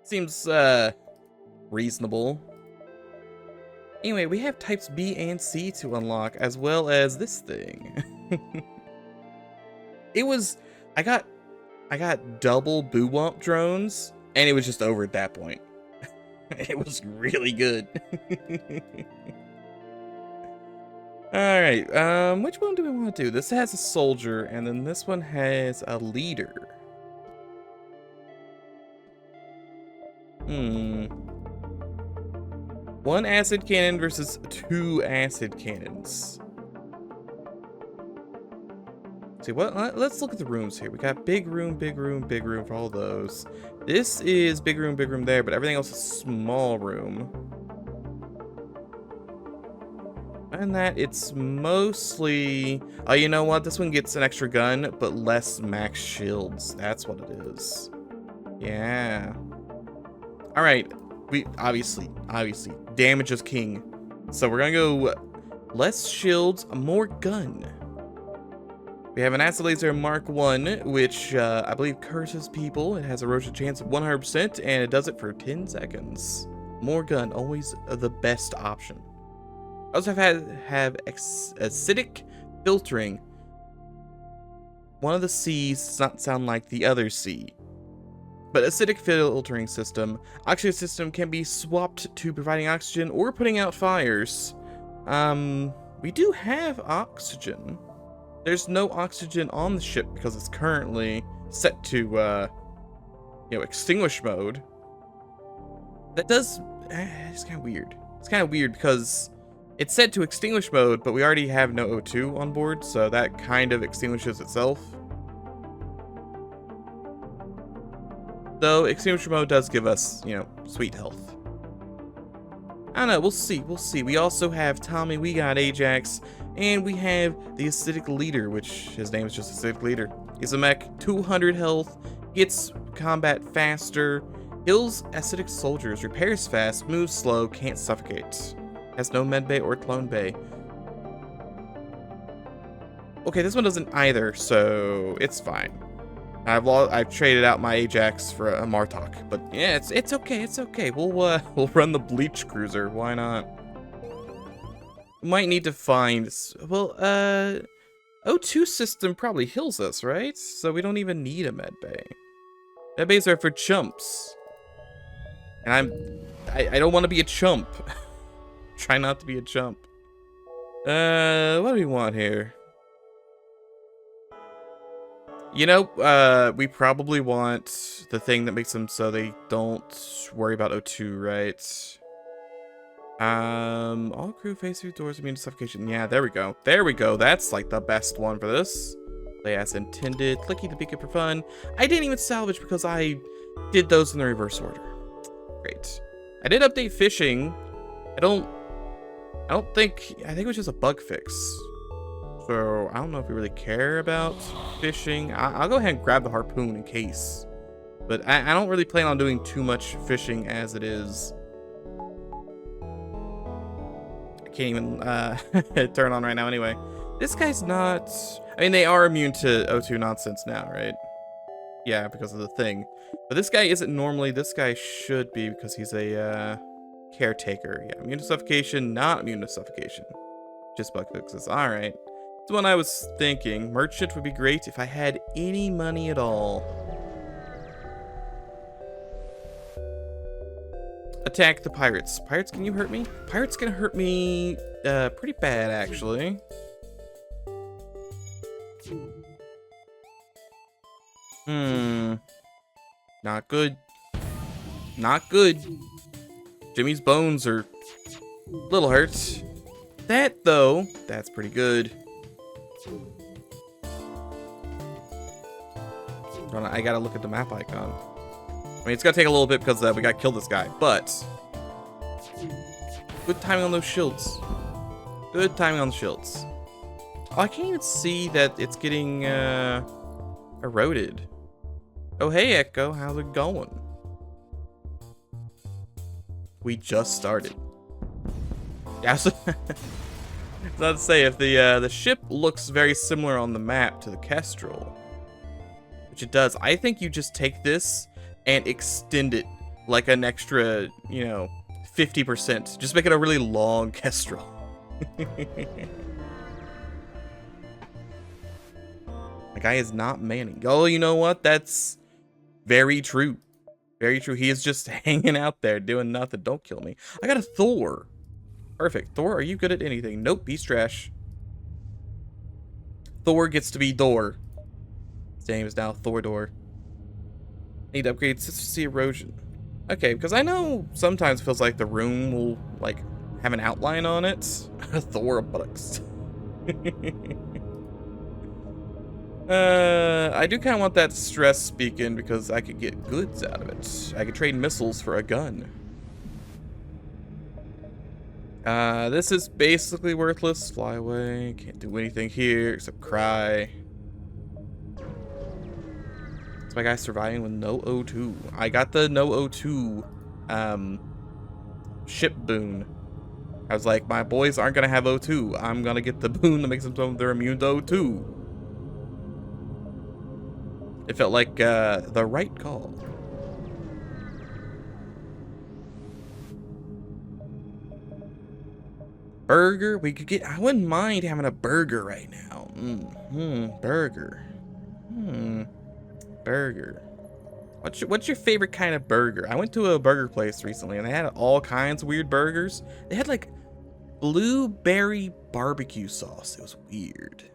Seems, reasonable. Anyway, we have types B and C to unlock, as well as this thing. I got double boo-womp drones, and it was just over at that point. It was really good. Alright, which one do we want to do? This has a soldier, and then this one has a leader. One acid cannon versus 2 acid cannons. See what? Let's look at the rooms here. We got big room, big room, big room for all those. This is big room there, but everything else is small room. And that it's mostly. Oh, you know what? This one gets an extra gun, but less max shields. That's what it is. Yeah. All right. We obviously damage is king. So we're gonna go less shields, more gun. We have an acid laser Mark 1, which I believe curses people. It has a erosion chance of 100%, and it does it for 10 seconds. More gun, always the best option. I also have acidic filtering. One of the C's does not sound like the other C. But acidic filtering system. Oxygen system can be swapped to providing oxygen or putting out fires. We do have oxygen. There's no oxygen on the ship because it's currently set to, extinguish mode. That does, it's kind of weird. It's kind of weird because it's set to extinguish mode, but we already have no O2 on board, so that kind of extinguishes itself. Though extinguisher mode does give us, sweet health. I don't know, we'll see. We also have Tommy, we got Ajax, and we have the acidic leader, which his name is just acidic leader. He's a mech, 200 health, gets combat faster, heals acidic soldiers, repairs fast, moves slow, can't suffocate. Has no medbay or clone bay. Okay, this one doesn't either, so it's fine. I've traded out my Ajax for a Martok, but yeah, it's okay. We'll run the Bleach Cruiser. Why not? Might need to find. Well, O2 system probably heals us, right? So we don't even need a medbay. Medbays are for chumps, and I don't want to be a chump. Try not to be a chump. What do we want here? We probably want the thing that makes them so they don't worry about O2, right? All crew face through doors immune to suffocation. Yeah, there we go. That's like the best one for this. Play as intended. Clicky the beacon for fun. I didn't even salvage because I did those in the reverse order. Great. I did update fishing. I think it was just a bug fix. So, I don't know if we really care about fishing. I'll go ahead and grab the harpoon in case. But I don't really plan on doing too much fishing as it is. I can't even turn on right now anyway. This guy's not... I mean, they are immune to O2 nonsense now, right? Yeah, because of the thing. But this guy isn't normally... This guy should be because he's a caretaker. Yeah, immune to suffocation, not immune to suffocation. Just bug fixes. Alright. That's what I was thinking. Merchant would be great if I had any money at all. Attack the pirates. Pirates, can you hurt me? Pirates can hurt me pretty bad, actually. Not good. Not good. Jimmy's bones are a little hurt. That, though, that's pretty good. I gotta look at the map icon. I mean, it's gonna take a little bit because we gotta kill this guy, but good timing on those shields. Good timing on the shields. Oh, I can't even see that it's getting eroded. Oh, hey, Echo, how's it going? We just started. Yeah, so let's say if the ship looks very similar on the map to the Kestrel, which it does, I think you just take this and extend it like an extra, you know, 50%. Just make it a really long kestrel. The guy is not manning. Oh, you know what? That's very true. Very true. He is just hanging out there doing nothing. Don't kill me. I got a Thor. Perfect. Thor, are you good at anything? Nope, he's trash. Thor gets to be Door. His name is now Thordor. Need to upgrade consistency erosion. Okay, because I know sometimes it feels like the room will, like, have an outline on it. Thor buttocks. I do kind of want that stress beacon because I could get goods out of it. I could trade missiles for a gun. This is basically worthless. Fly away. Can't do anything here except cry. It's my guy surviving with no O2. I got the no O2 ship boon. I was like, my boys aren't gonna have O2. I'm gonna get the boon that makes them so they're immune to O2. It felt like the right call. Burger, we could get. I wouldn't mind having a burger right now. Burger. Burger. What's your favorite kind of burger? I went to a burger place recently and they had all kinds of weird burgers. They had like blueberry barbecue sauce. It was weird.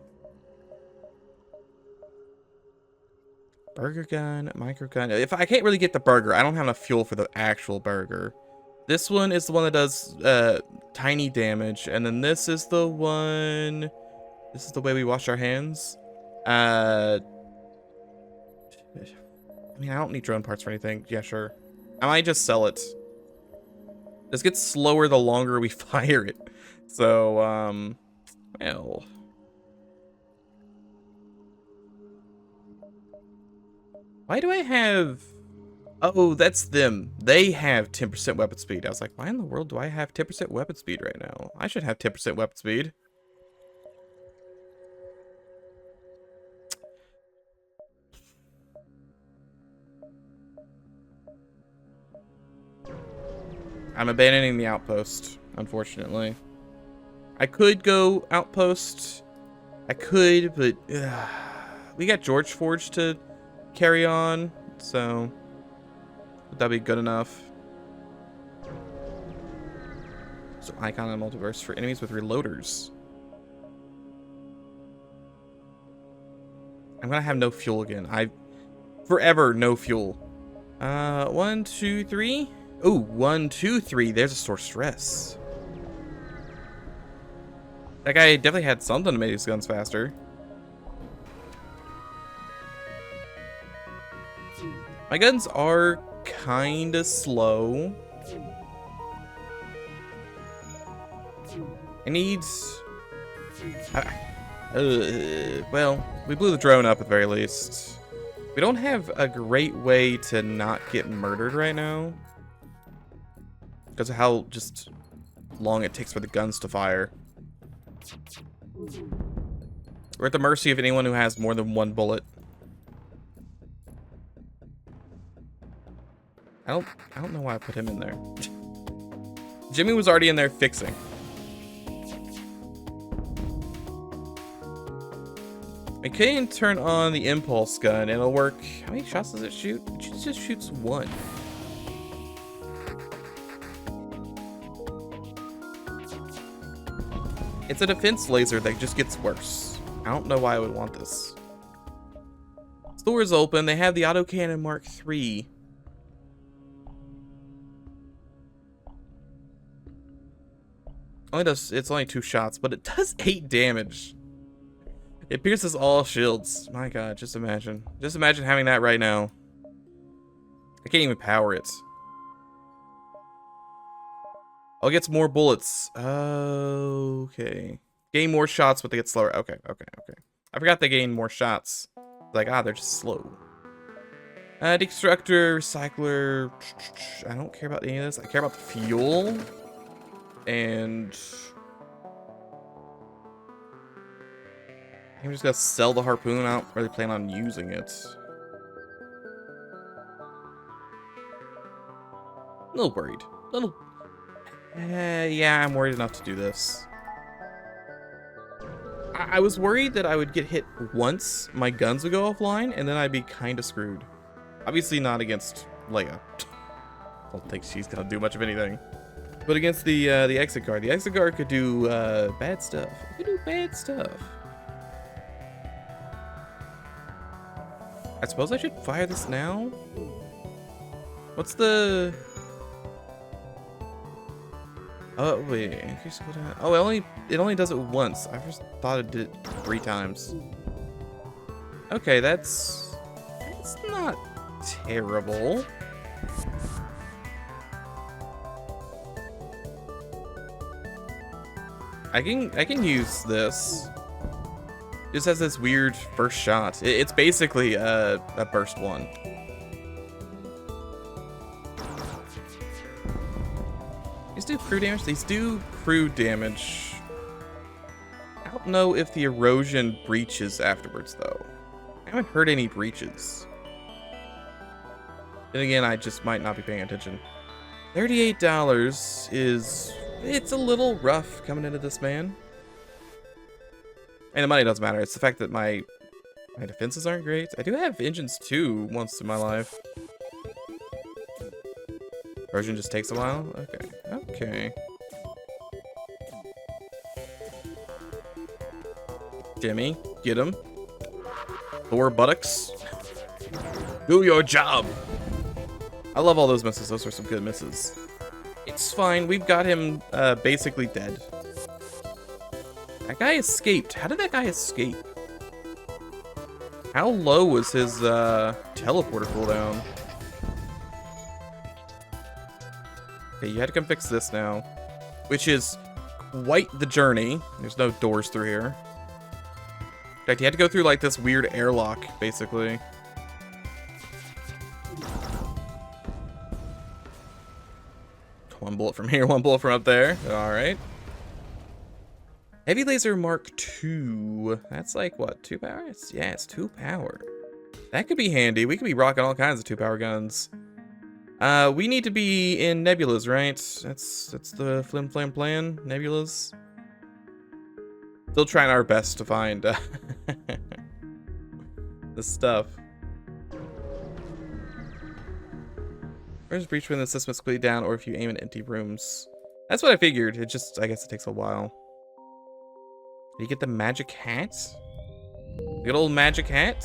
Burger gun, micro gun. If I can't really get the burger, I don't have enough fuel for the actual burger. This one is the one that does tiny damage, and then this is the one. This is the way we wash our hands. I mean, I don't need drone parts for anything. Yeah, sure. I might just sell it. This gets slower the longer we fire it. So, well. Why do I have... Oh, that's them. They have 10% weapon speed. I was like, why in the world do I have 10% weapon speed right now? I should have 10% weapon speed. I'm abandoning the outpost, unfortunately. I could go outpost. I could, but we got George Forge to carry on, so would that be good enough? So icon on multiverse for enemies with reloaders. I'm gonna have no fuel again. Forever no fuel. 1, 2, 3. Ooh, 1, 2, 3. There's a sorceress. That guy definitely had something to make his guns faster. My guns are kinda slow. I need... well, we blew the drone up at the very least. We don't have a great way to not get murdered right now. Because of how just long it takes for the guns to fire. We're at the mercy of anyone who has more than one bullet. I don't know why I put him in there. Jimmy was already in there fixing. I can turn on the impulse gun and it'll work. How many shots does it shoot? It just shoots 1. It's a defense laser that just gets worse. I don't know why I would want this. Store is open. They have the autocannon Mark III. It's only 2 shots, but it does 8 damage. It pierces all shields. My god, just imagine. Just imagine having that right now. I can't even power it. Oh, it gets more bullets. Okay. Gain more shots, but they get slower. Okay. I forgot they gain more shots. Like, they're just slow. Destructor, recycler. I don't care about any of this. I care about the fuel. And I'm just gonna sell the harpoon. I don't really plan on using it. A little worried. Yeah, I'm worried enough to do this. I was worried that I would get hit once, my guns would go offline, and then I'd be kind of screwed. Obviously not against Leia. I don't think she's gonna do much of anything. But against the exit guard. The exit guard could do bad stuff. It could do bad stuff. I suppose I should fire this now? What's the... Oh, wait. Increase cooldown. Oh, it only does it once. I first thought it did it 3 times. Okay, that's not terrible. I can use this. Just has this weird first shot. It's basically a burst 1. These do crew damage? These do crew damage. I don't know if the erosion breaches afterwards, though. I haven't heard any breaches. Then again, I just might not be paying attention. $38 is... It's a little rough coming into this, man. And the money doesn't matter. It's the fact that my defenses aren't great. I do have engines too once in my life. Version just takes a while? Okay. Okay. Jimmy, get him. Thor buttocks. Do your job. I love all those misses. Those are some good misses. It's fine. We've got him basically dead. That guy escaped. How did that guy escape? How low was his teleporter cooldown? Okay, you had to come fix this now. Which is quite the journey. There's no doors through here. In fact, you had to go through like this weird airlock, basically. One bullet from here, one bullet from up there. Alright. Heavy laser Mark II. That's like, what, 2 power? Yeah, it's 2 power. That could be handy. We could be rocking all kinds of 2 power guns. We need to be in nebulas, right? That's the flim flam plan. Nebulas. Still trying our best to find this stuff. Where's breach when the system is completely down, or if you aim at empty rooms? That's what I figured. It just, I guess it takes a while. Did you get the magic hat? Good old magic hat.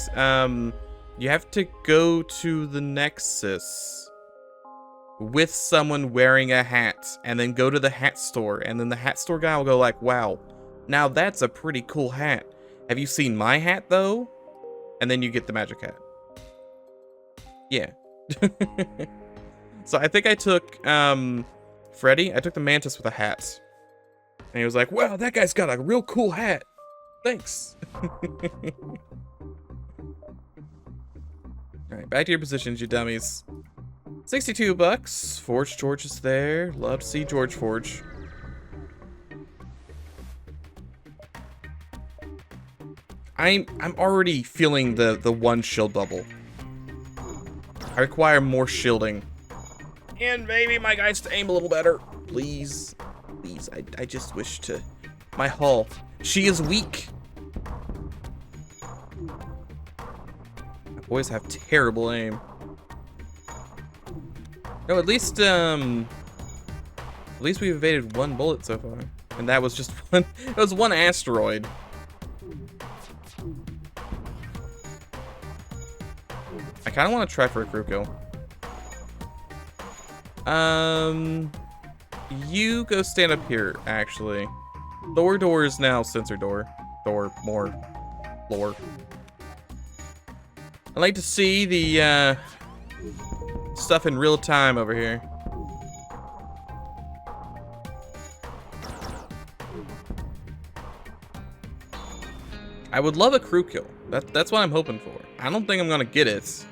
You have to go to the Nexus with someone wearing a hat, and then go to the hat store, and then the hat store guy will go like, wow, now that's a pretty cool hat. Have you seen my hat though? And then you get the magic hat. Yeah. So I think I took Freddy. I took the Mantis with a hat. And he was like, wow, that guy's got a real cool hat. Thanks. Alright, back to your positions, you dummies. 62 bucks. Forge George is there. Love to see George Forge. I'm already feeling the 1 shield bubble. I require more shielding. And maybe my guys to aim a little better. Please. Please. I just wish to... My hull. She is weak. My boys have terrible aim. No, at least we've evaded 1 bullet so far. And that was just one... It was 1 asteroid. I kind of want to try for a crew kill. You go stand up here, actually. Lower door is now sensor door. More. Floor. I like to see the, stuff in real time over here. I would love a crew kill. That's what I'm hoping for. I don't think I'm gonna get it.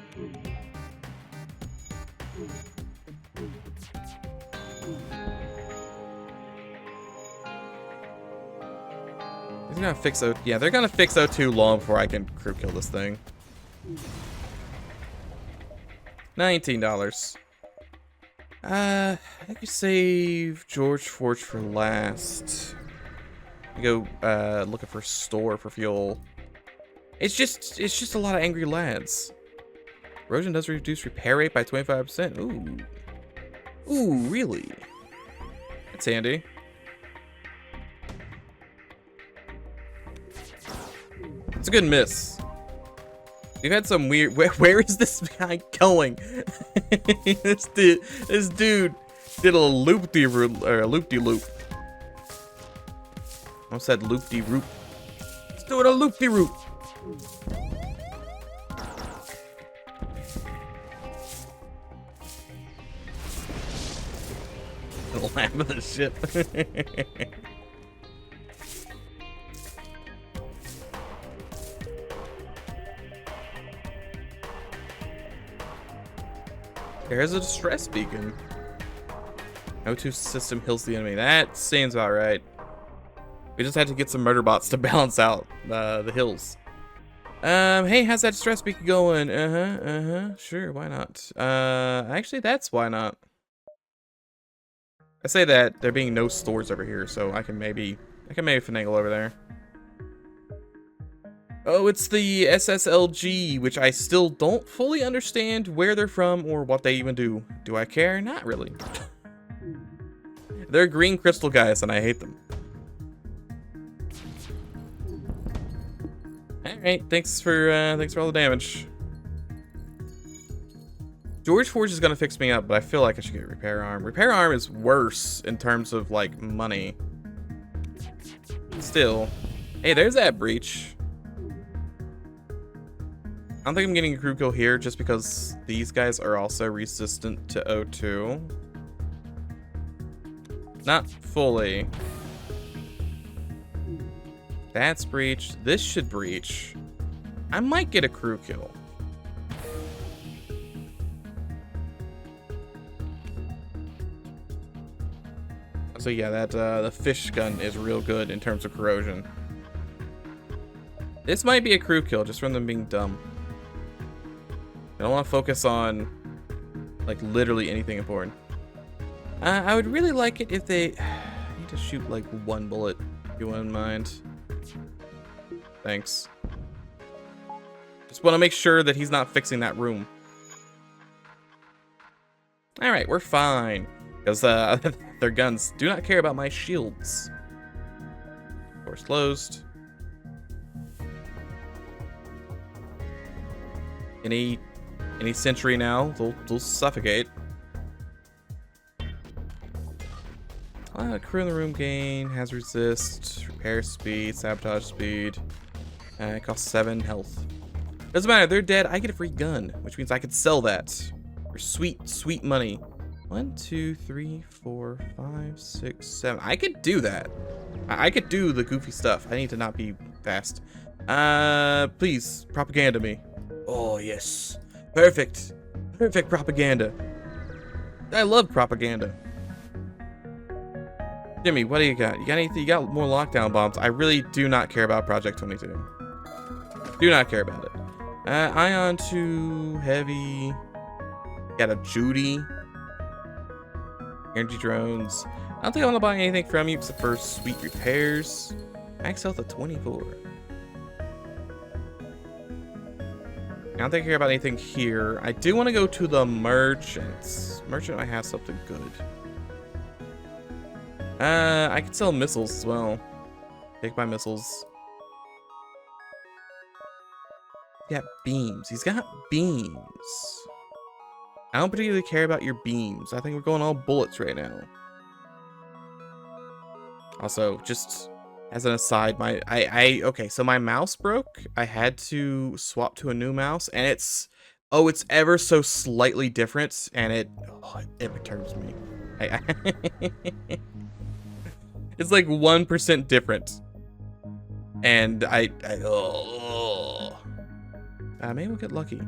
Gonna fix O. Yeah, they're gonna fix O2 long before I can crew kill this thing. $19. I think we save George Forge for last. We go looking for a store for fuel. It's just a lot of angry lads. Erosion does reduce repair rate by 25%. Ooh. Ooh, really? That's handy. It's a good miss. We've had some weird. Where is this guy going? This dude did a loop-de-loop. I almost said loop-de-roop. He's doing a loop-de-roop. The lamp of the ship. There's a distress beacon. O2 system heals the enemy. That seems about right. We just had to get some murder bots to balance out the hills. Hey, how's that distress beacon going? Sure, why not? Actually, that's why not. I say that there being no stores over here, so I can maybe finagle over there. Oh, it's the SSLG, which I still don't fully understand where they're from or what they even do. Do I care? Not really. They're green crystal guys, and I hate them. All right, thanks for all the damage. George Forge is gonna fix me up, but I feel like I should get repair arm. Repair arm is worse in terms of like money. Still, hey, there's that breach. I don't think I'm getting a crew kill here just because these guys are also resistant to O2. Not fully. That's breach. This should breach. I might get a crew kill. So yeah, that the fish gun is real good in terms of corrosion. This might be a crew kill just from them being dumb. I don't want to focus on like literally anything important. I would really like it if they I need to shoot like one bullet, if you wouldn't mind. Thanks. Just want to make sure that he's not fixing that room. All right, we're fine because their guns do not care about my shields. Doors closed. Any sentry now, they'll suffocate. Crew in the room gain, has resist, repair speed, sabotage speed. It costs 7 health. Doesn't matter, they're dead. I get a free gun, which means I could sell that for sweet, sweet money. 1, 2, 3, 4, 5, 6, 7. I could do that. I could do the goofy stuff. I need to not be fast. Please propaganda me. Oh yes. Perfect. Perfect propaganda. I love propaganda. Jimmy, what do you got? You got anything? You got more lockdown bombs. I really do not care about Project 22. Do not care about it. Ion 2, heavy. Got a Judy. Energy drones. I don't think I want to buy anything from you except for sweet repairs. Max health at 24. I don't think I care about anything here. I do want to go to the merchants. Merchant might have something good. I could sell missiles as well. Take my missiles. Yeah, beams. He's got beams. I don't particularly care about your beams. I think we're going all bullets right now. Also, just as an aside, okay, so my mouse broke. I had to swap to a new mouse, and it's ever so slightly different, and it perturbs me. It's like 1% different, and maybe we'll get lucky.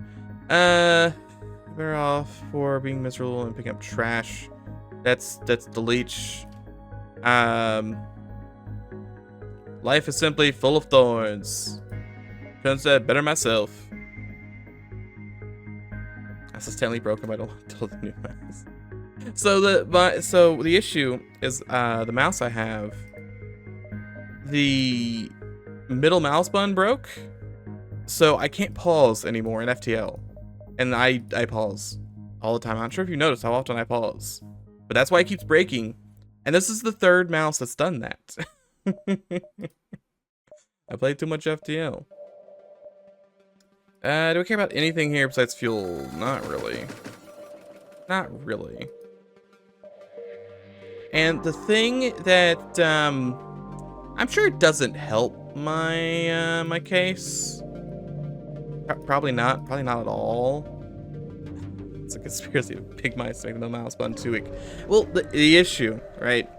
Better off for being miserable and picking up trash. That's the leech. Life is simply full of thorns. Turns out better myself. That's accidentally broken, but I don't tell the new mouse. So the issue is the mouse I have, the middle mouse button broke, so I can't pause anymore in FTL, and I pause all the time. I'm not sure if you noticed how often I pause, but that's why it keeps breaking. And this is the third mouse that's done that. I played too much FTL. Do I care about anything here besides fuel? Not really. Not really. And the thing that I'm sure it doesn't help my my case. Probably not at all. It's a conspiracy to pig mice making the mouse button too weak. Well, the issue, right?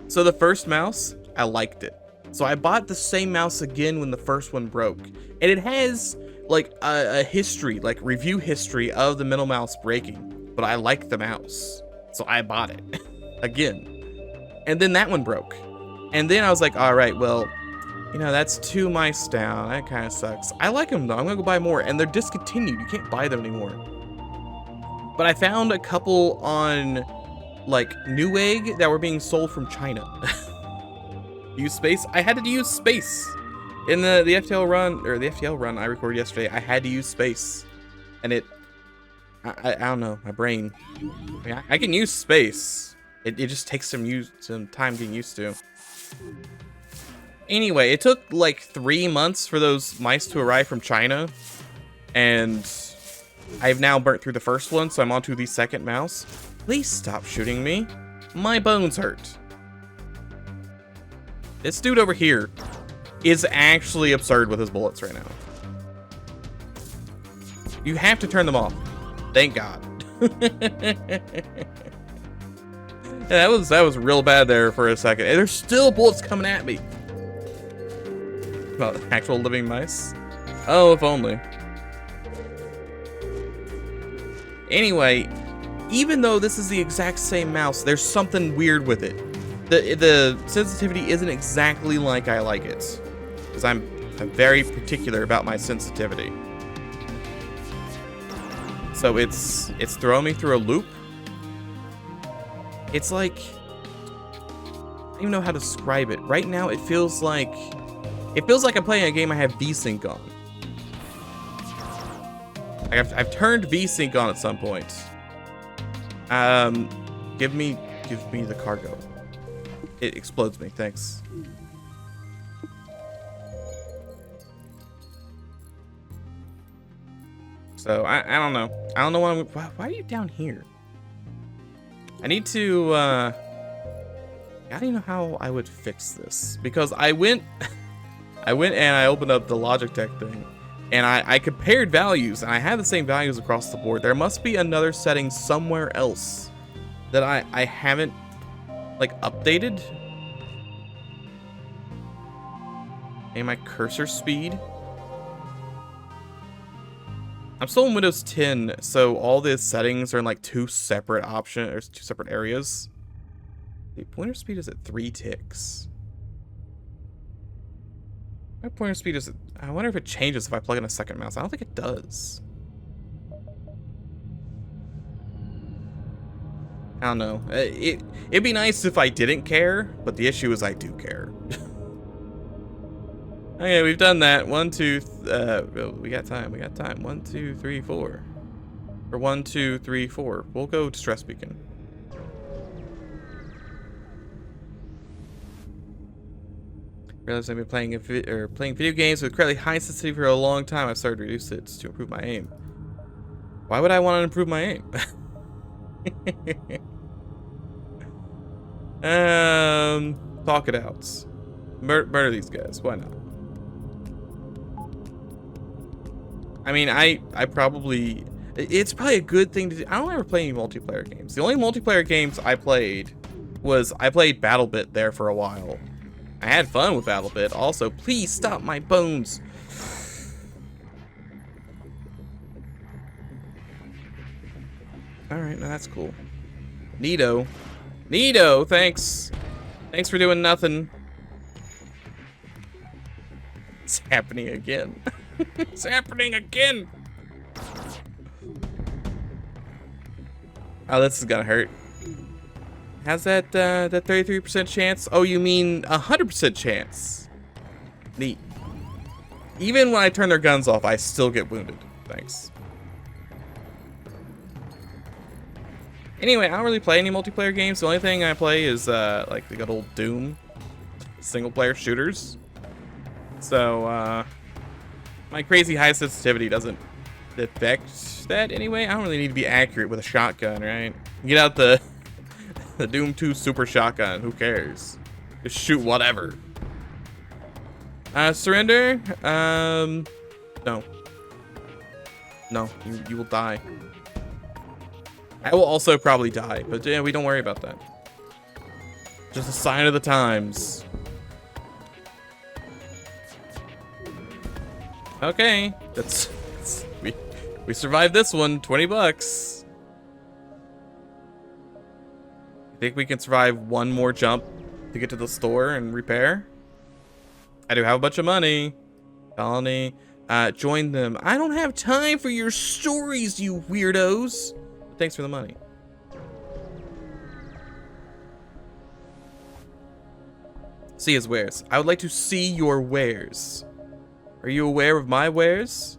So the first mouse, I liked it. So I bought the same mouse again when the first one broke. And it has like a history, like review history of the middle mouse breaking. But I like the mouse. So I bought it again. And then that one broke. And then I was like, all right, well, you know, that's 2 mice down. That kind of sucks. I like them though. I'm gonna go buy more. And they're discontinued. You can't buy them anymore. But I found a couple on like Newegg that were being sold from China. Use space. I had to use space in the FTL run, or the FTL run I recorded yesterday. I had to use space, and I don't know, my brain. I mean, I can use space. It just takes some time getting used to. Anyway, it took like 3 months for those mice to arrive from China, and I've now burnt through the first one, so I'm onto the second mouse. Please stop shooting me. My bones hurt. This dude over here is actually absurd with his bullets right now. You have to turn them off. Thank God. Yeah, that was real bad there for a second. And there's still bullets coming at me. Well, actual living mice. Oh, if only. Anyway, even though this is the exact same mouse, there's something weird with it. The sensitivity isn't exactly like I like it, because I'm very particular about my sensitivity. So it's throwing me through a loop. It's like, I don't even know how to describe it. Right now, it feels like I'm playing a game I have VSync on. I've turned VSync on at some point. Give me the cargo. It explodes me, thanks. So I don't know. I don't know why are you down here? I need to I don't even know how I would fix this, because I went and I opened up the Logitech thing, and I compared values, and I had the same values across the board. There must be another setting somewhere else that I haven't like updated. And my cursor speed. I'm still in Windows 10, so all the settings are in like 2 separate options, or 2 separate areas. The pointer speed is at 3 ticks. My pointer speed is at, I wonder if it changes if I plug in a second mouse. I don't think it does. I don't know. It'd be nice if I didn't care, but the issue is I do care. Okay, we've done that. 1, 2, we got time. 1, 2, 3, 4. Or 1, 2, 3, 4. We'll go to Stress Beacon. Realize I've been playing video games with incredibly high sensitivity for a long time. I've started to reduce it to improve my aim. Why would I want to improve my aim? Talk it out. Murder these guys. Why not? I mean, it's probably a good thing to do. I don't ever play any multiplayer games. The only multiplayer games I played BattleBit there for a while. I had fun with BattleBit. Also, please stop my bones. All right, now that's cool. Neato, thanks. Thanks for doing nothing. It's happening again. It's happening again. Oh, this is gonna hurt. How's that 33% chance? Oh, you mean 100% chance? Neat. Even when I turn their guns off, I still get wounded. Thanks. Anyway, I don't really play any multiplayer games. The only thing I play is like the good old Doom single player shooters. So my crazy high sensitivity doesn't affect that anyway. I don't really need to be accurate with a shotgun, right? Get out the Doom 2 super shotgun. Who cares? Just shoot whatever. Surrender? No. No, you will die. I will also probably die, but yeah, we don't worry about that. Just a sign of the times. Okay, we survived this one. 20 bucks. I think we can survive one more jump to get to the store and repair. I do have a bunch of money. Colony, join them. I don't have time for your stories, you weirdos. Thanks for the money. See his wares. I would like to see your wares. Are you aware of my wares?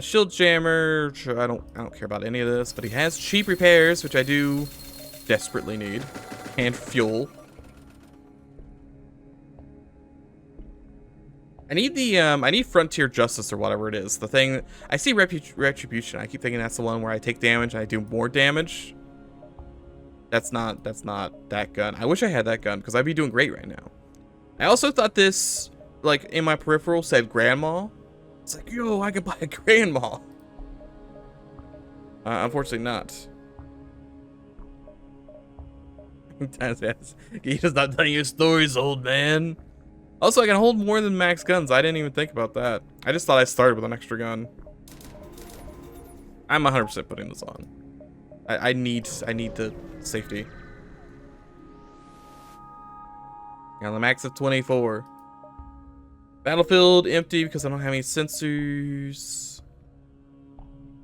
Shield jammer. I don't care about any of this, but he has cheap repairs, which I do desperately need, and fuel. I need the I need Frontier Justice or whatever it is. The thing I see Retribution. I keep thinking that's the one where I take damage and I do more damage. That's not that gun. I wish I had that gun because I'd be doing great right now. I also thought this, like in my peripheral, said Grandma. It's like, yo, I could buy a Grandma. Unfortunately not. He's just not telling you stories, old man. Also, I can hold more than max guns. I didn't even think about that. I just thought I started with an extra gun. I'm 100% putting this on. I need the safety. Got the max of 24. Battlefield empty because I don't have any sensors.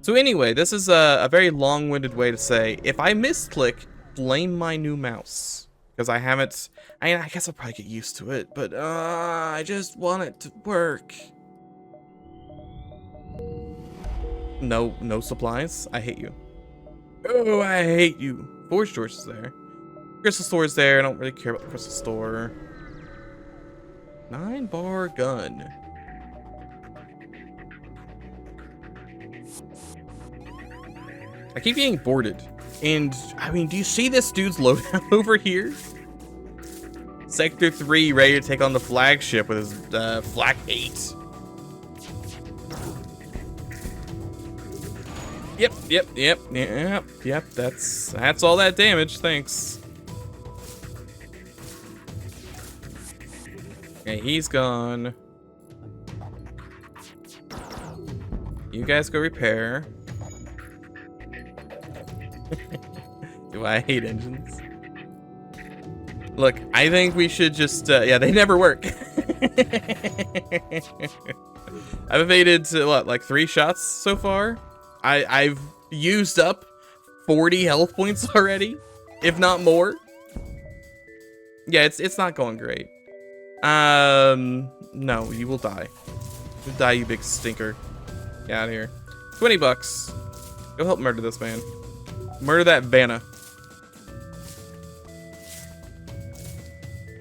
So anyway, this is a very long-winded way to say, if I misclick, blame my new mouse. Because I haven't, I guess I'll probably get used to it, but I just want it to work. No supplies. I hate you. Oh, I hate you. Forge George is there. Crystal store is there. I don't really care about the crystal store. 9-bar gun. I keep getting boarded. And, I mean, do you see this dude's loadout over here? Sector 3 ready to take on the flagship with his Flak 8. Yep, that's all that damage, thanks. Okay, he's gone. You guys go repair. Do I hate engines? Look, I think we should just, yeah, they never work. I've evaded, what, like 3 shots so far? I've used up 40 health points already, if not more. Yeah, it's not going great. No, you will die. You'll die, you big stinker. Get out of here. 20 bucks. Go help murder this man. Murder that Vanna.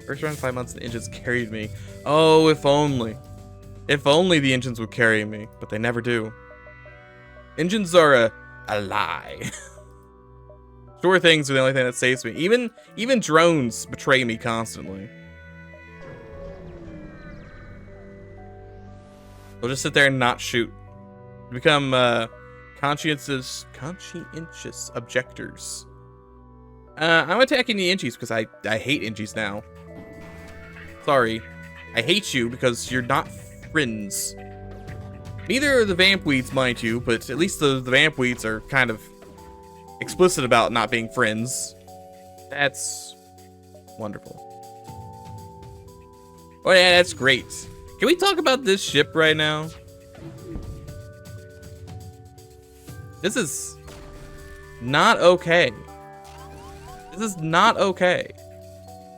First round 5 months, the engines carried me. Oh, if only. If only the engines would carry me, but they never do. Engines are a lie. Sure things are the only thing that saves me. Even drones betray me constantly. They'll just sit there and not shoot. Become conscientious objectors. I'm attacking the Inchies because I hate Inchies now. Sorry. I hate you because you're not friends. Neither are the Vampweeds, mind you, but at least the Vampweeds are kind of explicit about not being friends. That's wonderful. Oh yeah, that's great. Can we talk about this ship right now? This is not okay. This is not okay.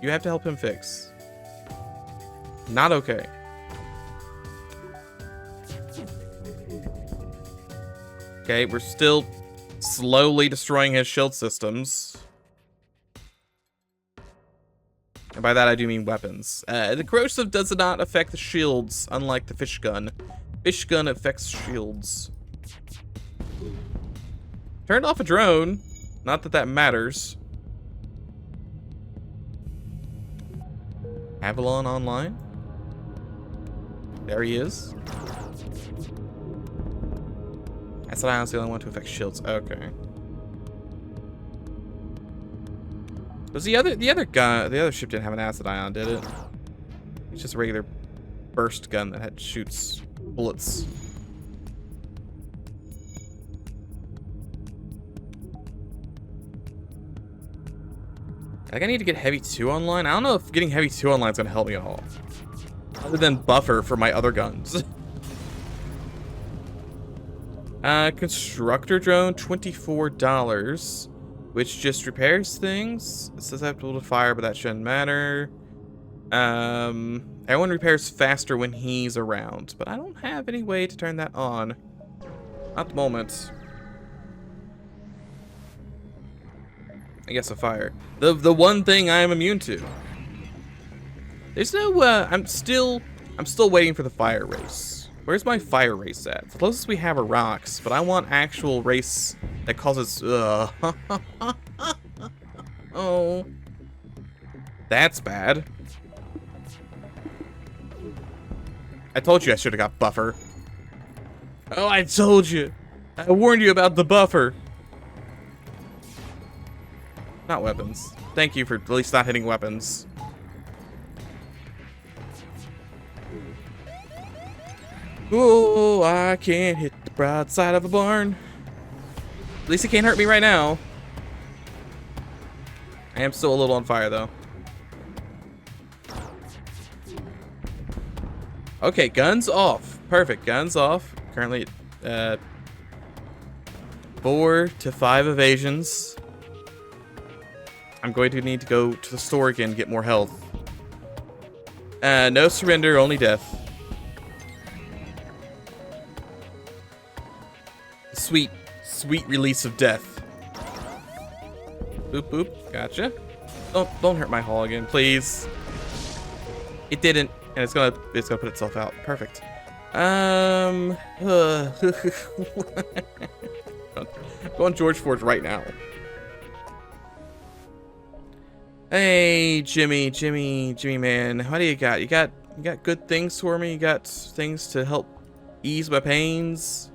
You have to help him fix. Not okay. Okay, we're still slowly destroying his shield systems. And by that I do mean weapons. The corrosive does not affect the shields, unlike the fish gun. Fish gun affects shields. Turned off a drone. Not that that matters. Avalon online? There he is. I said I was the only one to affect shields. Okay. Was the other gun? The other ship didn't have an acid ion, did it? It's just a regular burst gun that shoots bullets. Like, I need to get Heavy 2 online. I don't know if getting Heavy 2 online is gonna help me at all, other than buffer for my other guns. Constructor drone, $24, which just repairs things. It says susceptible to fire, but that shouldn't matter. Everyone repairs faster when he's around, but I don't have any way to turn that on at the moment. I guess a fire. The one thing I am immune to. There's no I'm still waiting for the fire race. Where's my fire race at? The closest we have are rocks, but I want actual race that causes oh. That's bad. I told you I should have got buffer. Oh, I told you. I warned you about the buffer. Not weapons. Thank you for at least not hitting weapons. Oh, I can't hit the broadside of a barn. At least it can't hurt me right now. I am still a little on fire, though. Okay, guns off. Perfect, guns off. Currently, 4 to 5 evasions. I'm going to need to go to the store again and get more health. No surrender, only death. Sweet, sweet release of death. Boop, boop. Gotcha. Don't hurt my hull again, please. It didn't, and it's gonna put itself out. Perfect. Go on George Forge right now. Hey, Jimmy man, what do you got? You got good things for me? You got things to help ease my pains?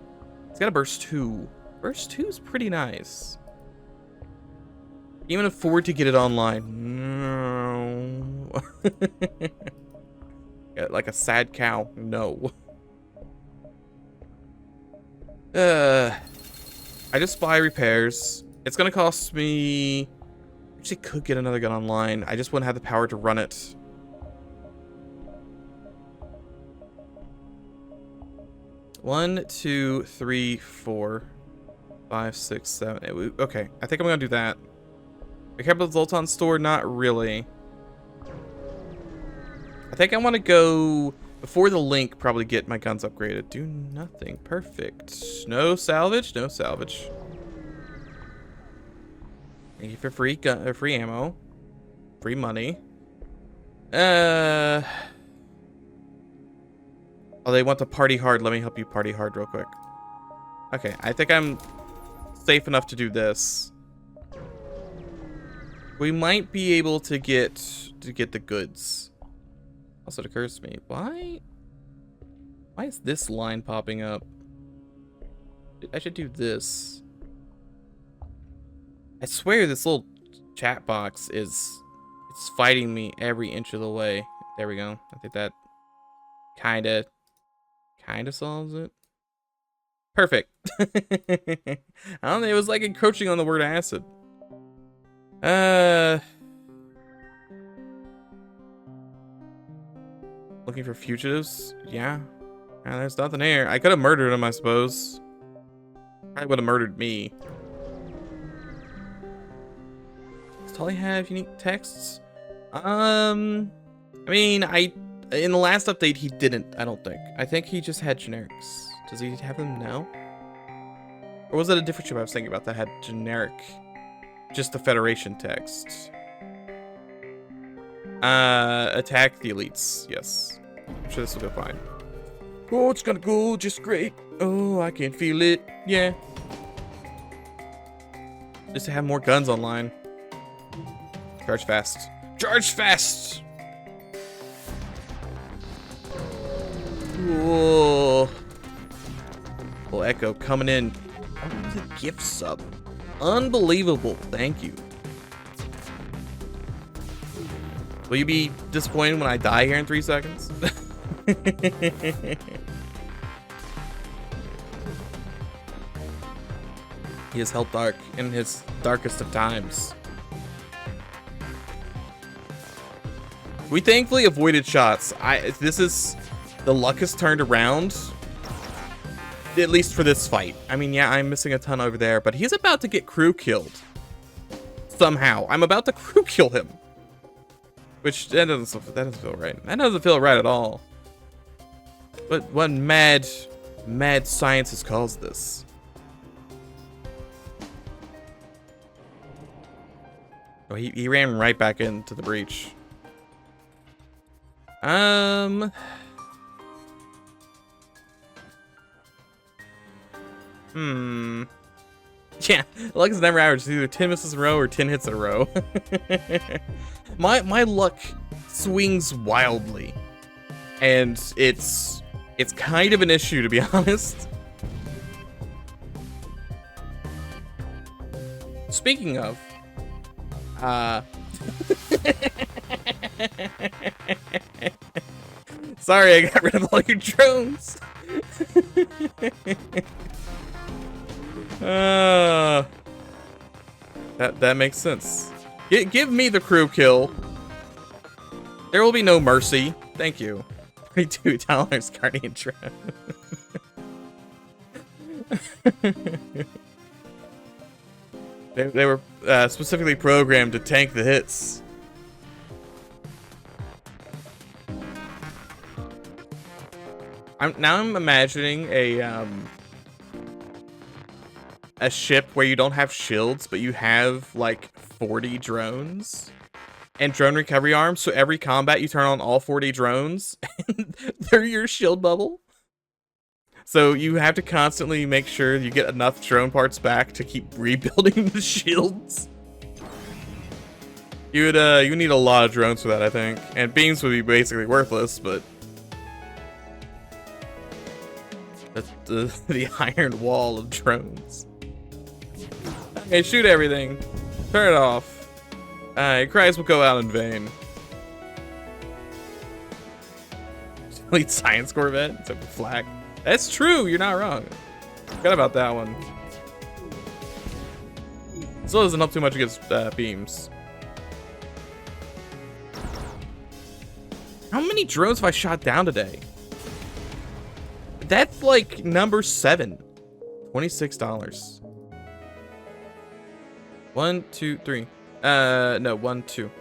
It's got a burst 2. Burst 2 is pretty nice. Even afford to get it online. No. Got like a sad cow. No. I just buy repairs. It's gonna cost me. Actually, could get another gun online. I just wouldn't have the power to run it. One, 2, 3, 4, 5, 6, 7, 8. Okay, I think I'm gonna do that. The Capital Zoltan store, not really. I think I want to go before the link. Probably get my guns upgraded. Do nothing. Perfect. No salvage. No salvage. Thank you for free free ammo, free money. Oh, they want to party hard. Let me help you party hard real quick. Okay, I think I'm safe enough to do this. We might be able to get the goods. Also, it occurs to me, why is this line popping up? I should do this. I swear this little chat box it's fighting me every inch of the way. There we go. I think that kinda solves it. Perfect. I don't know, it was like encroaching on the word acid. Looking for fugitives? Yeah. There's nothing here. I could have murdered him, I suppose. Probably would have murdered me. Does Tully have unique texts? I mean, in the last update he didn't, I don't think. I think he just had generics. Does he have them now? Or was it a different ship I was thinking about that had generic, just the Federation text? Attack the elites, yes. I'm sure this will go fine. Oh, it's gonna go just great. Oh, I can feel it, yeah. Just to have more guns online. Charge fast. Charge fast! Whoa. Little Echo coming in. Oh, the gift sub. Unbelievable. Thank you. Will you be disappointed when I die here in 3 seconds? He has held dark in his darkest of times. We thankfully avoided shots. This is the luck has turned around. At least for this fight. I mean, yeah, I'm missing a ton over there, but he's about to get crew killed. Somehow. I'm about to crew kill him. Which, that doesn't feel right. That doesn't feel right at all. But what mad science has caused this? Oh, he ran right back into the breach. Yeah, luck is never average. It's either 10 misses in a row or 10 hits in a row. My luck swings wildly. And it's kind of an issue, to be honest. Speaking of, sorry, I got rid of all your drones. That makes sense. Give me the crew kill. There will be no mercy. Thank you. $32 Guardian Drone. They were specifically programmed to tank the hits. I'm imagining a ship where you don't have shields, but you have like 40 drones and drone recovery arms. So every combat you turn on all 40 drones, and they're your shield bubble. So you have to constantly make sure you get enough drone parts back to keep rebuilding the shields. You need a lot of drones for that, I think. And beams would be basically worthless, but that's the iron wall of drones. Okay, shoot everything. Turn it off. Your cries will go out in vain. Elite Science Corvette, except for flak. That's true, you're not wrong. Forgot about that one. Still doesn't help too much against beams. How many drones have I shot down today? That's like number 7. $26. 1, 2, 3. No, 1, 2.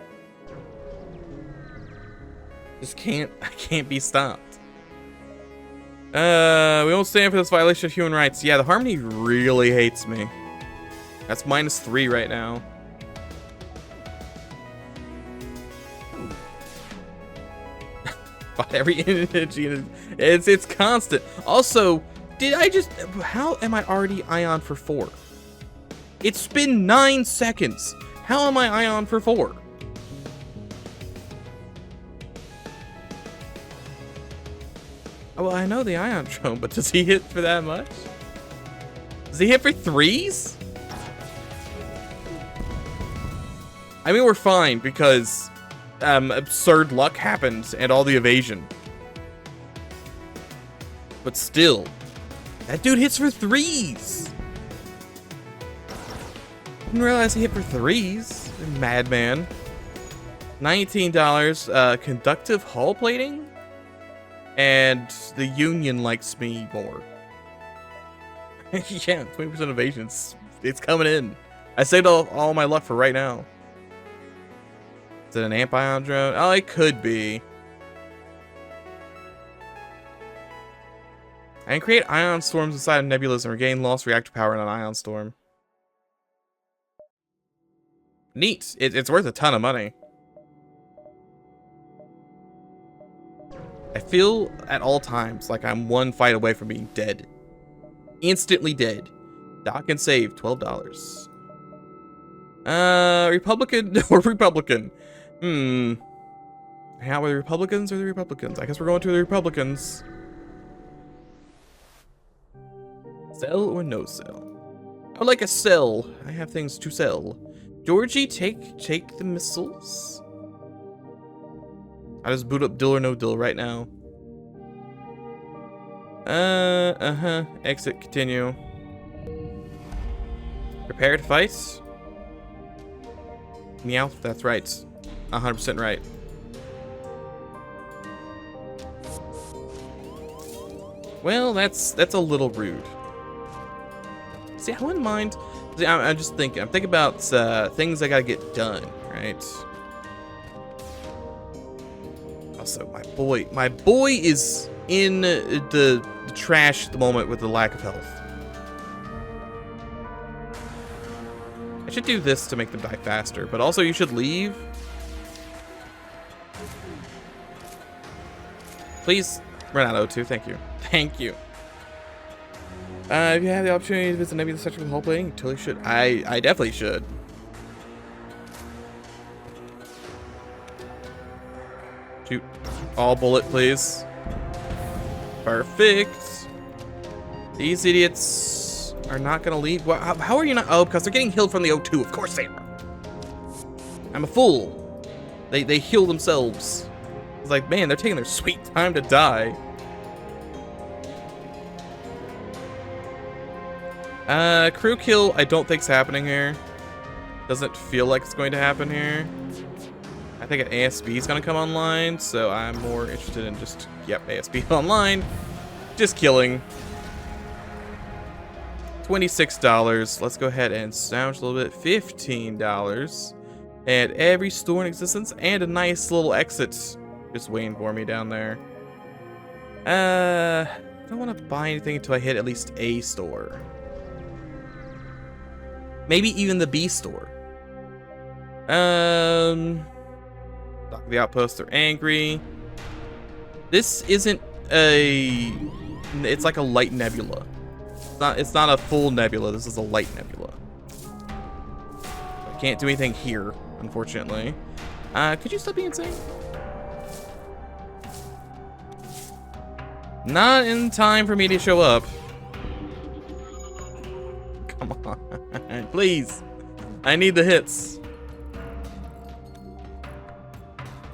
I can't be stopped. We won't stand for this violation of human rights. Yeah, the Harmony really hates me. That's -3 right now. But every energy, it's constant. Also, how am I already Ion for 4? It's been 9 seconds. How am I Ion for 4? Oh, well, I know the Ion drone, but does he hit for that much? Does he hit for 3s? I mean, we're fine because absurd luck happens and all the evasion. But still, that dude hits for 3s. Didn't realize he hit for 3s. Madman. $19. Conductive hull plating? And the Union likes me more. Yeah, 20% evasion. It's coming in. I saved all my luck for right now. Is it an amp ion drone? Oh, it could be. I can create ion storms inside of nebulas and regain lost reactor power in an ion storm. Neat. It's worth a ton of money. I feel at all times like I'm one fight away from being dead. Instantly dead. Doc and save, $12. Republican or Republican? Hang out with the Republicans or the Republicans? I guess we're going to the Republicans. Sell or no sell? I would like a sell. I have things to sell. Georgie, take the missiles. I just boot up Dill or no Dill right now. Exit, continue. Prepare to fight. Meow, that's right. 100% right. Well, that's a little rude. See, I wouldn't mind. See, I'm just thinking. I'm thinking about things I gotta get done, right? Also, my boy is in the trash at the moment with the lack of health. I should do this to make them die faster, but also you should leave. Please run out of O2. Thank you. Thank you. If you have the opportunity to visit Nebula section with hull plating, you totally should. I definitely should. Shoot. All bullet, please. Perfect. These idiots are not gonna leave. Well, how are you not? Oh, because they're getting healed from the O2. Of course they are. I'm a fool. They heal themselves. It's like, man, they're taking their sweet time to die. Crew kill, I don't think's happening here. Doesn't feel like it's going to happen here. I think an ASB is gonna come online, so I'm more interested in just, yep, ASB online. Just killing. $26. Let's go ahead and sandwich a little bit. $15. And every store in existence and a nice little exit just waiting for me down there. I don't want to buy anything until I hit at least a store. Maybe even the B store. The outposts are angry. This isn't a... It's like a light nebula. It's not a full nebula. This is a light nebula. I can't do anything here, unfortunately. Could you stop being insane? Not in time for me to show up. Come on. Please. I need the hits.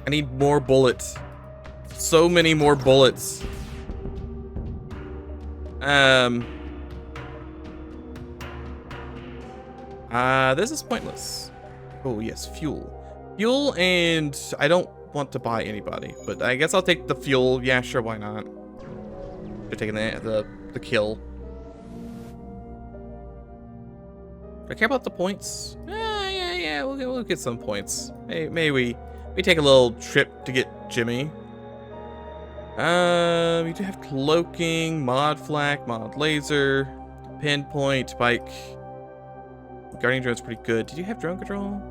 I need more bullets. So many more bullets. This is pointless. Oh, yes, fuel. Fuel, and I don't want to buy anybody, but I guess I'll take the fuel. Yeah, sure, why not? They're taking the kill. Do I care about the points? Yeah, we'll get some points. Maybe we take a little trip to get Jimmy. You do have cloaking, mod flak, mod laser, pinpoint, spike. Guardian drone's pretty good. Did you have drone control?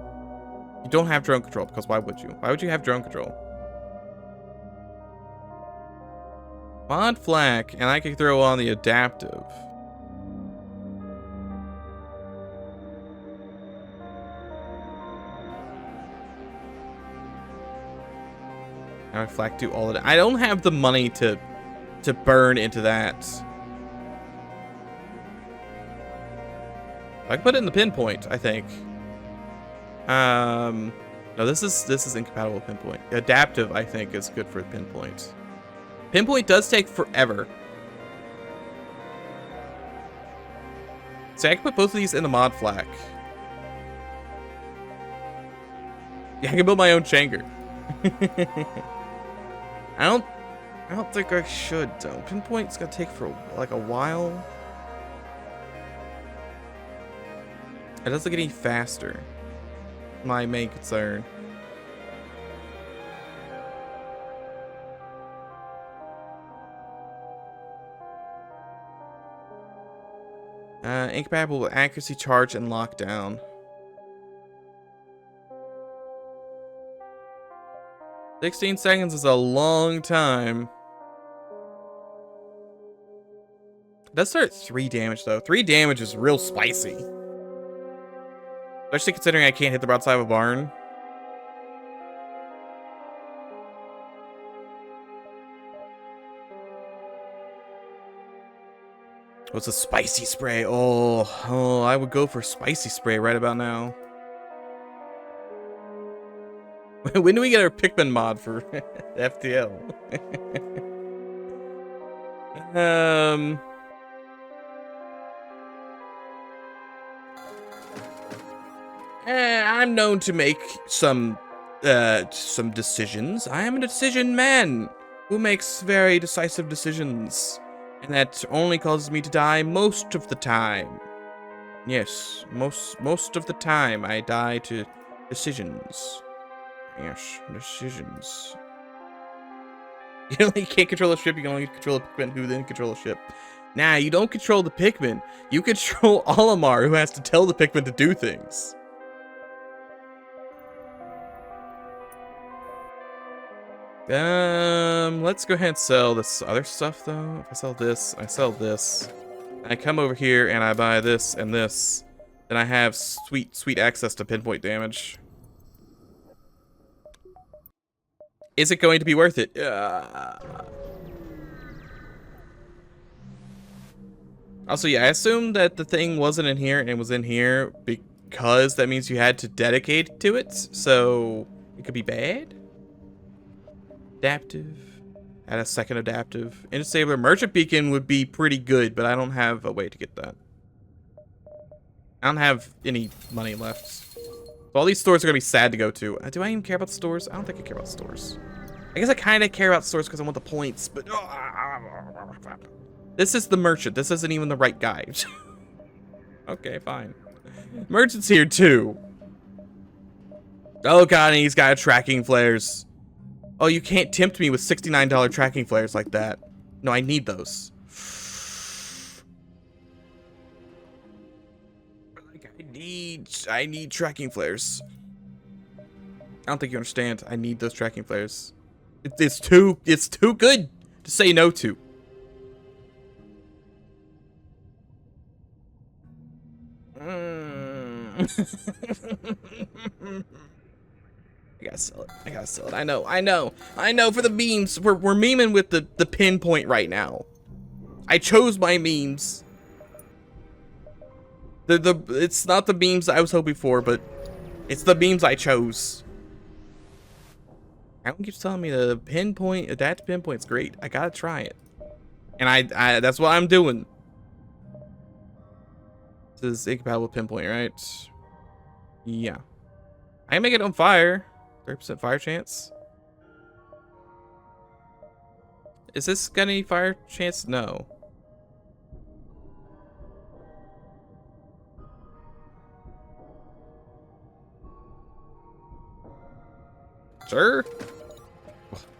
You don't have drone control, because why would you? Why would you have drone control? Mod flak, and I can throw on the adaptive. Now I flak do all of that. I don't have the money to burn into that. I can put it in the pinpoint, I think. No, this is incompatible with pinpoint. Adaptive, I think, is good for pinpoint. Pinpoint does take forever. See, I can put both of these in the mod flak. Yeah, I can build my own chamber. I don't think I should though. Pinpoint's gonna take for like a while. It doesn't get any faster. My main concern. incompatible with accuracy, charge, and lockdown. 16 seconds is a long time. It does start at 3 damage, though. 3 damage is real spicy. Especially considering I can't hit the broadside of a barn. What's a spicy spray? Oh, I would go for spicy spray right about now. When do we get our Pikmin mod for FTL? I'm known to make some decisions. I am a decision man who makes very decisive decisions. And that only causes me to die most of the time. Yes, most of the time I die to decisions. Yes, decisions. You only can't control a ship, you can only control the Pikmin who then control a ship. Nah, you don't control the Pikmin. You control Olimar, who has to tell the Pikmin to do things. Let's go ahead and sell this other stuff, though. If I sell this, and I come over here and I buy this and this, then I have sweet access to pinpoint damage. Is it going to be worth it? Also, yeah, I assumed that the thing wasn't in here and it was in here because that means you had to dedicate to it, so it could be bad. Adaptive. Add a second adaptive. Intersaber merchant beacon would be pretty good, but I don't have a way to get that. I don't have any money left. So all these stores are gonna be sad to go to. Do I even care about the stores? I don't think I care about the stores. I guess I kind of care about the stores because I want the points, but this is the merchant. This isn't even the right guy. Okay, fine. Merchant's here too. Oh god, and he's got tracking flares. Oh, you can't tempt me with $69 tracking flares like that. No, I need those. Like, I need tracking flares. I don't think you understand. I need those tracking flares. It's too good to say no to. I gotta sell it. I know for the memes. We're memeing with the pinpoint right now. I chose my memes. It's not the memes I was hoping for, but it's the memes I chose. Everyone keeps telling me the pinpoint, adapt pinpoint's great. I gotta try it. And I that's what I'm doing. This is incompatible pinpoint, right? Yeah. I can make it on fire. 30% fire chance. Is this got any fire chance? No. Sure.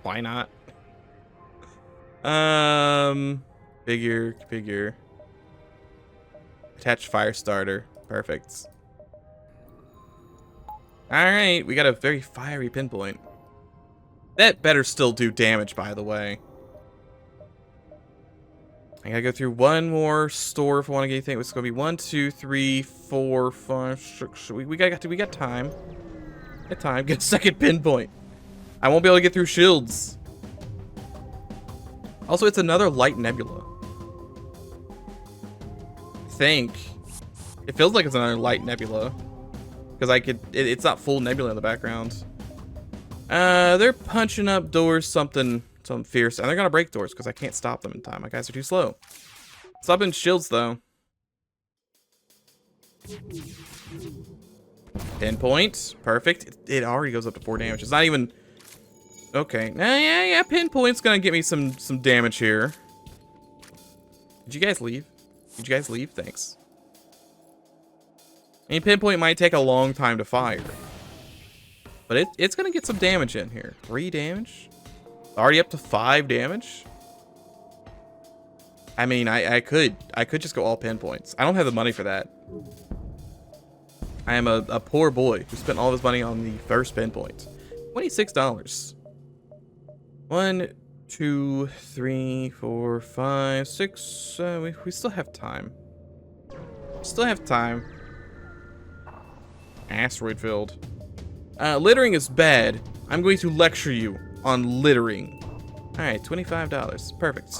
Why not? Figure. Attach fire starter. Perfect. Alright, we got a very fiery pinpoint. That better still do damage, by the way. I gotta go through one more store if I want to get anything. It's gonna be 1, 2, 3, 4, 5, 6. We got time. Get time. Get a second pinpoint. I won't be able to get through shields. Also, it's another light nebula. I think. It feels like it's another light nebula. Because it's not full nebula in the background. They're punching up doors, something fierce. And they're gonna break doors because I can't stop them in time. My guys are too slow. Stopping shields, though. Pinpoint. Perfect. It already goes up to 4 damage. It's not even... Okay. Yeah. Pinpoint's gonna get me some damage here. Did you guys leave? Thanks. I mean, pinpoint might take a long time to fire. But it's gonna get some damage in here. 3 damage? Already up to 5 damage? I mean, I could just go all pinpoints. I don't have the money for that. I am a poor boy who spent all of his money on the first pinpoint. $26. 1, 2, 3, 4, 5, 6. We still have time. Still have time. Asteroid field. Littering is bad. I'm going to lecture you on littering. All right, $25. Perfect.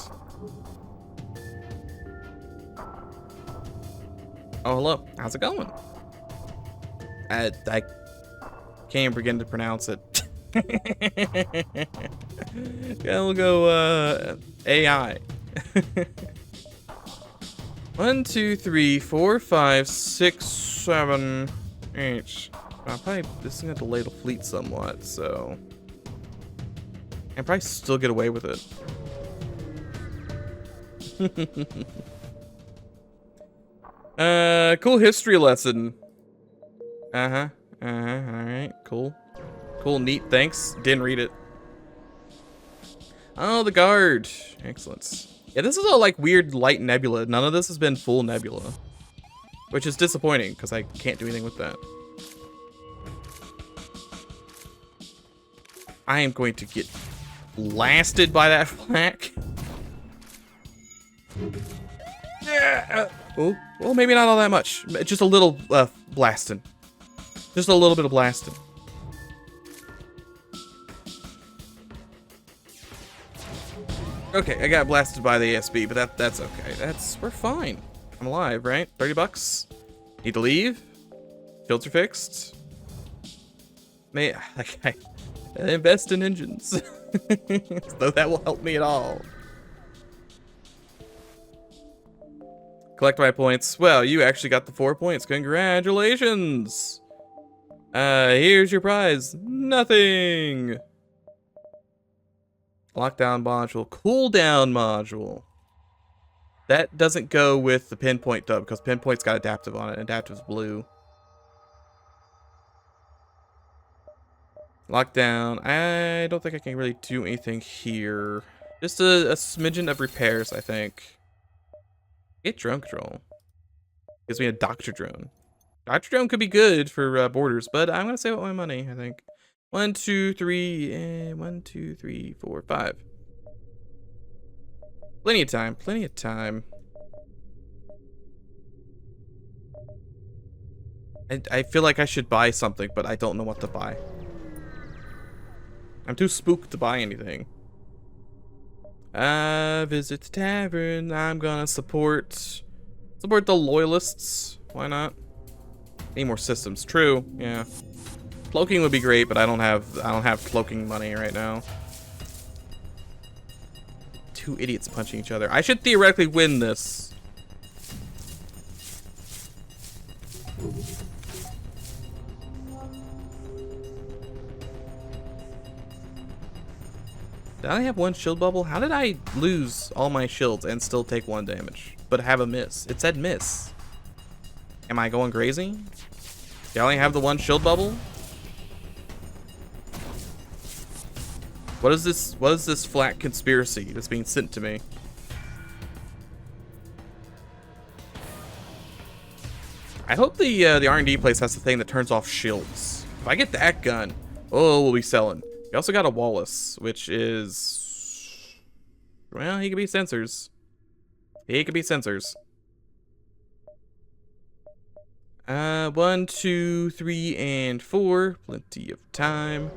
Oh, hello. How's it going? I can't even begin to pronounce it. Yeah, we'll go AI. 1, 2, 3, 4, 5, 6, 7, 8. Probably this is gonna delay the fleet somewhat, so I can probably still get away with it. Cool history lesson. Alright, cool. Cool, neat, thanks. Didn't read it. Oh, the guard. Excellent. Yeah, this is all like weird light nebula. None of this has been full nebula. Which is disappointing, because I can't do anything with that. I am going to get blasted by that flak. Yeah. Oh, well, maybe not all that much. Just a little blasting. Just a little bit of blasting. Okay, I got blasted by the ASB, but that's okay. We're fine. I'm alive, right? $30. Need to leave. Fields are fixed. May I invest in engines. Though that will help me at all. Collect my points. Well, you actually got the 4 points. Congratulations. Here's your prize. Nothing. Lockdown module. Cooldown module. That doesn't go with the pinpoint though, because pinpoint's got adaptive on it. Adaptive's blue. Lockdown. I don't think I can really do anything here. Just a smidgen of repairs, I think. Get drone control. Gives me a doctor drone. Doctor drone could be good for borders, but I'm gonna save up my money, I think. 1, 2, 3, 1, 2, 3, 4, 5. Plenty of time, plenty of time. I feel like I should buy something, but I don't know what to buy. I'm too spooked to buy anything. Visit the tavern. I'm gonna support the loyalists. Why not? Need more systems. True. Yeah. Cloaking would be great, but I don't have cloaking money right now. Two idiots punching each other. I should theoretically win this. Did I have one shield bubble? How did I lose all my shields and still take 1 damage, but have a miss? It said miss. Am I going crazy? Do I only have the 1 shield bubble? What is this flat conspiracy that's being sent to me? I hope the R&D place has the thing that turns off shields. If I get that gun, oh, we'll be selling. We also got a Wallace, which is, well, he could be sensors. He could be sensors. 1, 2, 3, and 4. Plenty of time.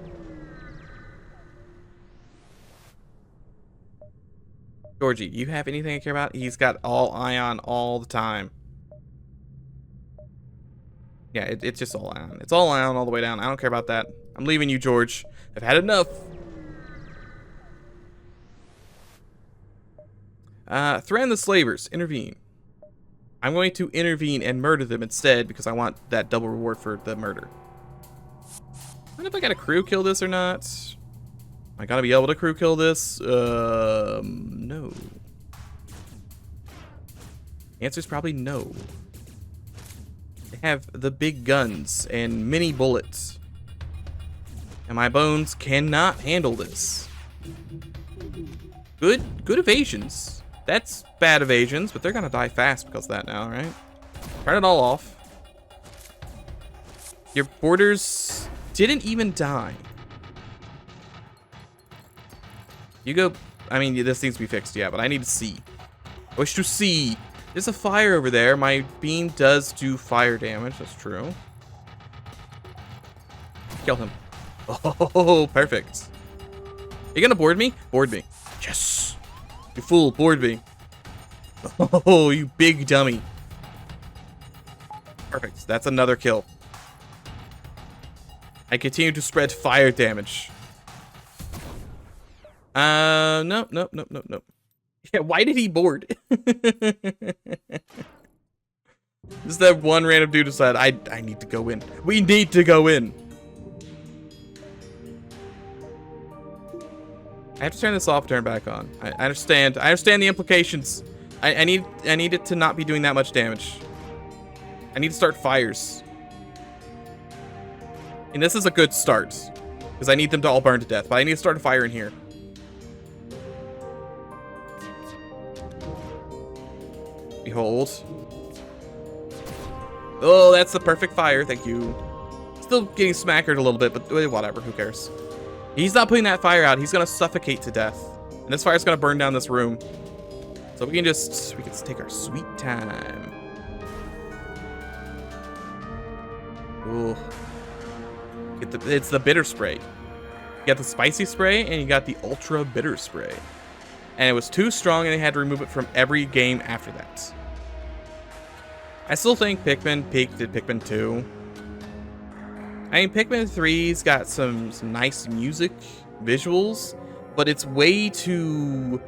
Georgie, you have anything I care about? He's got all ion all the time. Yeah, it's just all ion. It's all ion all the way down. I don't care about that. I'm leaving you, George. I've had enough. Threaten the slavers. Intervene. I'm going to intervene and murder them instead because I want that double reward for the murder. I don't know if I got a crew kill this or not. I gotta be able to crew kill this. No. Answer's probably no. They have the big guns and mini bullets. And my bones cannot handle this. Good evasions. That's bad evasions, but they're gonna die fast because of that now, right? Turn it all off. Your boarders didn't even die. You go... I mean, this needs to be fixed, yeah, but I need to see. I wish to see. There's a fire over there. My beam does do fire damage. That's true. Kill him. Oh, perfect. You gonna board me? Board me. Yes. You fool, board me. Oh, you big dummy. Perfect. That's another kill. I continue to spread fire damage. No. Yeah, why did he board? Just that one random dude decided, I need to go in. We need to go in. I have to turn this off, turn it back on. I understand. I understand the implications. I need it to not be doing that much damage. I need to start fires. And this is a good start. Because I need them to all burn to death. But I need to start a fire in here. Behold. Oh, that's the perfect fire. Thank you. Still getting smackered a little bit, but whatever. Who cares? He's not putting that fire out. He's going to suffocate to death. And this fire's going to burn down this room. So we can just take our sweet time. Ooh. It's the bitter spray. You got the spicy spray and you got the ultra bitter spray. And it was too strong and they had to remove it from every game after that. I still think Pikmin peaked at Pikmin 2. I mean, Pikmin 3's got some nice music, visuals, but it's way too...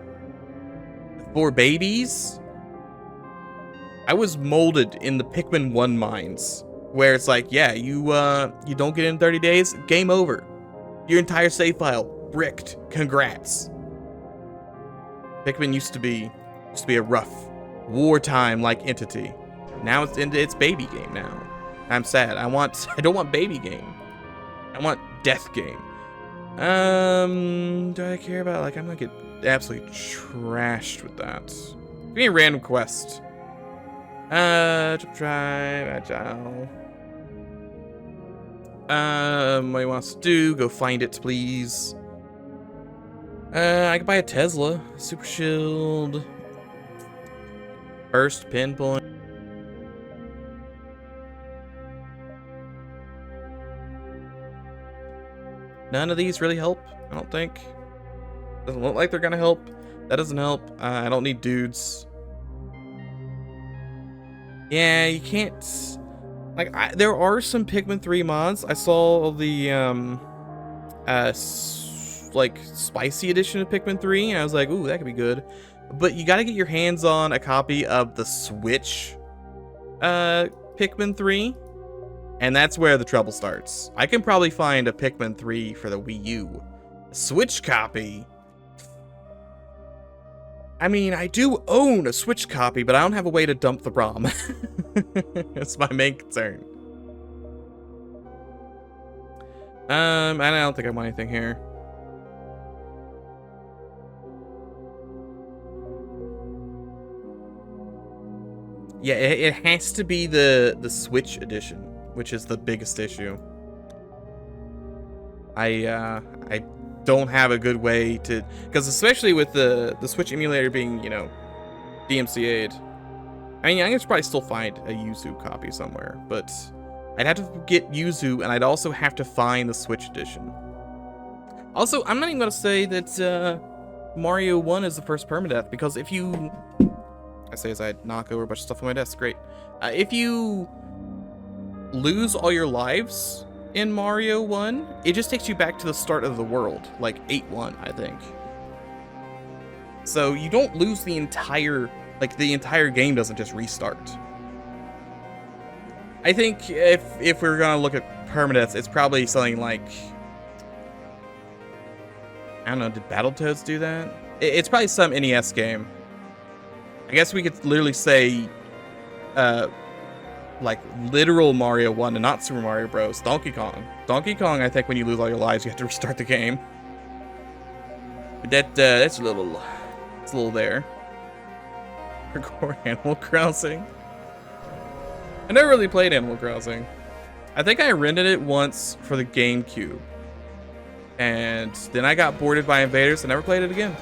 for babies. I was molded in the Pikmin 1 minds, where it's like, yeah, you don't get in 30 days, game over. Your entire save file, bricked. Congrats. Pikmin used to be a rough, wartime-like entity. Now it's into its baby game now. I'm sad. I don't want baby game. I want death game. Do I care about, like, I'm gonna get absolutely trashed with that. Give me a random quest. Drive, agile. What he wants to do, go find it, please. I could buy a Tesla. Super shield. Burst, pinpoint. None of these really help, I don't think. Doesn't look like they're gonna help. That doesn't help. I don't need dudes. Yeah, you can't... Like, there are some Pikmin 3 mods. I saw the, like, spicy edition of Pikmin 3, and I was like, ooh, that could be good. But you gotta get your hands on a copy of the Switch, Pikmin 3. And that's where the trouble starts. I can probably find a Pikmin 3 for the Wii U. A Switch copy? I mean, I do own a Switch copy, but I don't have a way to dump the ROM. That's my main concern. And I don't think I want anything here. Yeah, it has to be the Switch edition, which is the biggest issue. I don't have a good way to, because especially with the Switch emulator being, you know, DMCA'd. I mean, I can probably still find a Yuzu copy somewhere, but I'd have to get Yuzu, and I'd also have to find the Switch edition. Also, I'm not even gonna say that Mario 1 is the first permadeath, because if you, I say as I knock over a bunch of stuff on my desk, great. If you lose all your lives in Mario 1, it just takes you back to the start of the world, like 8-1, I think. So you don't lose the entire, like the entire game doesn't just restart. I think if we're gonna look at permadeaths, it's probably something like, I don't know, did Battletoads do that? It's probably some NES game. I guess we could literally say, like literal Mario 1 and not Super Mario Bros. Donkey Kong. Donkey Kong, I think when you lose all your lives, you have to restart the game. But that's a little there. hardcore Animal Crossing. I never really played Animal Crossing. I think I rented it once for the GameCube. And then I got boarded by invaders and never played it again.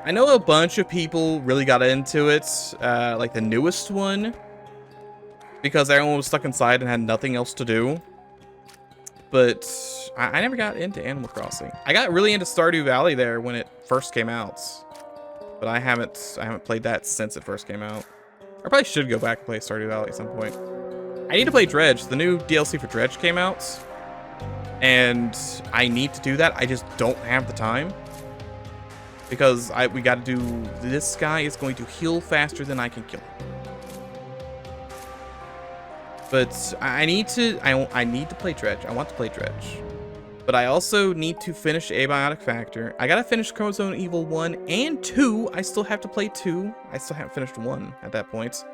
I know a bunch of people really got into it, like the newest one, because everyone was stuck inside and had nothing else to do. But I never got into Animal Crossing. I got really into Stardew Valley there when it first came out, but I haven't played that since it first came out. I probably should go back and play Stardew Valley at some point. I need to play Dredge. The new DLC for Dredge came out, and I need to do that. I just don't have the time. Because we got to do, this guy is going to heal faster than I can kill him. But I need to play Dredge. I want to play Dredge. But I also need to finish Abiotic Factor. I got to finish Chromosome Evil 1 and 2. I still have to play 2. I still haven't finished 1 at that point.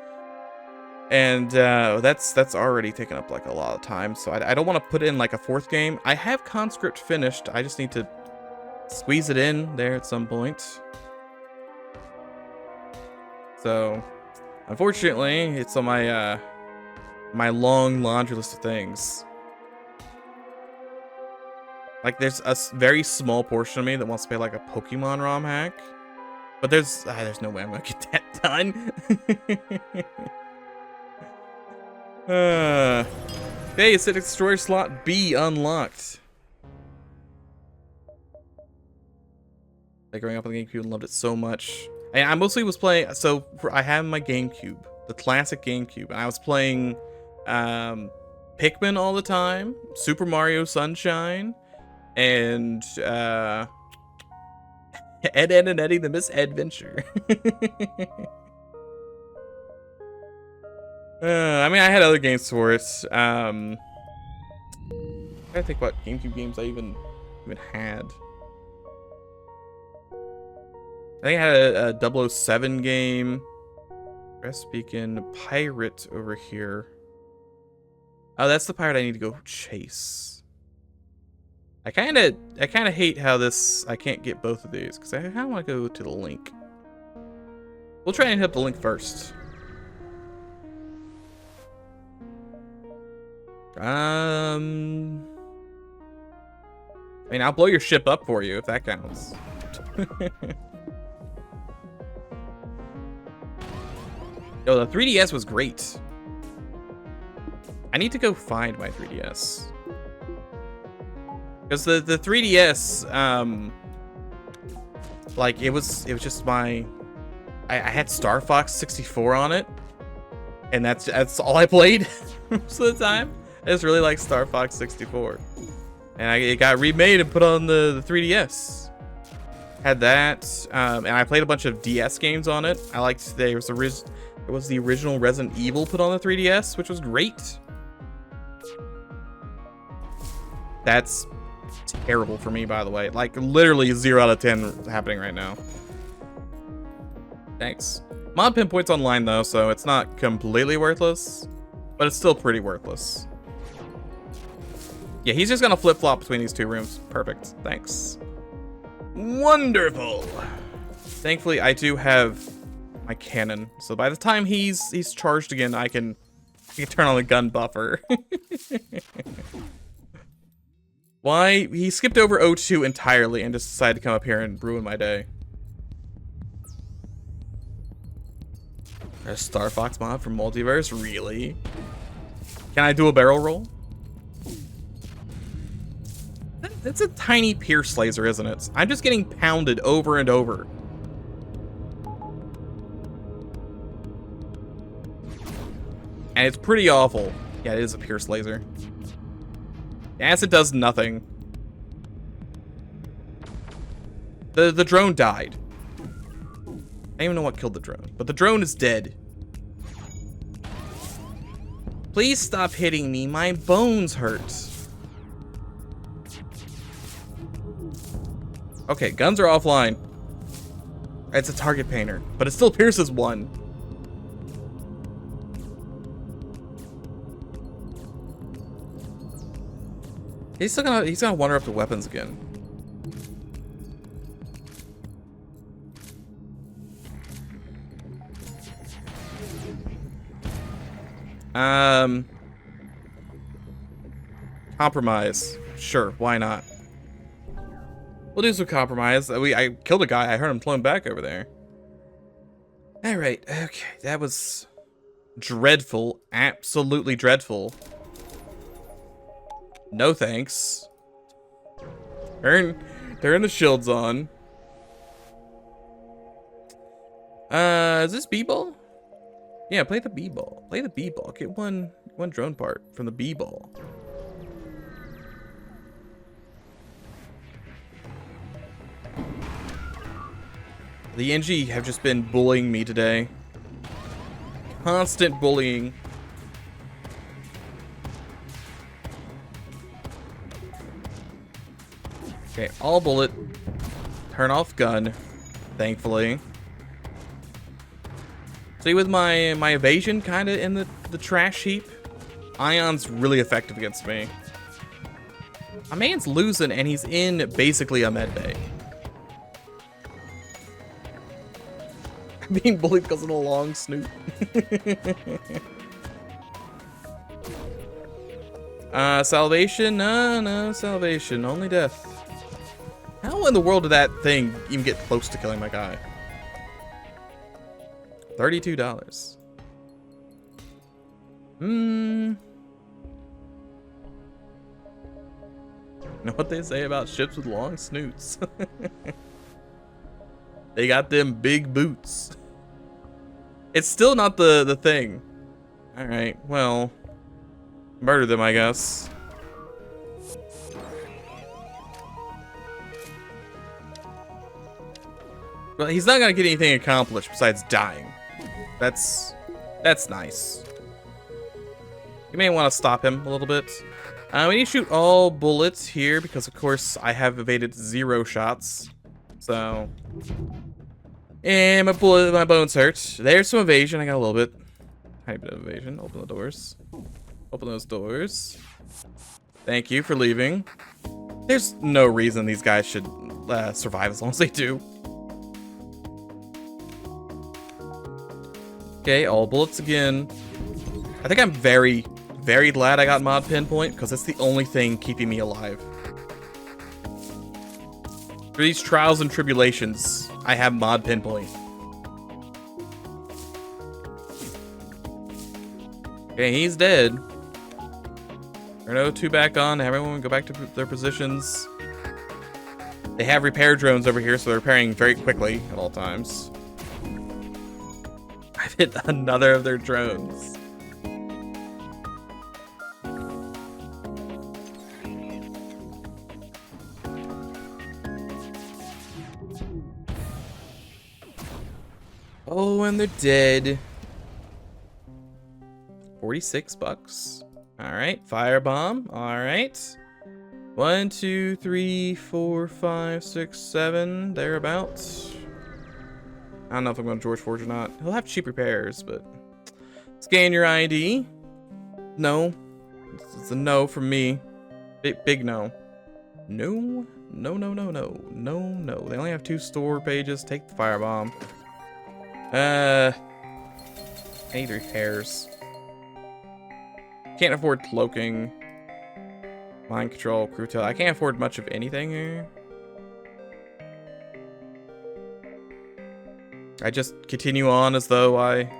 And that's already taken up like a lot of time. So I don't want to put in like a 4th game. I have Conscript finished. I just need to squeeze it in there at some point. So, unfortunately, it's on my my long laundry list of things. Like, there's a very small portion of me that wants to play like a Pokemon ROM hack, but there's no way I'm gonna get that done. Hey, it said Destroyer Slot B unlocked. Like, growing up on the GameCube and loved it so much. And I mostly was playing, so I have my GameCube, the classic GameCube, and I was playing Pikmin all the time, Super Mario Sunshine, and Ed, Ed, and Eddie the Misadventure. I mean, I had other games for it. I gotta think what GameCube games I even had. I think I had a 007 game. Press Beacon. Pirate over here. Oh, that's the pirate I need to go chase. I kind of hate how this, I can't get both of these, because I kind of want to go to the link. We'll try and hit the link first. I mean, I'll blow your ship up for you if that counts. Yo, the 3DS was great. I need to go find my 3DS. Because the 3DS, like, it was just my... I had Star Fox 64 on it. And that's all I played most of the time. I just really like Star Fox 64. And it got remade and put on the 3DS. Had that, and I played a bunch of DS games on it. I liked, there was the original Resident Evil put on the 3DS, which was great. That's terrible for me, by the way. Like, literally 0 out of 10 happening right now. Thanks. Mod Pinpoint's online, though, so it's not completely worthless, but it's still pretty worthless. Yeah, he's just gonna flip-flop between these 2 rooms. Perfect. Thanks. Wonderful. Thankfully, I do have my cannon, so by the time he's charged again, I can turn on the gun buffer. Why? He skipped over O2 entirely and just decided to come up here and ruin my day. A Star Fox mod from Multiverse? Really? Can I do a barrel roll? That's a tiny pierce laser, isn't it? I'm just getting pounded over and over. And it's pretty awful. Yeah, it is a pierce laser. Acid does nothing. The drone died. I don't even know what killed the drone, but the drone is dead. Please stop hitting me. My bones hurt. Okay, guns are offline. It's a target painter, but it still pierces 1. He's gonna wander up to weapons again. Compromise. Sure, why not? We'll do some compromise. I killed a guy. I heard him flown back over there. Alright, okay. That was dreadful. Absolutely dreadful. No thanks. Turn the shields on. Is this B-ball? Yeah, play the B-ball. Play the B-ball. Get one drone part from the B-ball. The NG have just been bullying me today. Constant bullying. Okay, all bullet. Turn off gun. Thankfully. See, with my evasion kind of in the trash heap, Ion's really effective against me. My man's losing, and he's in basically a med bay. Being bullied because of the long snoot. Salvation? No, salvation. Only death. How in the world did that thing even get close to killing my guy? $32. You know what they say about ships with long snoots? They got them big boots. It's still not the thing. Alright, well. Murder them, I guess. Well, he's not gonna get anything accomplished besides dying. That's nice. You may want to stop him a little bit. We need to shoot all bullets here because, of course, I have evaded 0 shots. So, and my bones hurt. There's some evasion. I got a little bit. Tiny bit of evasion. Open the doors. Open those doors. Thank you for leaving. There's no reason these guys should survive as long as they do. Okay, all bullets again. I think I'm very, very glad I got mod pinpoint because it's the only thing keeping me alive. For these trials and tribulations, I have mod pinpoint. Okay, he's dead. Inferno 2 back on. Everyone go back to their positions. They have repair drones over here, so they're repairing very quickly at all times. I've hit another of their drones. Oh, and they're dead. 46 bucks. All right, firebomb. All right. 1, 2, 3, 4, 5, 6, 7. Thereabouts. I don't know if I'm going to George Forge or not. He'll have cheap repairs, but scan your ID. No. It's a no from me. Big no. No. No, no, no, no. No, no. They only have 2 store pages. Take the firebomb. I need repairs. Can't afford cloaking. Mind control, crew tail. I can't afford much of anything here. I just continue on as though I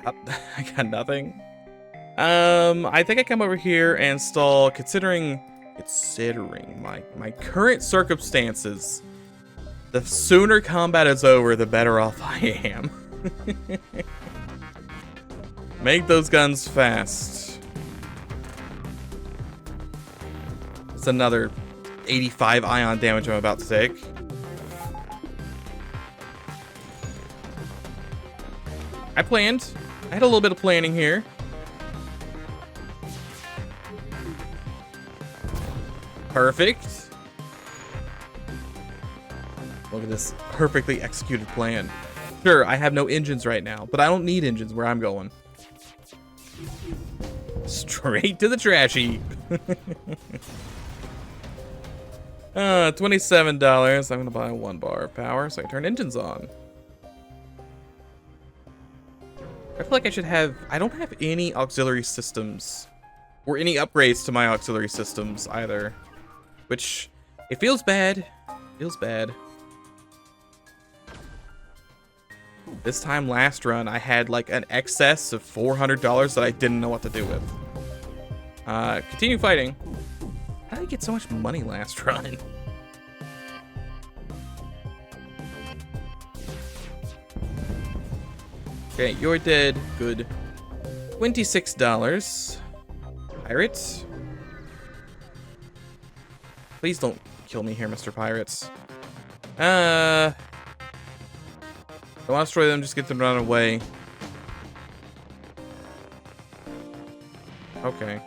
got nothing. I think I come over here and install, considering my current circumstances, the sooner combat is over, the better off I am. Make those guns fast. It's another 85 ion damage I'm about to take. I planned. I had a little bit of planning here. Perfect. Look at this perfectly executed plan. Sure, I have no engines right now, but I don't need engines where I'm going. Straight to the trash heap. $27. I'm gonna buy 1 bar of power so I can turn engines on. I feel like I should have... I don't have any auxiliary systems. Or any upgrades to my auxiliary systems either. Which, it feels bad. Feels bad. This time last run, I had like an excess of $400 that I didn't know what to do with. Continue fighting. How did I get so much money last run? Okay, you're dead. Good. $26. Pirates? Please don't kill me here, Mr. Pirates. Don't want to destroy them, just get them to run away. Okay.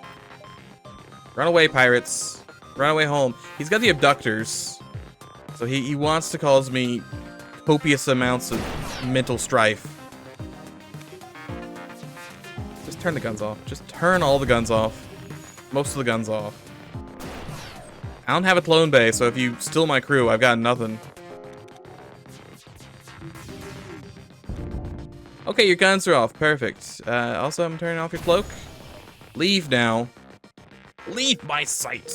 Run away, pirates. Run away home. He's got the abductors. So he wants to cause me copious amounts of mental strife. Just turn the guns off. Just turn all the guns off. Most of the guns off. I don't have a clone bay, so if you steal my crew, I've got nothing. Okay, your guns are off. Perfect. Also, I'm turning off your cloak. Leave now. Leave my sight.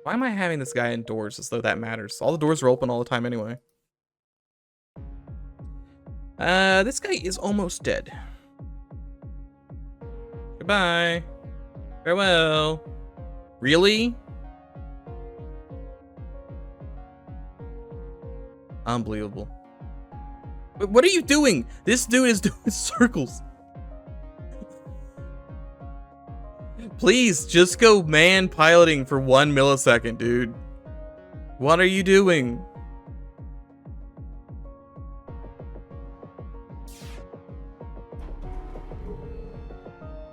Why am I having this guy indoors as though that matters? All the doors are open all the time anyway. This guy is almost dead. Goodbye. Farewell. Really? Unbelievable. What are you doing? This dude is doing circles. Please, just go man piloting for 1 millisecond, dude. What are you doing?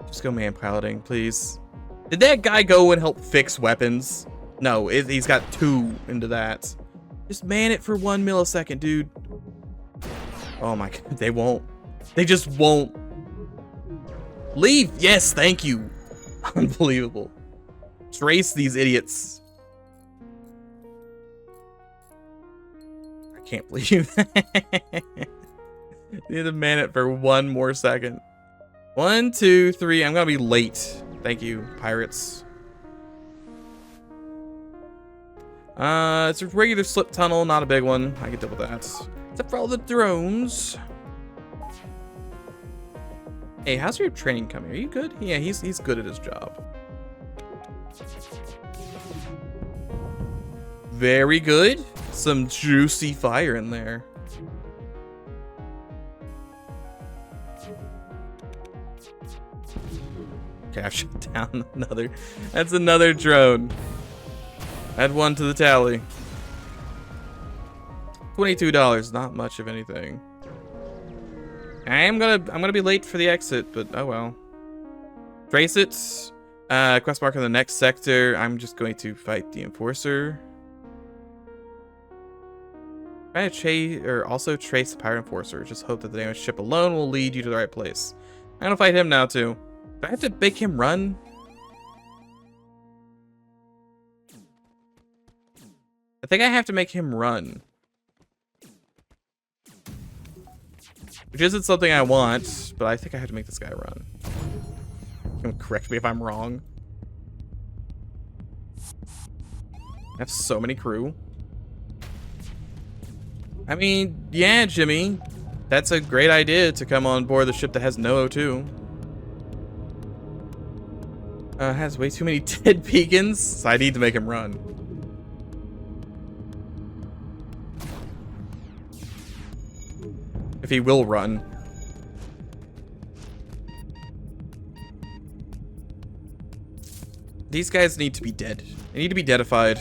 Just go man piloting, please. Did that guy go and help fix weapons? No, he's got 2 into that. Just man it for 1 millisecond, dude. Oh my god, they won't. They just won't. Leave! Yes, thank you. Unbelievable. Trace these idiots. I can't believe that. Need to man it for 1 more second. 1, 2, 3. I'm gonna be late. Thank you, pirates. It's a regular slip tunnel, not a big one. I can deal with that. Except for all the drones. Hey, how's your training coming? Are you good? Yeah, he's good at his job. Very good. Some juicy fire in there. Okay, I've shut down another. That's another drone. Add 1 to the tally. $22, not much of anything. I'm gonna be late for the exit, but oh well. Trace it. Quest mark in the next sector. I'm just going to fight the enforcer. Try to chase or also trace the pirate enforcer. Just hope that the damaged ship alone will lead you to the right place. I'm gonna fight him now too. Do I have to make him run? I think I have to make him run. Which isn't something I want, but I think I have to make this guy run. You can correct me if I'm wrong. I have so many crew. I mean, yeah, Jimmy. That's a great idea to come on board the ship that has no O2. Has way too many dead beacons, so I need to make him run. If he will run. These guys need to be dead. They need to be deadified.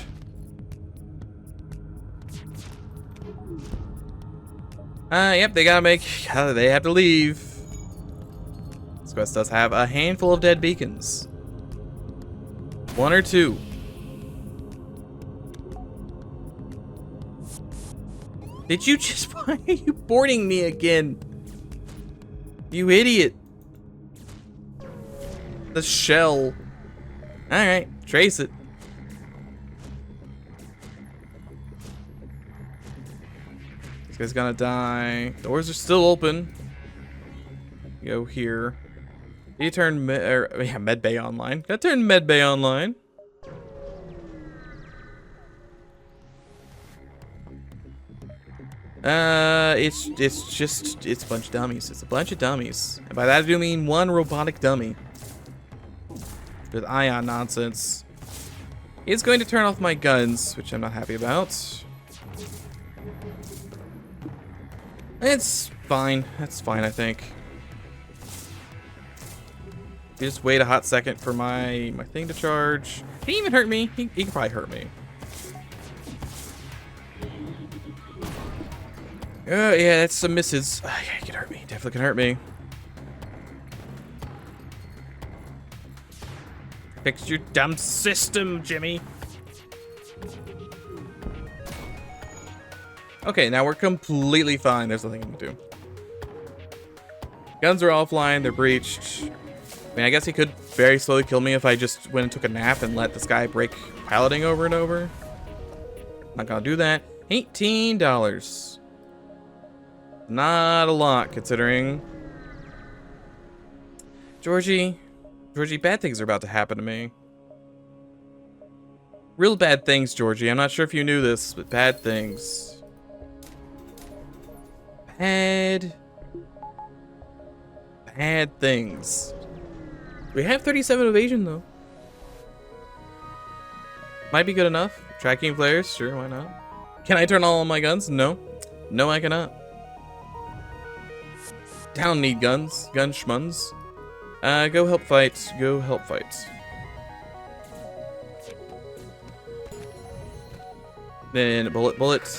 Yep, they gotta make... they have to leave. This quest does have a handful of dead beacons. 1 or 2. Did you just... Why are you boarding me again? You idiot. The shell. Alright, trace it. This guy's gonna die. Doors are still open. Go here. You turn med bay online. Gotta turn med bay online. It's a bunch of dummies. It's a bunch of dummies. And by that I do mean one robotic dummy. With ion nonsense. It's going to turn off my guns, which I'm not happy about. It's fine. That's fine, I think. You just wait a hot second for my thing to charge. He even hurt me. He can probably hurt me. Yeah, that's some misses. Yeah, he can hurt me. Definitely can hurt me. Fix your dumb system, Jimmy. Okay, now we're completely fine. There's nothing I can do. Guns are offline. They're breached. I mean, I guess he could very slowly kill me if I just went and took a nap and let this guy break piloting over and over. Not gonna do that. $18. Not a lot, considering. Georgie, bad things are about to happen to me. Real bad things, Georgie. I'm not sure if you knew this, but bad things. Bad things. We have 37 evasion, though. Might be good enough. Tracking flares, sure, why not? Can I turn all my guns? No. No, I cannot. Don't need guns. Gun schmuns. Go help fight. Go help fight. Then bullet.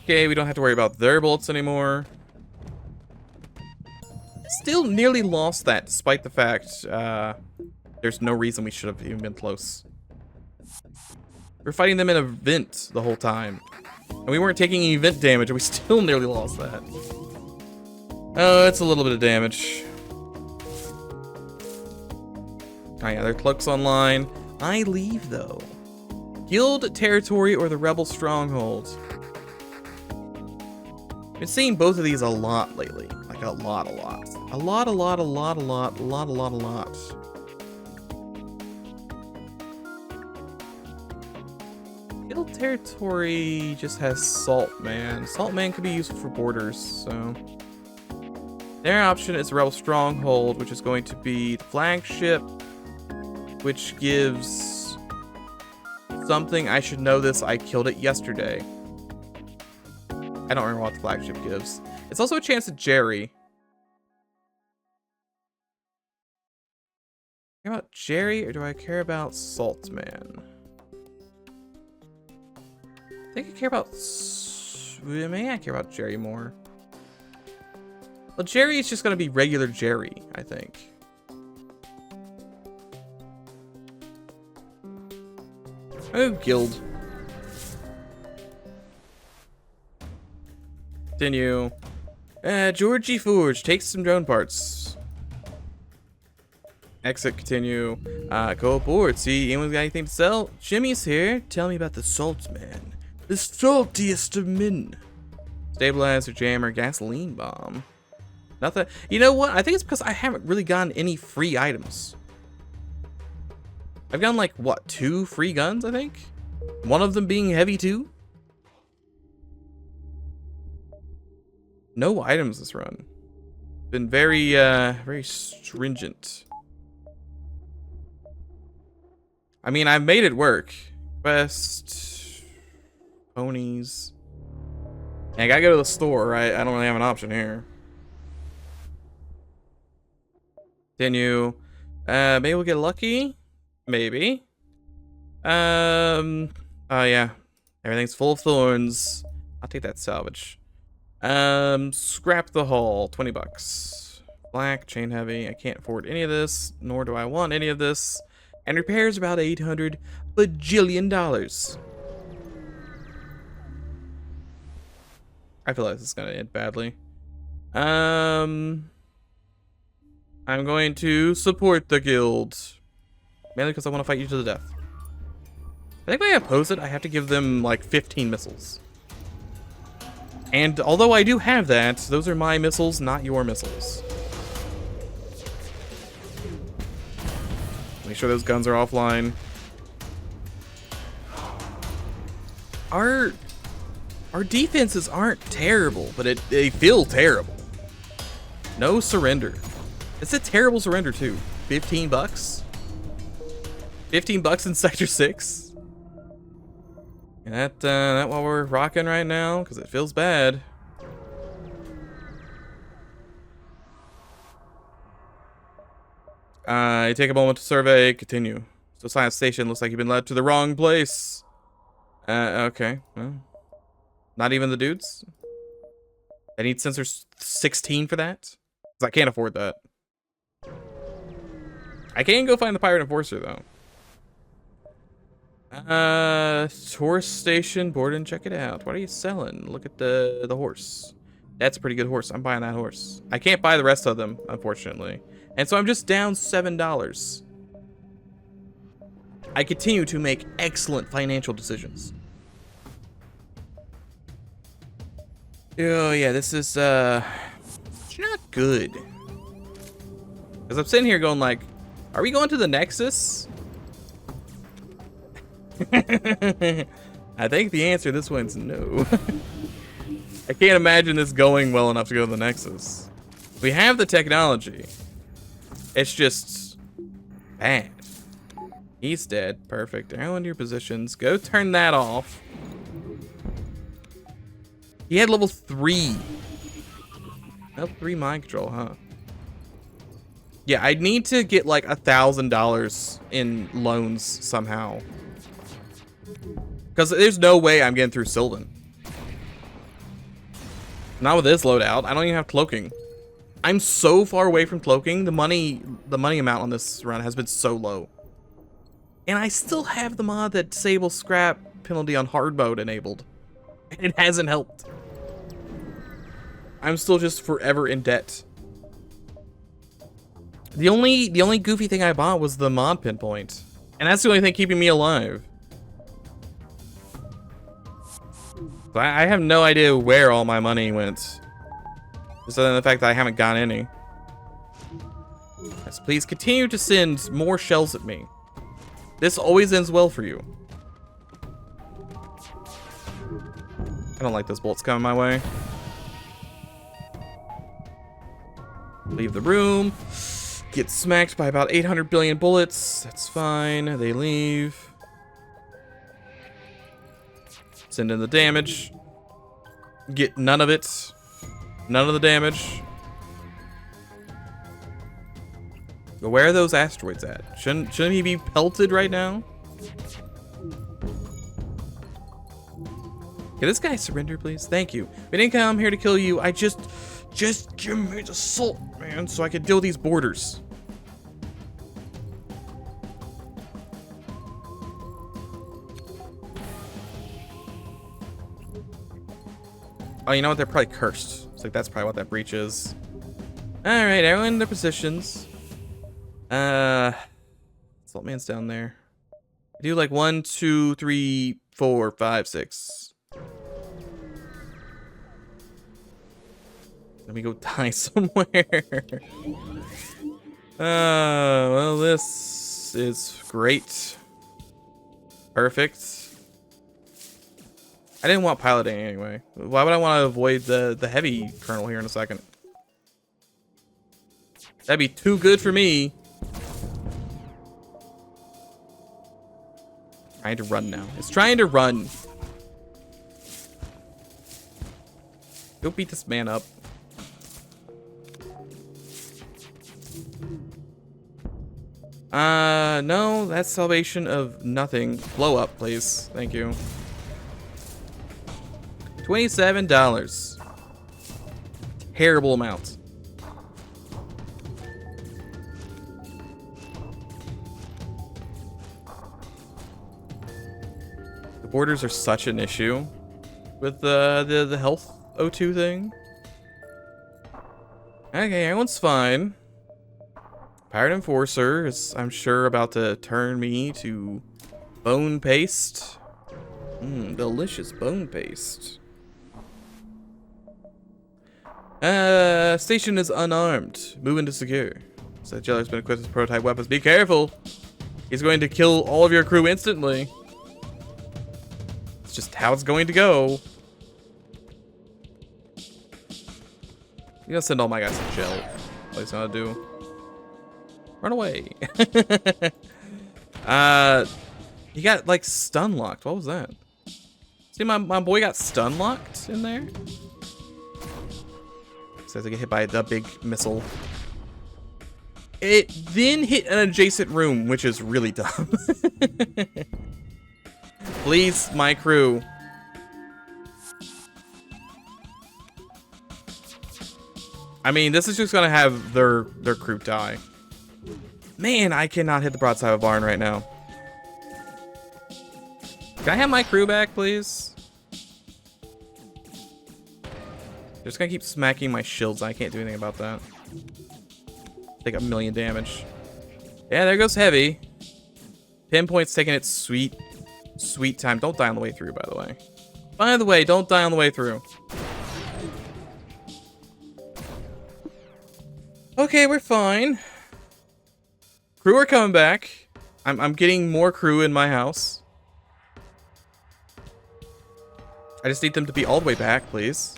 Okay, we don't have to worry about their bullets anymore. Still nearly lost that, despite the fact there's no reason we should have even been close. We're fighting them in a vent the whole time. And we weren't taking any vent damage, and we still nearly lost that. Oh, it's a little bit of damage. Oh yeah, their cloak's online. I leave, though. Guild territory or the rebel stronghold. Been seeing both of these a lot lately. Like a lot. A lot. Guild territory just has Salt Man. Salt Man could be useful for borders, so. Their option is the Rebel Stronghold, which is going to be the flagship, which gives something. I should know this. I killed it yesterday. I don't remember what the flagship gives. It's also a chance at Jerry. Care about Jerry, or do I care about Salt Man? I think I care about. Maybe I care about Jerry more. Well, Jerry is just gonna be regular Jerry, I think. Oh, guild. Continue. Georgie Forge takes some drone parts. Exit, continue. Go aboard. See, anyone got anything to sell? Jimmy's here. Tell me about the Salt Man. The saltiest of men. Stabilizer, jammer, gasoline bomb. Nothing. You know what? I think it's because I haven't really gotten any free items. I've gotten like, what, 2 free guns, I think? One of them being heavy too? No items this run. Been very, very stringent. I mean, I've made it work. Quest. Ponies. Yeah, I gotta go to the store, right? I don't really have an option here. Continue. Maybe we'll get lucky. Maybe. Oh yeah. Everything's full of thorns. I'll take that salvage. Scrap the hull. 20 bucks. Black, chain heavy. I can't afford any of this, nor do I want any of this. And repairs about $800 bajillion. I feel like this is gonna end badly. I'm going to support the guild. Mainly because I want to fight you to the death. I think when I oppose it, I have to give them like 15 missiles. And although I do have that, those are my missiles, not your missiles. Make sure those guns are offline. Our defenses aren't terrible, but they feel terrible. No surrender. It's a terrible surrender too. 15 bucks? 15 bucks in Sector 6? And that what we're rocking right now? Because it feels bad. I take a moment to survey. Continue. So science station looks like you've been led to the wrong place. Okay. Well, not even the dudes? I need sensor 16 for that? Because I can't afford that. I can go find the pirate enforcer though. Tourist station, board and check it out. What are you selling? Look at the horse. That's a pretty good horse. I'm buying that horse. I can't buy the rest of them, unfortunately. And so I'm just down $7. I continue to make excellent financial decisions. Oh yeah, this is not good. Because I'm sitting here going like, are we going to the Nexus? I think the answer to this one's no. I can't imagine this going well enough to go to the Nexus. We have the technology. It's just bad. He's dead. Perfect. Arrow into your positions. Go turn that off. He had level 3. Level 3 mind control, huh? Yeah, I need to get like $1,000 in loans somehow. Because there's no way I'm getting through Sylvan. Not with this loadout. I don't even have cloaking. I'm so far away from cloaking. The money amount on this run has been so low. And I still have the mod that disables scrap penalty on hard mode enabled. And it hasn't helped. I'm still just forever in debt. The only goofy thing I bought was the mod pinpoint. And that's the only thing keeping me alive. So I have no idea where all my money went. Just other than the fact that I haven't gotten any. Yes, please continue to send more shells at me. This always ends well for you. I don't like those bolts coming my way. Leave the room. Get smacked by about 800 billion bullets. That's fine. They leave. Send in the damage. Get none of it. None of the damage. But where are those asteroids at? Shouldn't he be pelted right now? Can this guy surrender, please? Thank you. We didn't come here to kill you. I just give me the salt, man, so I could deal with these borders. Oh, you know what? They're probably cursed. It's like that's probably what that breach is. All right, everyone in their positions. Salt man's down there. I do like 1, 2, 3, 4, 5, 6. Let me go die somewhere. Well, this is great. Perfect. I didn't want piloting anyway. Why would I want to avoid the heavy kernel here in a second? That'd be too good for me. Trying to run now. It's trying to run. Go beat this man up. No, that's salvation of nothing. Blow up, please. Thank you. $27. Terrible amount. The borders are such an issue with the health O2 thing. Okay, everyone's fine. Pirate Enforcer is, I'm sure, about to turn me to bone paste. Delicious bone paste. Station is unarmed. Move into secure. So the jailer's been equipped with prototype weapons. Be careful. He's going to kill all of your crew instantly. It's just how it's going to go. You gonna send all my guys to jail. What he's gonna do. Run away. He got like stun locked. What was that? See, my boy got stun locked in there. Says I get hit by a big missile. It then hit an adjacent room, which is really dumb. Please, my crew. I mean, this is just gonna have their crew die. Man, I cannot hit the broadside of a barn right now. Can I have my crew back, please? They're just gonna keep smacking my shields. I can't do anything about that. Take 1,000,000 damage. Yeah, there goes heavy. Pinpoint's taking its sweet time. Don't die on the way through, by the way. By the way, don't die on the way through. Okay, we're fine. Crew are coming back. I'm getting more crew in my house. I just need them to be all the way back, please.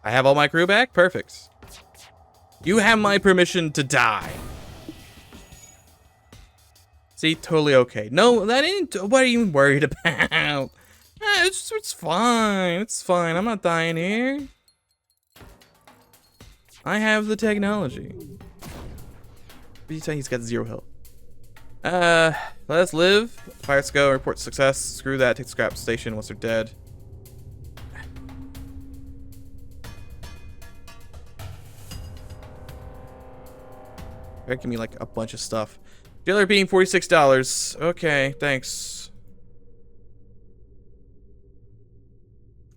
I have all my crew back? Perfect. You have my permission to die. See, totally okay. No, that ain't. What are you even worried about? It's fine. It's fine. I'm not dying here. I have the technology. What are you saying? He's got 0 health. Let us live. Pirates go. Report success. Screw that. Take the scrap station once they're dead. That give me like a bunch of stuff. Jailer being $46. Okay, thanks.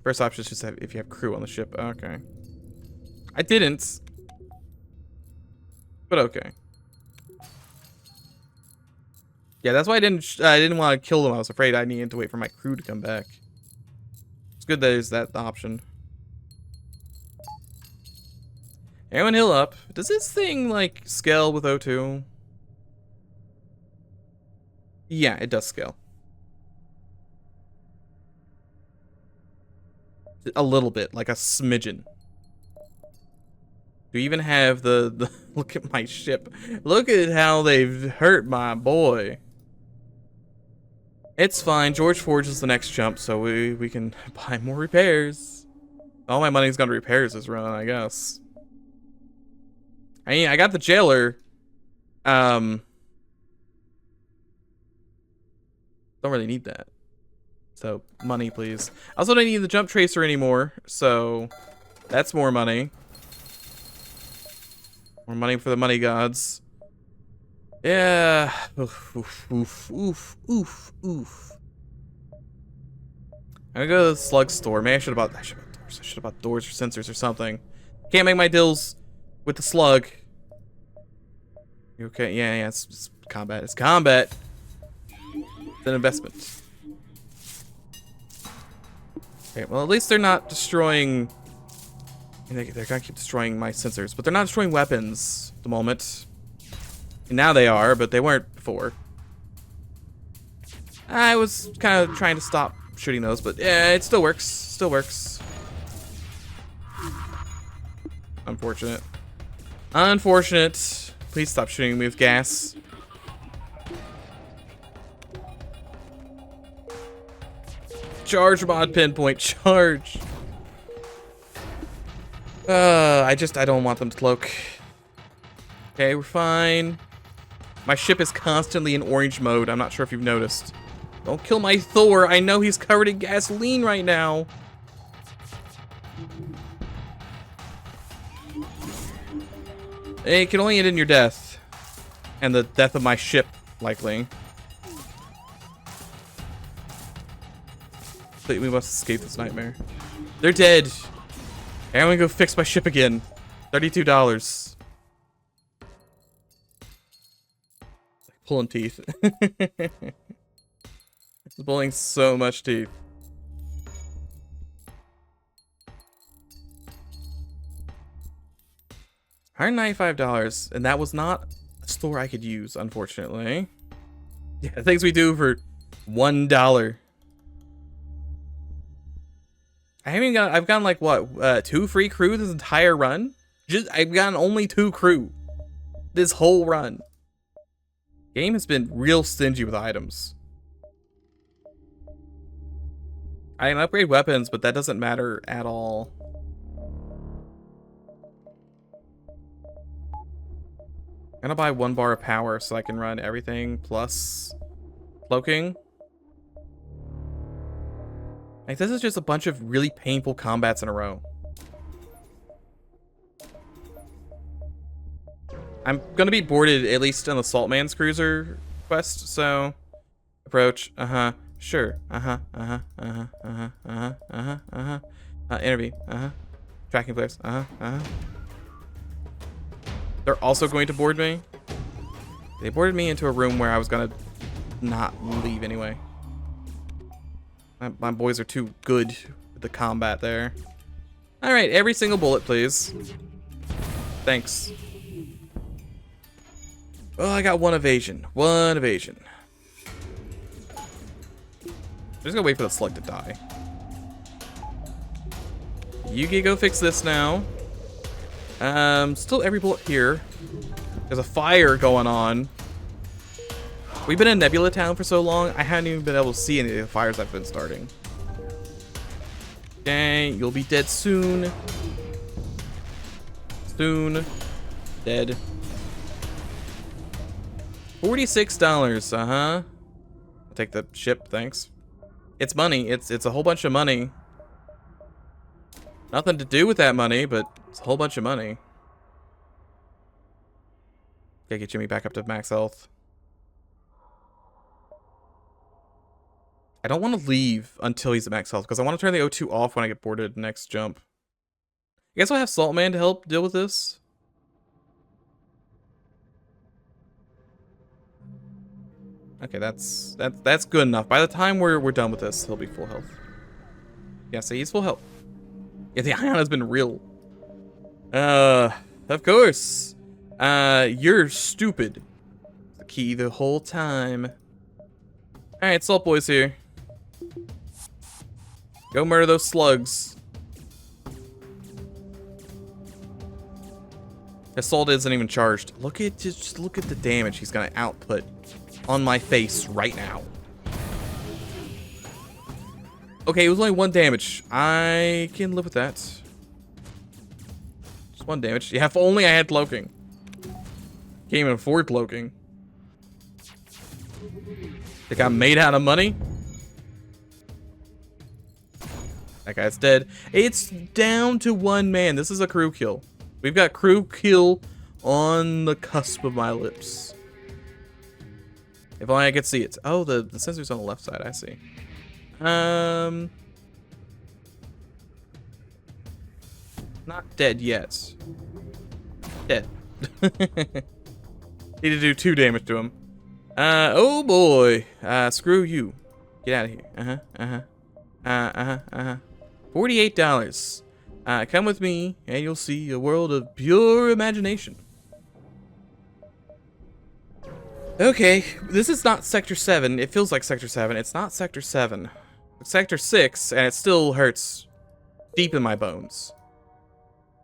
First option is just have, if you have crew on the ship. Okay. I didn't. But okay. Yeah, that's why I didn't want to kill them. I was afraid I needed to wait for my crew to come back. It's good that there's that option. Everyone heal up. Does this thing, like, scale with O2? Yeah, it does scale. A little bit, like a smidgen. Do you even have the look at my ship. Look at how they've hurt my boy. It's fine. George Forge is the next jump, so we can buy more repairs. All my money's gone to repairs this run, I guess. I mean, I got the jailer. Don't really need that. So, money, please. I also don't need the jump tracer anymore, so that's more money. More money for the money gods. Yeah. Oof, oof, oof, oof, oof, oof. I'm gonna go to the slug store. Maybe I should have bought doors. I should have bought doors or sensors or something. Can't make my deals with the slug. You okay? Yeah, it's combat. It's combat. It's an investment. Okay, well, at least they're not destroying... They're gonna keep destroying my sensors, but they're not destroying weapons at the moment. And now they are, but they weren't before. I was kind of trying to stop shooting those, but yeah, it still works. Still works. Unfortunate. Unfortunate. Please stop shooting me with gas. Charge mod pinpoint. Charge. I don't want them to cloak. Okay, we're fine. My ship is constantly in orange mode. I'm not sure if you've noticed. Don't kill my Thor. I know he's covered in gasoline right now. It can only end in your death. And the death of my ship, likely. We must escape this nightmare. They're dead. I'm gonna go fix my ship again. $32. Pulling teeth. It's pulling so much teeth. $195, and that was not a store I could use, unfortunately. Yeah, things we do for $1. I've gotten like what, 2 free crew this entire run? I've gotten only 2 crew this whole run. Game has been real stingy with items. I can upgrade weapons, but that doesn't matter at all. I'm gonna buy 1 bar of power so I can run everything plus cloaking. Like, this is just a bunch of really painful combats in a row. I'm gonna be boarded at least on the Saltman's Cruiser quest, so approach, sure, interview, tracking players, They're also going to board me. They boarded me into a room where I was gonna not leave anyway. My boys are too good with the combat there. All right, every single bullet, please. Thanks. Oh, I got 1 evasion. 1 evasion. I'm just gonna wait for the slug to die. You can go fix this now. Still every bullet here. There's a fire going on. We've been in Nebula Town for so long, I haven't even been able to see any of the fires I've been starting. Okay, you'll be dead soon. Soon. Dead. $46, I'll take the ship, thanks. It's money, it's a whole bunch of money. Nothing to do with that money, but it's a whole bunch of money. Gotta get Jimmy back up to max health. I don't want to leave until he's at max health, because I want to turn the O2 off when I get boarded next jump. I guess I'll have Saltman to help deal with this. Okay, that's good enough. By the time we're done with this, he'll be full health. Yeah, so he's full health. Yeah, the ion has been real. Of course. You're stupid. The key the whole time. Alright, Salt Boy's here. Go murder those slugs. Assault isn't even charged. Just look at the damage he's gonna output on my face right now. Okay, it was only 1 damage. I can live with that. Just 1 damage. Yeah, if only I had cloaking. Can't even afford cloaking. Think I'm made out of money? That guy's dead. It's down to 1 man. This is a crew kill. We've got crew kill on the cusp of my lips. If only I could see it. Oh, the sensor's on the left side. I see. Not dead yet. Dead. Need to do 2 damage to him. Oh boy. Screw you. Get out of here. $48. Come with me, and you'll see a world of pure imagination. Okay, this is not Sector 7. It feels like Sector 7. It's not Sector 7. It's Sector 6, and it still hurts deep in my bones.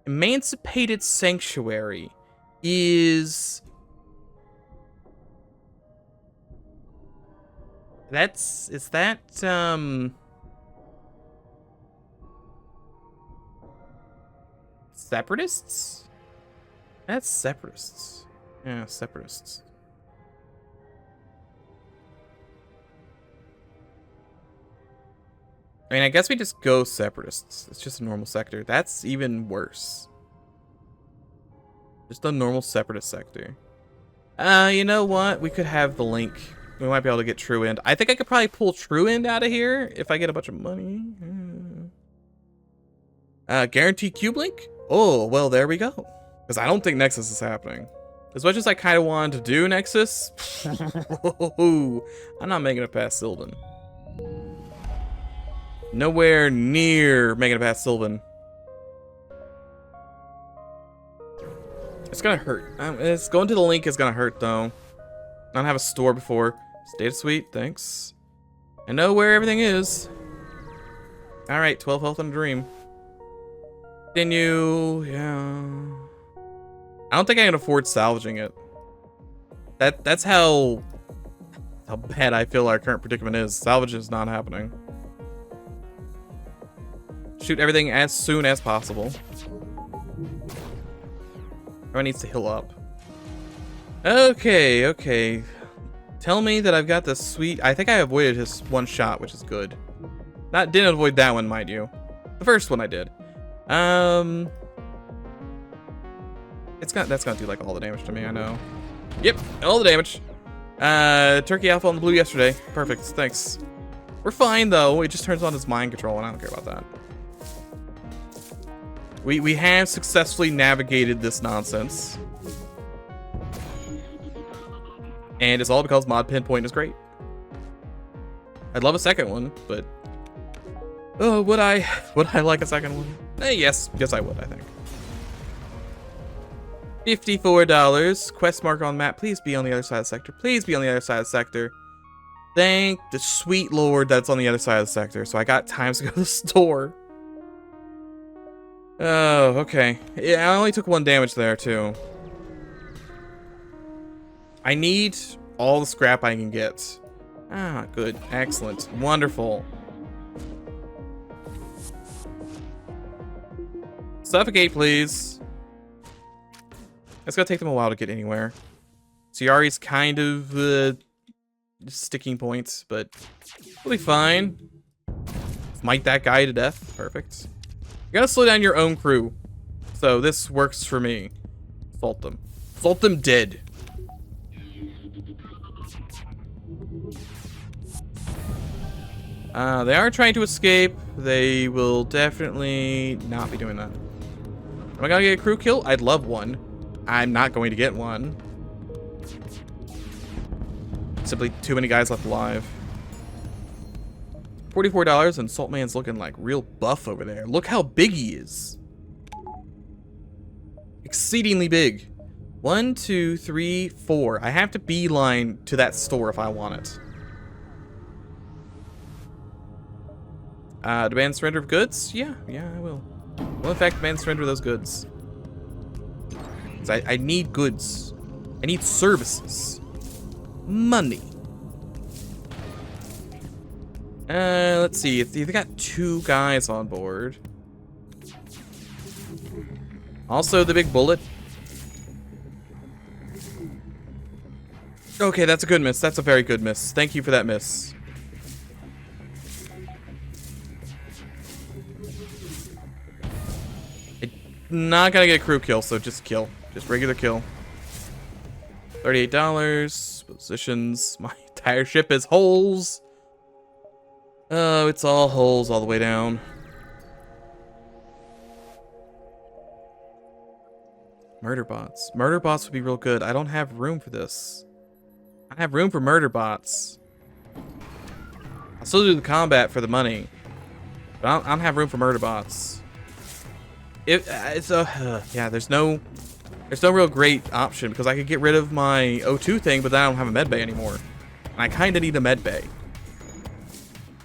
Emancipated Sanctuary is... Is that, Separatists? That's Separatists. Yeah, Separatists. I mean, I guess we just go Separatists. It's just a normal sector. That's even worse. Just a normal Separatist sector. You know what? We could have the link. We might be able to get True End. I think I could probably pull True End out of here if I get a bunch of money. Guarantee Cube Link? Oh, well, there we go. Because I don't think Nexus is happening. As much as I kind of wanted to do Nexus, I'm not making it past Sylvan. Nowhere near making it past Sylvan. It's gonna hurt. It's going to the link is gonna hurt though. I don't have a store before. Data suite, thanks. I know where everything is. All right, 12 health and a dream. Continue. Yeah. I don't think I can afford salvaging it. That's how bad I feel our current predicament is. Salvage is not happening. Shoot everything as soon as possible. Everyone needs to heal up. Okay, okay. Tell me that I've got the sweet... I think I avoided his one shot, which is good. Didn't avoid that one, mind you. The first one I did. That's gonna do like all the damage to me, I know. Yep, all the damage. Turkey Alpha on the blue yesterday. Perfect, thanks. We're fine though, it just turns on his mind control and I don't care about that. We have successfully navigated this nonsense. And it's all because mod pinpoint is great. I'd love a second one, but oh, would I like a second one? Yes I would, I think. $54. Quest mark on map. Please be on the other side of the sector. Please be on the other side of the sector. Thank the sweet Lord that's on the other side of the sector. So I got times to go to the store. Oh, okay. Yeah, I only took 1 damage there too. I need all the scrap I can get. Ah, good. Excellent. Wonderful. Suffocate, please. It's gonna take them a while to get anywhere. Ciari's kind of sticking points, but we'll be fine. Smite that guy to death. Perfect. You gotta slow down your own crew. So this works for me. Salt them. Salt them dead. They are trying to escape. They will definitely not be doing that. Am I gonna get a crew kill? I'd love one. I'm not going to get one. Simply too many guys left alive. $44 and Saltman's looking like real buff over there. Look how big he is. Exceedingly big. 1, 2, 3, 4. I have to beeline to that store if I want it. Demand surrender of goods? Yeah, I will. Well, in fact, demand surrender of those goods. I need goods. I need services. Money. Let's see. They got 2 guys on board. Also, the big bullet. Okay, that's a good miss. That's a very good miss. Thank you for that miss. Not gonna get a crew kill, so just kill. Just regular kill. $38. Positions. My entire ship is holes. Oh, it's all holes all the way down. Murder bots. Murder bots would be real good. I don't have room for this. I don't have room for murder bots. I'll still do the combat for the money. But I don't have room for murder bots. Yeah, there's no real great option because I could get rid of my O2 thing, but then I don't have a med bay anymore. And I kind of need a med bay.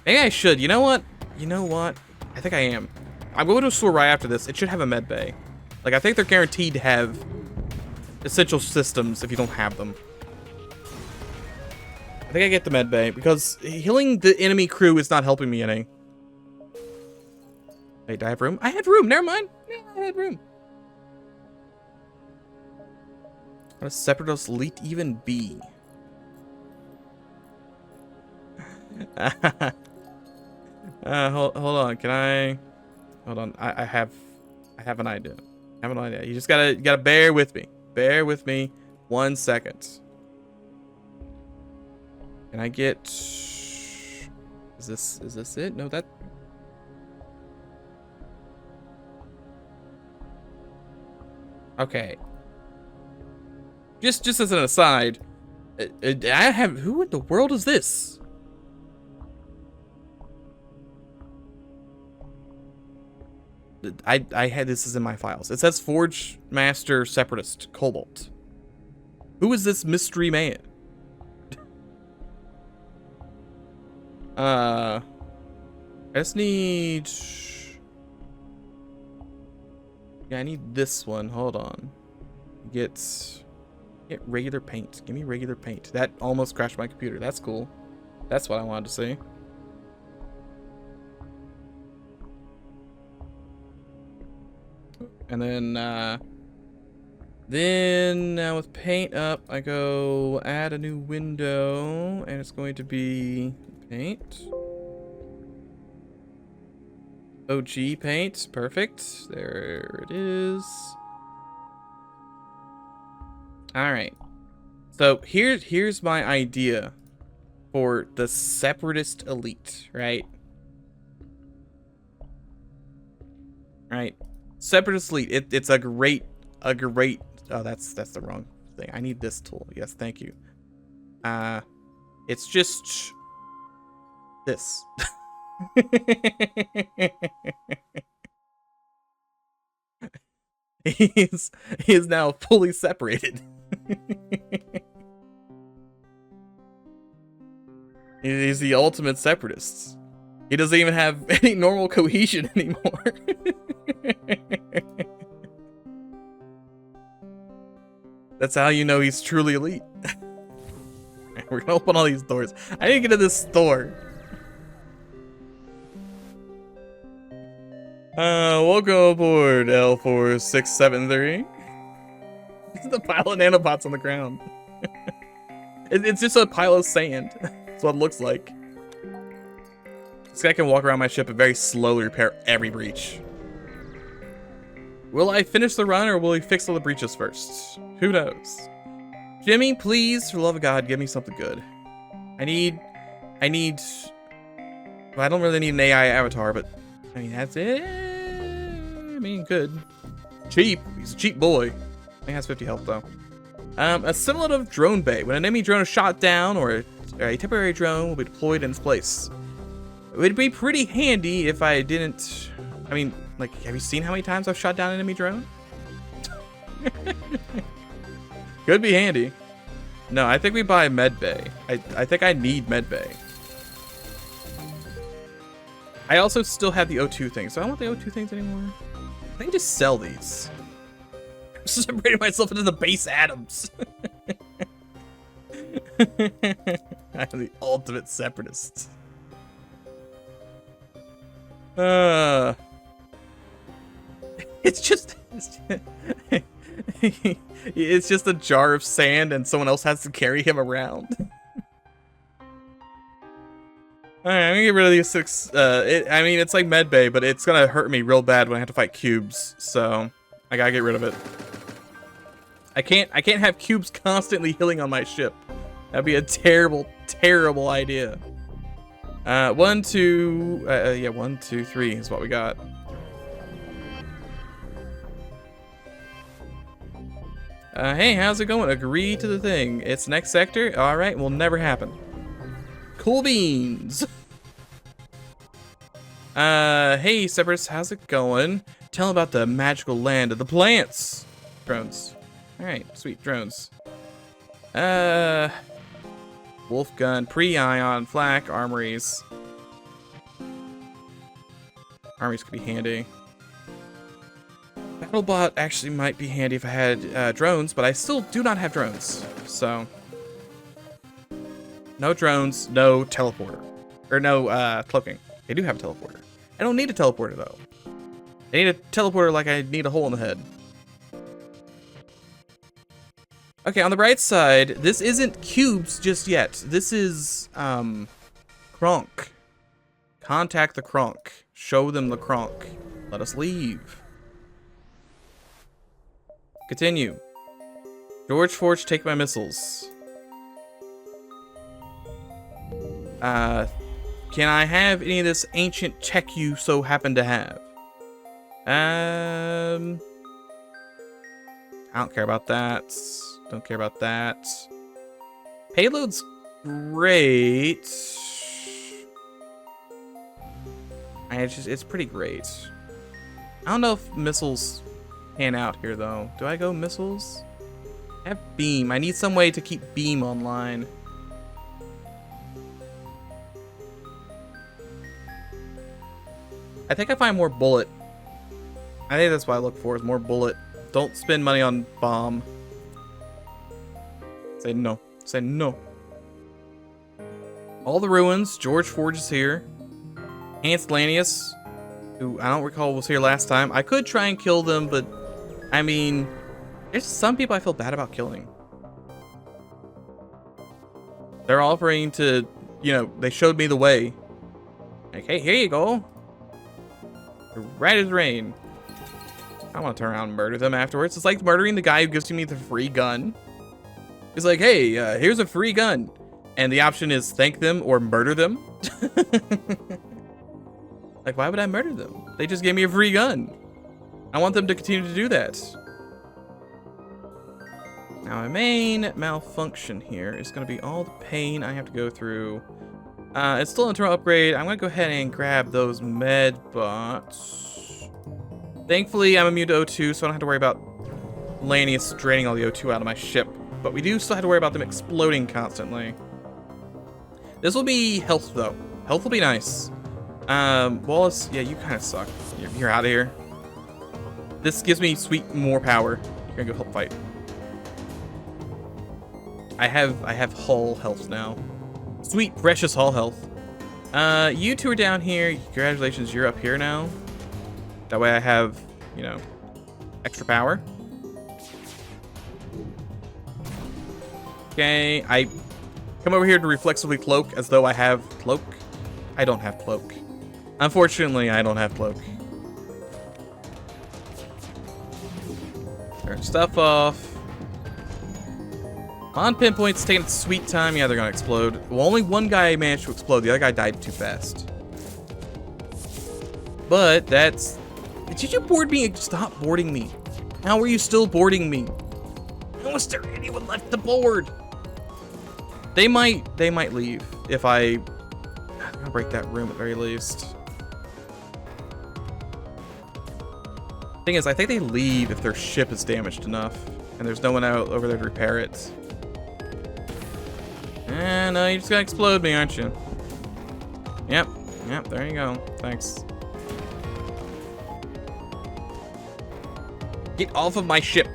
Maybe I should. You know what? I think I am. I'm going to a store right after this. It should have a med bay. Like, I think they're guaranteed to have essential systems if you don't have them. I think I get the med bay because healing the enemy crew is not helping me any. Wait, do I have room? I had room. Never mind. Yeah, I had room. How does Separatist Elite even be? Hold on. Can I? Hold on. I have an idea. I have an idea. You just gotta bear with me. Bear with me 1 second. Can I get? Is this it? No, that. Okay. Just as an aside, who in the world is this? I had this is in my files. It says Forgemaster Separatist Cobalt. Who is this mystery man? I just need... Yeah, I need this one. Hold on. Get regular paint. Give me regular paint. That almost crashed my computer. That's cool. That's what I wanted to see. And then with paint up, I go add a new window, and it's going to be paint. OG paint, perfect. There it is. All right. So here's my idea for the Separatist Elite, right? Right. Separatist Elite. It's a great. Oh, that's the wrong thing. I need this tool. Yes, thank you. It's just this. He is now fully separated. He's the ultimate separatist. He doesn't even have any normal cohesion anymore. That's how you know he's truly elite. We're gonna open all these doors. I need to get to this store. Welcome aboard, L4673. This is a pile of nanobots on the ground. It's just a pile of sand. That's what it looks like. This guy can walk around my ship and very slowly repair every breach. Will I finish the run, or will he fix all the breaches first? Who knows? Jimmy, please, for the love of God, give me something good. I need... Well, I don't really need an AI avatar, but... I mean, that's it. I mean, good. Cheap. He's a cheap boy. He has 50 health, though. A simulative drone bay. When an enemy drone is shot down, or a temporary drone will be deployed in its place. It would be pretty handy if I didn't... I mean, like, have you seen how many times I've shot down an enemy drone? Could be handy. No, I think we buy med bay. I think I need med bay. I also still have the O2 things. So I don't want the O2 things anymore. I can just sell these. I'm separating myself into the base atoms. I'm the ultimate separatist. It's just it's just a jar of sand and someone else has to carry him around. Alright, I'm gonna get rid of these 6. I mean, it's like medbay, but it's gonna hurt me real bad when I have to fight cubes, so I gotta get rid of it. I can't have cubes constantly healing on my ship. That'd be a terrible, terrible idea. 1, 2, yeah, 1, 2, 3 is what we got. Hey, how's it going? Agree to the thing. It's next sector? Alright, will never happen. Cool beans. Hey, Separatists, how's it going? Tell them about the magical land of the plants. Drones. Alright, sweet, drones. Wolf gun, pre-ion, flak, armories. Armories could be handy. Battlebot actually might be handy if I had drones, but I still do not have drones. So, no drones, no teleporter. Or no cloaking. I do have a teleporter. I don't need a teleporter though. I need a teleporter like I need a hole in the head. Okay, on the right side, this isn't cubes just yet. This is, Kronk. Contact the Kronk. Show them the Kronk. Let us leave. Continue. George Forge, take my missiles. Can I have any of this ancient tech you so happen to have? I don't care about that. Don't care about that. Payload's great. It's pretty great. I don't know if missiles pan out here, though. Do I go missiles? I have beam. I need some way to keep beam online. I think I find more bullet. I think that's what I look for, is more bullet. Don't spend money on bomb. Say no. Say no. All the ruins. George Forge is here. Hans Lanius, who I don't recall was here last time. I could try and kill them, but I mean, there's some people I feel bad about killing. They're offering to, you know, they showed me the way. Like, hey, here you go. You're right as rain. I want to turn around and murder them afterwards. It's like murdering the guy who gives me the free gun. It's like, hey, here's a free gun. And the option is thank them or murder them. Like, why would I murder them? They just gave me a free gun. I want them to continue to do that. Now, my main malfunction here is going to be all the pain I have to go through. It's still an internal upgrade. I'm going to go ahead and grab those med bots. Thankfully, I'm immune to O2, so I don't have to worry about Lanius draining all the O2 out of my ship. But we do still have to worry about them exploding constantly. This will be health, though. Health will be nice. Wallace, yeah, you kind of suck. You're out of here. This gives me sweet more power. You're gonna go help fight. I have hull health now. Sweet, precious hull health. You two are down here. Congratulations, you're up here now. That way I have, you know, extra power. Okay, I come over here to reflexively cloak as though I have cloak. I don't have cloak. Unfortunately, I don't have cloak. Turn stuff off. On pinpoint's taking its sweet time. Yeah, they're gonna explode. Well, only one guy managed to explode. The other guy died too fast. But that's... Did you board me? Stop boarding me. How are you still boarding me? How is there anyone left to board? They might leave if I'm gonna break that room at the very least. Thing is, I think they leave if their ship is damaged enough and there's no one out over there to repair it. And you're just gonna explode me, aren't you? Yep, there you go. Thanks. Get off of my ship.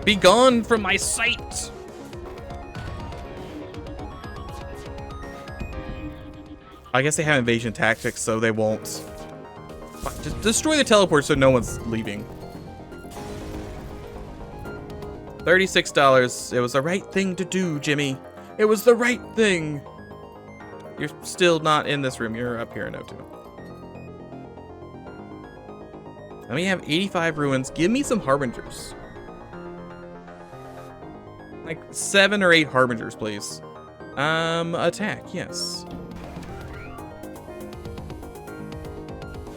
Be gone from my sight. I guess they have invasion tactics, so they won't. Just destroy the teleport so no one's leaving. $36. It was the right thing to do, Jimmy. It was the right thing. You're still not in this room. You're up here in O2. Let me have 85 ruins. Give me some harbingers. Like 7 or 8 harbingers, please. Attack, yes.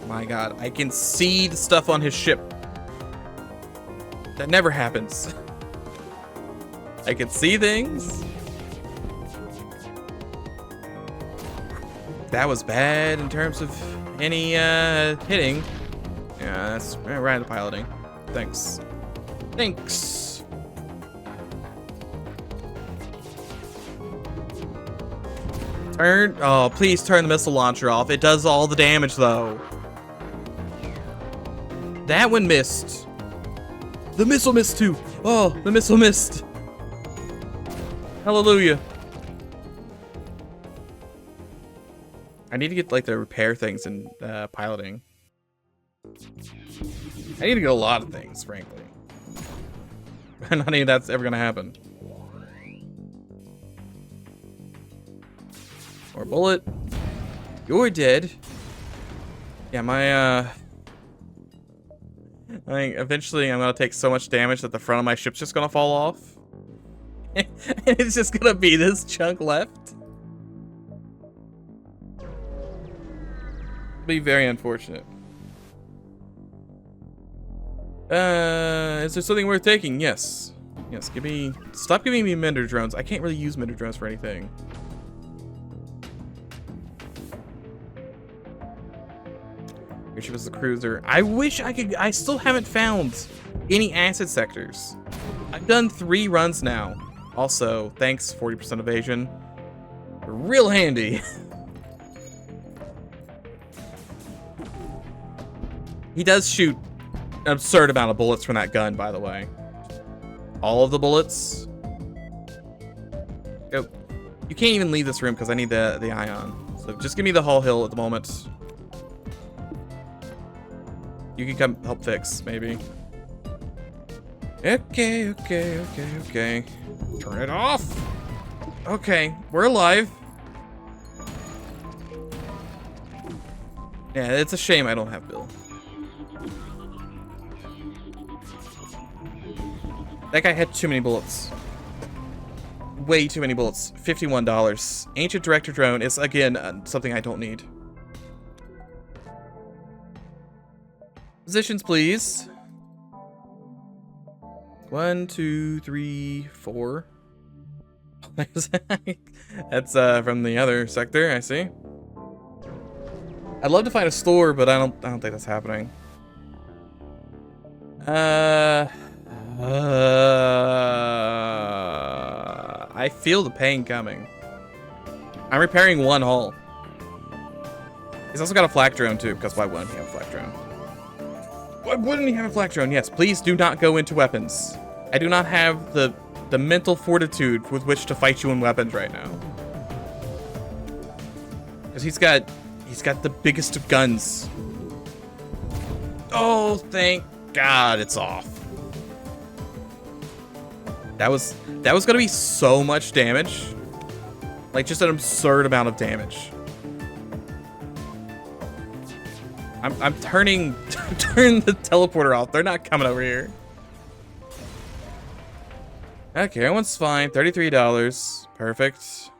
My god, I can see the stuff on his ship. That never happens. I can see things. That was bad in terms of any hitting. Yeah, that's right in the piloting. Thanks. Thanks. Turn. Oh, please turn the missile launcher off. It does all the damage, though. That one missed. The missile missed, too. Oh, the missile missed. Hallelujah. I need to get, like, the repair things in piloting. I need to get a lot of things, frankly. Not any of that's ever gonna happen. More bullet. You're dead. Yeah, my, I think eventually I'm gonna take so much damage that the front of my ship's just gonna fall off. And it's just gonna be this chunk left. Be very unfortunate. Is there something worth taking? Yes. Yes, stop giving me mender drones. I can't really use mender drones for anything. Your ship is the cruiser. I wish I could. I still haven't found any acid sectors. I've done 3 runs now. Also, thanks 40% evasion. Real handy. He does shoot an absurd amount of bullets from that gun, by the way. All of the bullets. Oh, you can't even leave this room because I need the ion. So just give me the Hull Hill at the moment. You can come help fix, maybe. Okay. Turn it off. Okay, we're alive. Yeah, it's a shame I don't have Bill. That guy had too many bullets. Way too many bullets. $51. Ancient Director Drone is, again, something I don't need. Positions, please. 1, 2, 3, 4. That's from the other sector, I see. I'd love to find a store, but I don't think that's happening. I feel the pain coming. I'm repairing 1 hull. He's also got a flak drone too, because why wouldn't he have a flak drone? Why wouldn't he have a flak drone? Yes, please do not go into weapons. I do not have the mental fortitude with which to fight you in weapons right now. Because he's got the biggest of guns. Oh, thank God it's off. That was gonna be so much damage. Like just an absurd amount of damage. I'm turn the teleporter off. They're not coming over here. Okay, everyone's fine. $33. Perfect.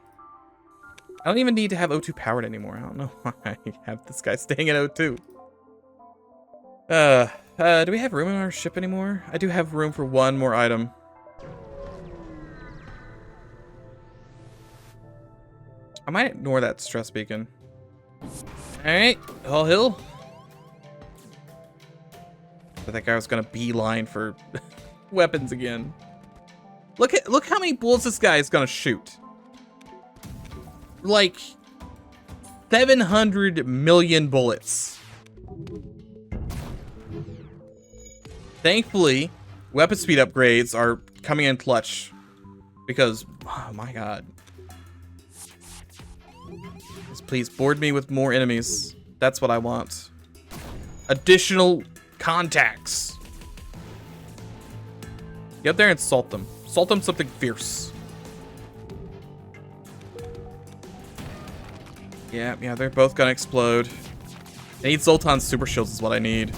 I don't even need to have O2 powered anymore. I don't know why I have this guy staying at O2. Do we have room in our ship anymore? I do have room for 1 more item. I might ignore that stress beacon. Alright, Hull Hill. I think I was gonna beeline for weapons again. Look how many bullets this guy is gonna shoot. Like 700 million bullets. Thankfully, weapon speed upgrades are coming in clutch. Because, oh my God. Please board me with more enemies. That's what I want. Additional contacts. Get up there and salt them. Salt them something fierce. Yeah, they're both gonna explode. I need Zoltan's super shields is what I need.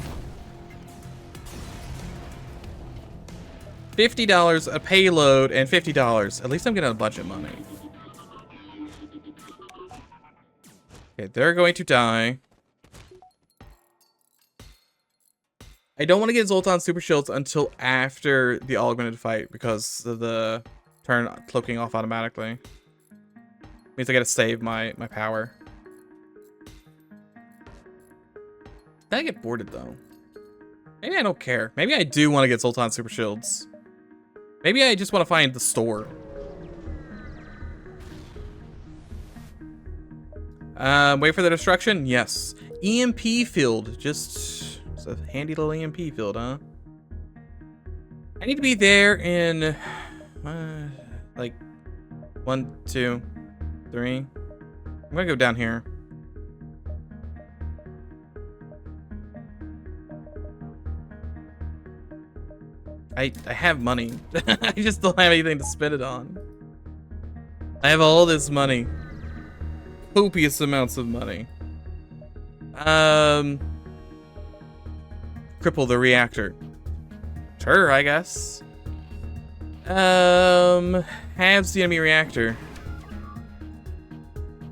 $50 a payload and $50. At least I'm getting a bunch of money. Okay, they're going to die. I don't want to get Zoltan's super shields until after the augmented fight because of the turn cloaking off automatically. Means I gotta save my power. Did I get boarded though? Maybe I don't care. Maybe I do want to get Zoltan's super shields. Maybe I just want to find the store. Wait for the destruction? Yes. EMP field. Just it's a handy little EMP field, huh? I need to be there in like 1, 2, 3. I'm gonna go down here. I have money. I just don't have anything to spend it on. I have all this money. Copious amounts of money. Cripple the reactor. Sure, I guess. Has the enemy reactor.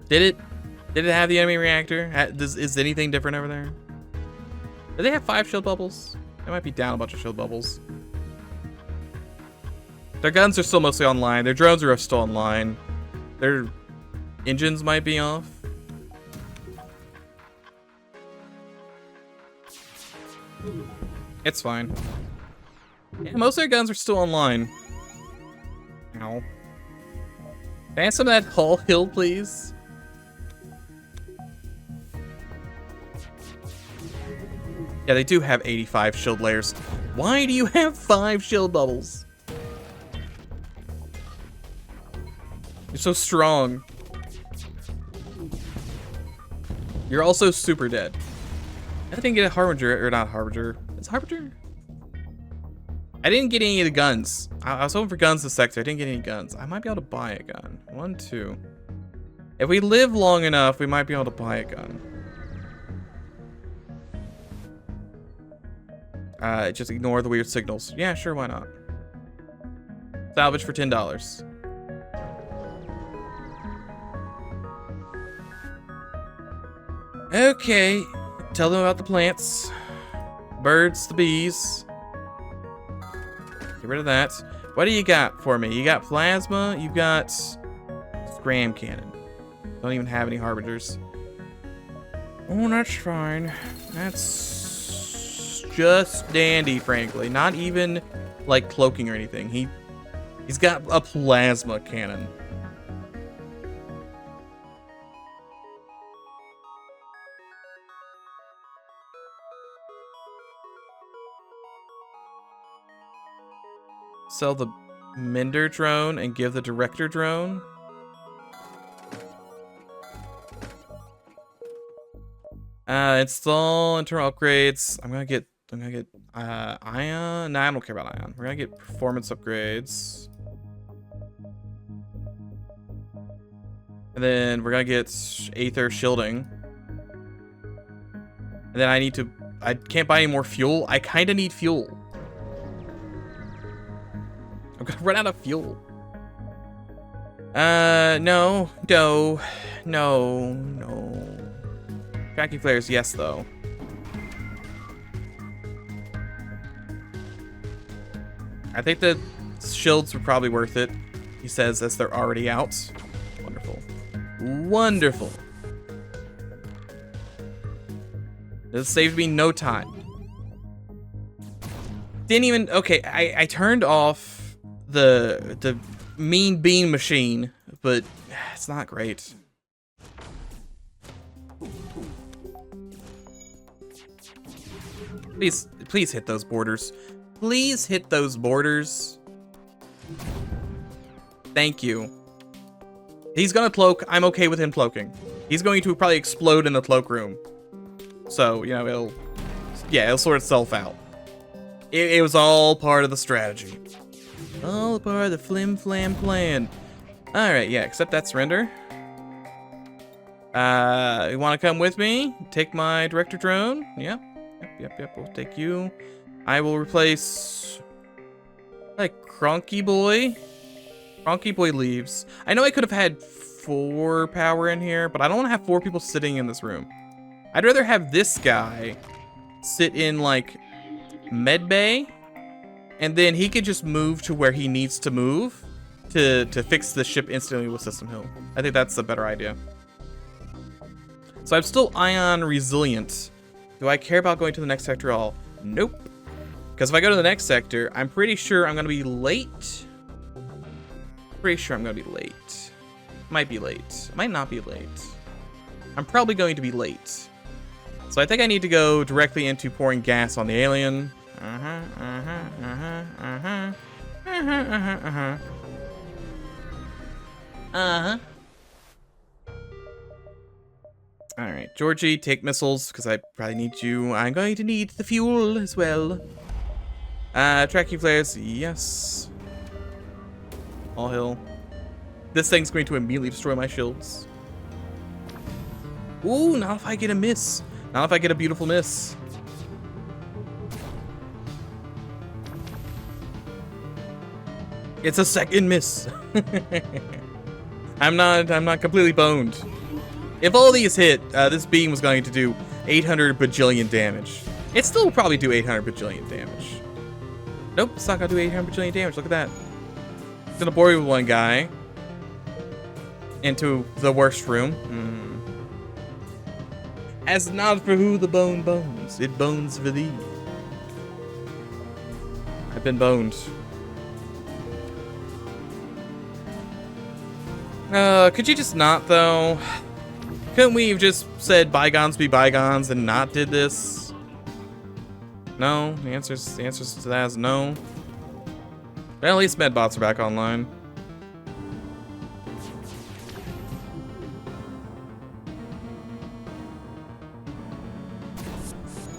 Did it have the enemy reactor? Is anything different over there? Do they have 5 shield bubbles? They might be down a bunch of shield bubbles. Their guns are still mostly online. Their drones are still online. Their engines might be off. It's fine. Yeah, most of their guns are still online. Ow. Can I have some of that hull hill, please? Yeah, they do have 85 shield layers. Why do you have 5 shield bubbles? You're so strong. You're also super dead. I didn't get a Harbinger, or not Harbinger. It's Harbinger? I didn't get any of the guns. I was hoping for guns this sector. I didn't get any guns. I might be able to buy a gun. 1, 2. If we live long enough, we might be able to buy a gun. Just ignore the weird signals. Yeah, sure, why not? Salvage for $10. Okay, tell them about the plants. Birds, the bees. Get rid of that. What do you got for me? You got plasma, you got scram cannon. Don't even have any harbingers. Oh, that's fine. That's just dandy, frankly. Not even like cloaking or anything. He's got a plasma cannon. Sell the Mender drone and give the Director drone. Install internal upgrades. I'm gonna get ion. Nah, I don't care about ion. We're gonna get performance upgrades. And then we're gonna get Aether shielding. And then I can't buy any more fuel. I kinda need fuel. I'm gonna run out of fuel. No. Tracking flares, yes, though. I think the shields were probably worth it, he says, as they're already out. Wonderful. Wonderful. This saved me no time. Didn't even, okay, I turned off the mean bean machine, but it's not great. Please hit those borders. Please hit those borders. Thank you. He's gonna cloak. I'm okay with him cloaking. He's going to probably explode in the cloakroom. So, you know, it'll sort itself out. It was all part of the strategy. All part of the flim flam plan. Alright, yeah, accept that surrender. You wanna come with me? Take my Director drone? Yep, we'll take you. I will replace like Cronky Boy. Cronky Boy leaves. I know I could have had 4 power in here, but I don't want to have 4 people sitting in this room. I'd rather have this guy sit in like med bay, and then he could just move to where he needs to move to fix the ship instantly with System Hill. I think that's a better idea. So I'm still ion resilient. Do I care about going to the next sector at all? Nope. Because if I go to the next sector, I'm pretty sure I'm going to be late. Pretty sure I'm going to be late. Might be late. Might not be late. I'm probably going to be late. So I think I need to go directly into pouring gas on the alien. Alright, Georgie, take missiles, because I probably need you. I'm going to need the fuel as well. Tracking flares, yes. All hill. This thing's going to immediately destroy my shields. Ooh, not if I get a miss. Not if I get a beautiful miss. It's a second miss. I'm not completely boned. If all these hit, this beam was going to do 800 bajillion damage. It still will probably do 800 bajillion damage. Nope, it's not gonna do 800 bajillion damage. Look at that. It's gonna bore you with one guy into the worst room. As not for who the bone bones, it bones for thee. I've been boned. Could you just not, though? Couldn't we have just said bygones be bygones and not did this? No? The answer to that is no. But at least medbots are back online.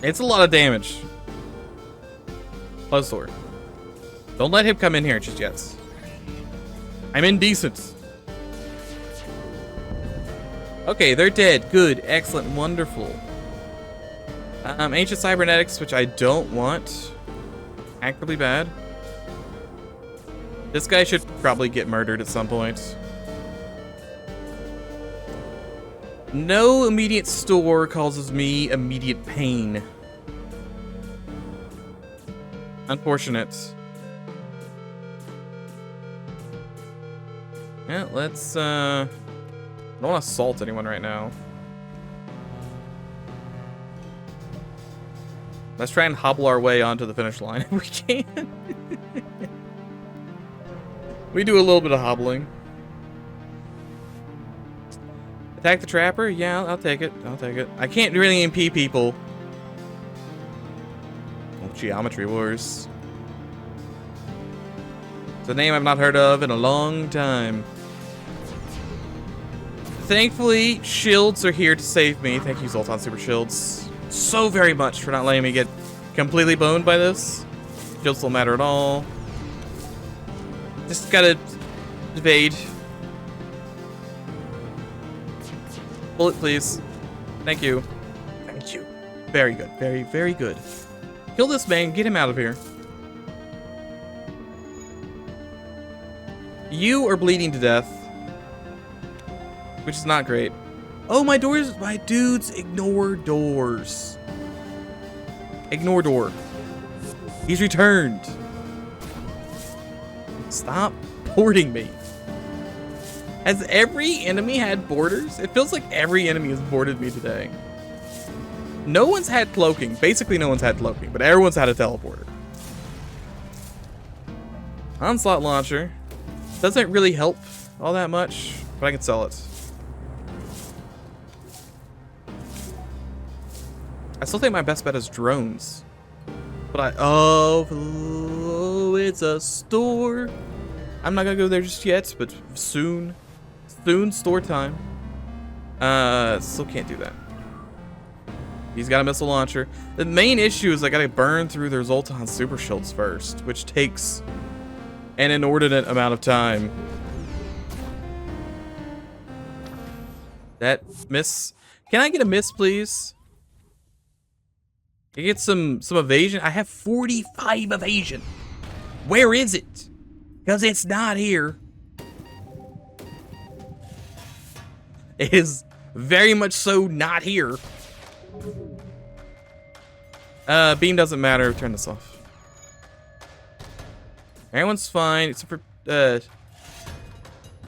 It's a lot of damage. Close door. Don't let him come in here just yet. I'm indecent. Okay, they're dead. Good, excellent, wonderful. Ancient cybernetics, which I don't want. Actively bad. This guy should probably get murdered at some point. No immediate store causes me immediate pain. Unfortunate. Yeah, let's, I don't want to assault anyone right now. Let's try and hobble our way onto the finish line if we can. We do a little bit of hobbling. Attack the trapper? Yeah, I'll take it. I'll take it. I can't really MP people. Oh, Geometry Wars. It's a name I've not heard of in a long time. Thankfully, shields are here to save me. Thank you, Zoltan Super Shields, so very much for not letting me get completely boned by this. Shields don't matter at all. Just gotta evade. Bullet, please. Thank you. Thank you. Very good. Very, very good. Kill this man. Get him out of here. You are bleeding to death, which is not great. Oh, my doors. My dudes ignore doors. Ignore door. He's returned. Stop boarding me. Has every enemy had borders? It feels like every enemy has boarded me today. No one's had cloaking. Basically, no one's had cloaking, but everyone's had a teleporter. Onslaught launcher. Doesn't really help all that much, but I can sell it. I still think my best bet is drones. But oh, it's a store. I'm not gonna go there just yet, but soon. Soon, store time. Still can't do that. He's got a missile launcher. The main issue is I gotta burn through their Zoltan super shields first, which takes an inordinate amount of time. That miss. Can I get a miss, please? Can I get some evasion? I have 45 evasion. Where is it? Because it's not here. It is very much so not here. Beam doesn't matter. Turn this off. Everyone's fine except for because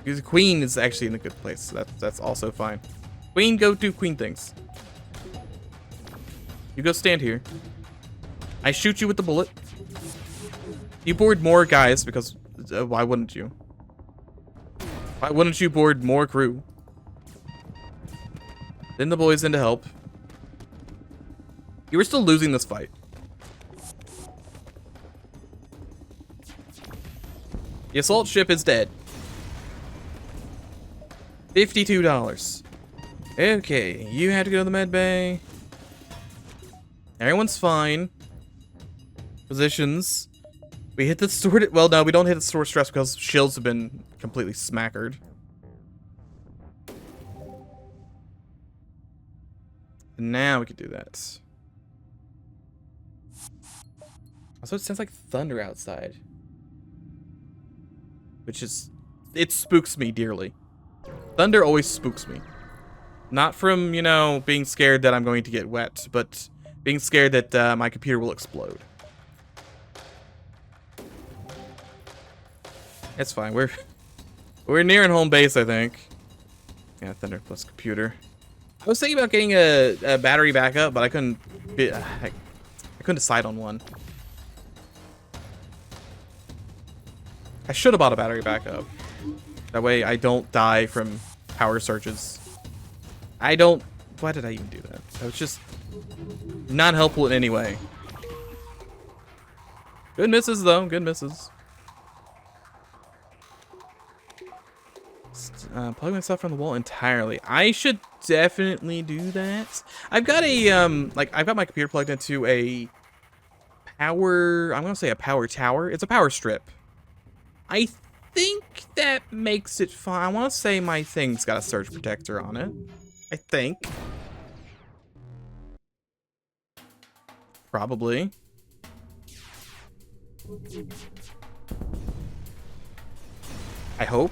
the queen is actually in a good place. So that's also fine. Queen, go do queen things. You go stand here. I shoot you with the bullet. You board more guys because why wouldn't you? Why wouldn't you board more crew? Then the boys in to help. You were still losing this fight. The assault ship is dead. $52. Okay, you had to go to the med bay. Everyone's fine. Positions. We hit the store. Well, no, we don't hit the store stress because shields have been completely smackered. And now we could do that. Also, it sounds like thunder outside. Which is... It spooks me dearly. Thunder always spooks me. Not from, you know, being scared that I'm going to get wet, but being scared that my computer will explode. It's fine. We're nearing home base, I think. Yeah, thunder plus computer. I was thinking about getting a battery backup, but I couldn't decide on one. I should have bought a battery backup. That way I don't die from power surges. I don't... Why did I even do that? That was just not helpful in any way. Good misses, though. Good misses. Plug myself from the wall entirely. I should definitely do that. I've got a, I've got my computer plugged into a power... I'm going to say a power tower. It's a power strip. I think that makes it fine. I want to say my thing's got a surge protector on it. I think. Probably. I hope.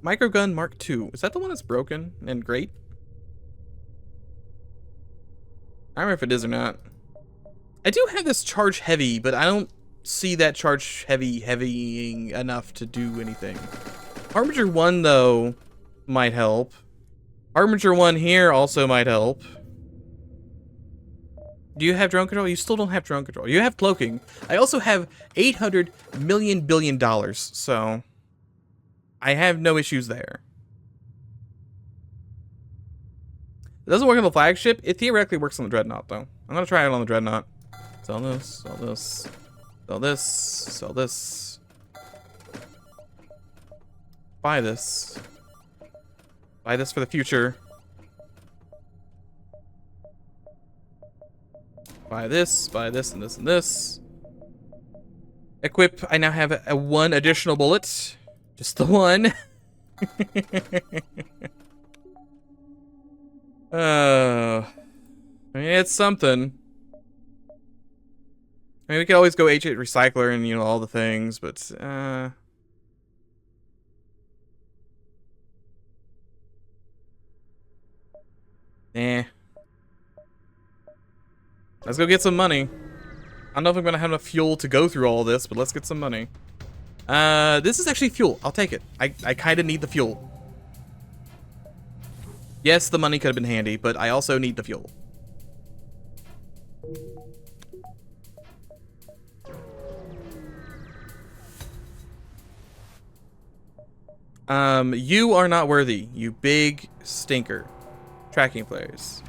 Microgun Mark II. Is that the one that's broken and great? I don't know if it is or not. I do have this charge heavy, but I don't see that charge heavying enough to do anything. Harbinger 1, though, might help. Harbinger 1 here also might help. Do you have drone control? You still don't have drone control. You have cloaking. I also have $800 billion, so I have no issues there. It doesn't work on the flagship. It theoretically works on the Dreadnought, though. I'm gonna try it on the Dreadnought. Sell this, sell this, sell this, sell this. Buy this. Buy this for the future. Buy this, and this, and this. Equip, I now have a one additional bullet. Just the one. I mean, it's something. I mean, we could always go H8 Recycler and, you know, all the things, but, Let's go get some money. I don't know if I'm gonna have enough fuel to go through all this, but let's get some money. This is actually fuel. I'll take it. I kind of need the fuel. Yes, the money could have been handy, but I also need the fuel. You are not worthy, you big stinker. Tracking players.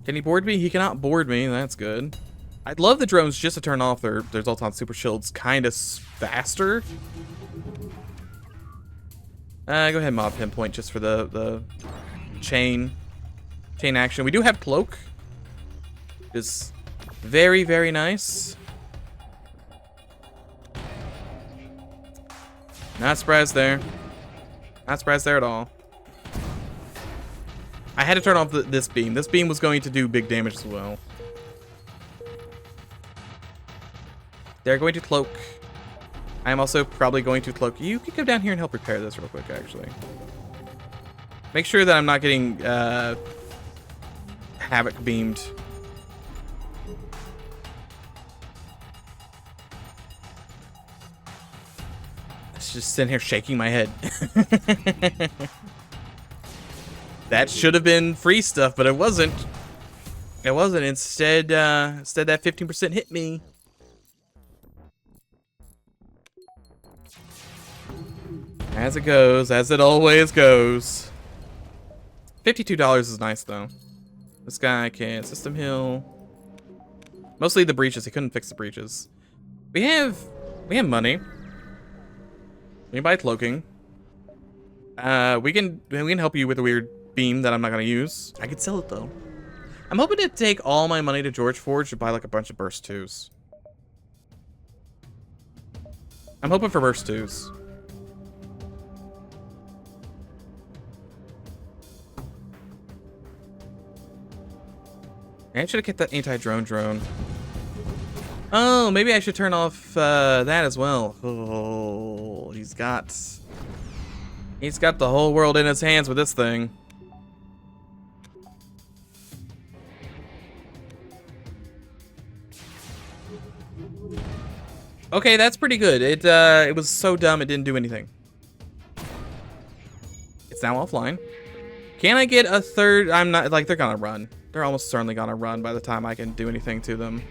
Can he board me? He cannot board me. That's good. I'd love the drones just to turn off their Zoltan super shields kind of faster. Go ahead and mob pinpoint just for the chain action. We do have cloak. Is very, very nice. Not surprised there. Not surprised there at all. I had to turn off this beam. This beam was going to do big damage as well. They're going to cloak. I am also probably going to cloak. You can come down here and help repair this real quick, actually. Make sure that I'm not getting havoc beamed. It's just sitting here shaking my head. That should have been free stuff, but it wasn't. It wasn't. Instead that 15% hit me. As it goes, as it always goes. $52 is nice, though. This guy can system heal. Mostly the breaches. He couldn't fix the breaches. We have money. We can buy cloaking. We can help you with a weird beam that I'm not gonna use. I could sell it though. I'm hoping to take all my money to George Forge to buy like a bunch of burst 2s. I'm hoping for burst 2s. I should have kept that anti-drone drone. Oh, maybe I should turn off that as well. Oh, he's got the whole world in his hands with this thing. Okay, that's pretty good. It was so dumb it didn't do anything. It's now offline. Can I get a third? I'm not, like, they're gonna run. They're almost certainly gonna run by the time I can do anything to them.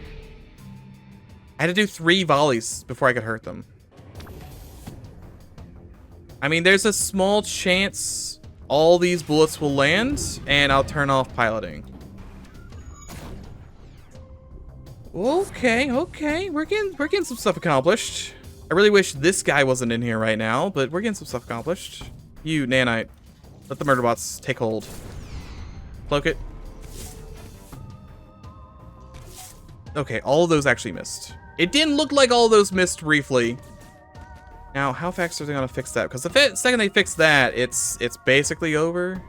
I had to do 3 volleys before I could hurt them. I mean, there's a small chance all these bullets will land, and I'll turn off piloting. Okay, okay, we're getting some stuff accomplished. I really wish this guy wasn't in here right now, but we're getting some stuff accomplished. You, Nanite, let the murder bots take hold. Cloak it. Okay, all of those actually missed. It didn't look like all of those missed briefly. Now, how fast are they gonna fix that? Because the second they fix that, it's basically over.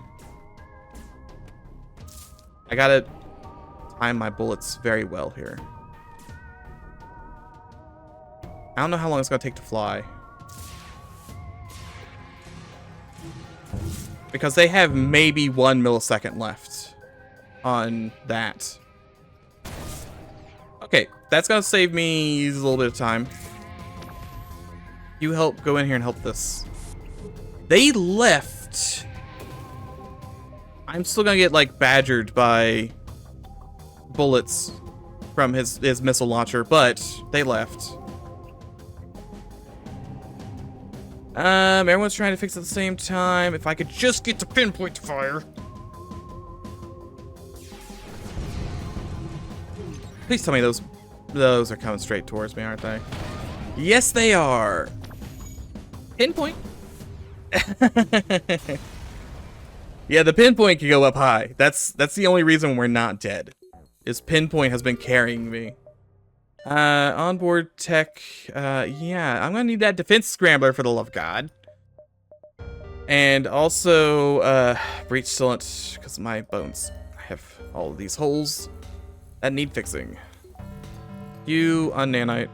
I gotta time my bullets very well here. I don't know how long it's gonna take to fly. Because they have maybe 1 millisecond left on that. Okay, that's gonna save me a little bit of time. You help go in here and help this. They left. I'm still gonna get like badgered by bullets from his missile launcher, but they left. Everyone's trying to fix it at the same time. If I could just get to pinpoint to fire. Please tell me those are coming straight towards me, aren't they? Yes, they are. Pinpoint. Yeah, the pinpoint can go up high. That's the only reason we're not dead. Is pinpoint has been carrying me. Onboard tech. Yeah, I'm gonna need that defense scrambler for the love of God. And also, breach sealant, because of my bones. I have all of these holes that need fixing. You on nanite.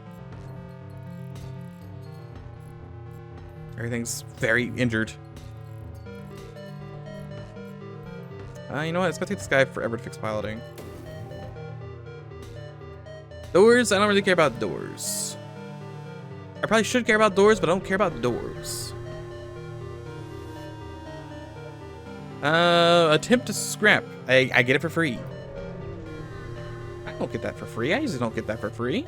Everything's very injured. You know what? It's gonna take this guy forever to fix piloting. Doors? I don't really care about doors. I probably should care about doors, but I don't care about doors. Attempt to scrap. I get it for free. I don't get that for free. I usually don't get that for free.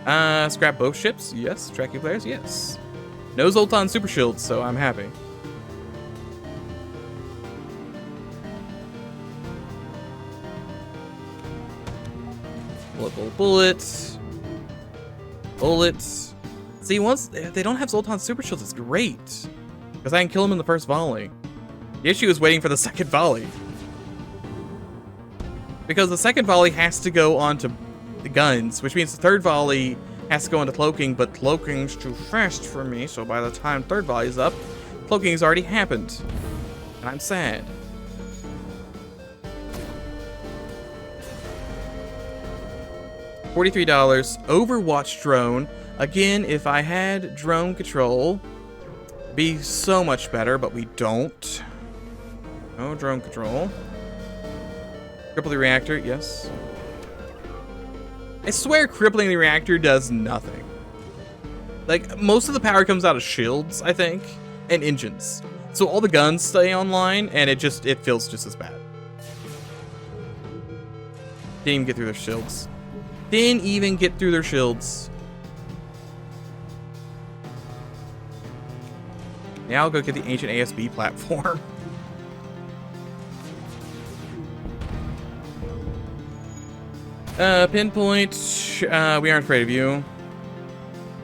Scrap both ships? Yes. Tracking players? Yes. No Zoltan super shields, so I'm happy. Bullet. Bullets. See, once they don't have Zoltan super shields, it's great. Because I can kill them in the first volley. The issue is waiting for the second volley. Because the second volley has to go onto the guns, which means the third volley has to go into cloaking, but cloaking's too fast for me, so by the time third volley's up, cloaking's already happened. And I'm sad. $43. Overwatch drone. Again, if I had drone control, it'd be so much better, but we don't. No drone control. Cripple the reactor, yes. I swear crippling the reactor does nothing. Like, most of the power comes out of shields, I think, and engines. So all the guns stay online, and it feels just as bad. Didn't even get through their shields. Didn't even get through their shields. Now I'll go get the ancient ASB platform. Pinpoint. We aren't afraid of you.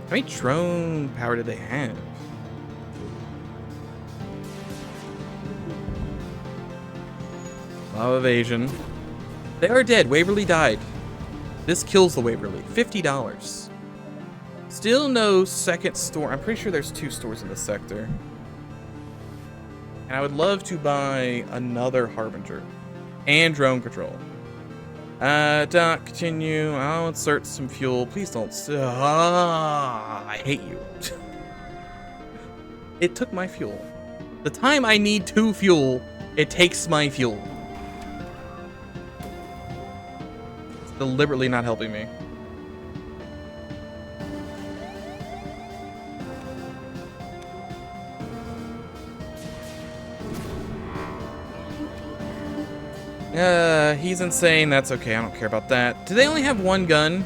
How many drone power did they have? Law of evasion. They are dead. Waverly died. This kills the Waverly. $50. Still no second store. I'm pretty sure there's 2 stores in this sector. And I would love to buy another Harbinger. And drone control. Dock, continue. I'll insert some fuel. Please don't. I hate you. It took my fuel. The time I need 2 fuel, it takes my fuel. It's deliberately not helping me. He's insane. That's okay. I don't care about that. Do they only have 1 gun?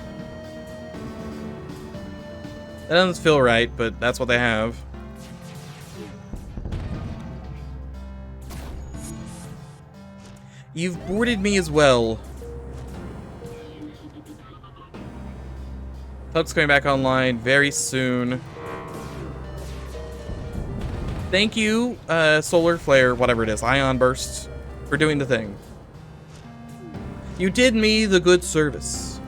That doesn't feel right, but that's what they have. You've boarded me as well. Hub's coming back online very soon. Thank you, Solar Flare, whatever it is, Ion Burst, for doing the thing. You did me the good service.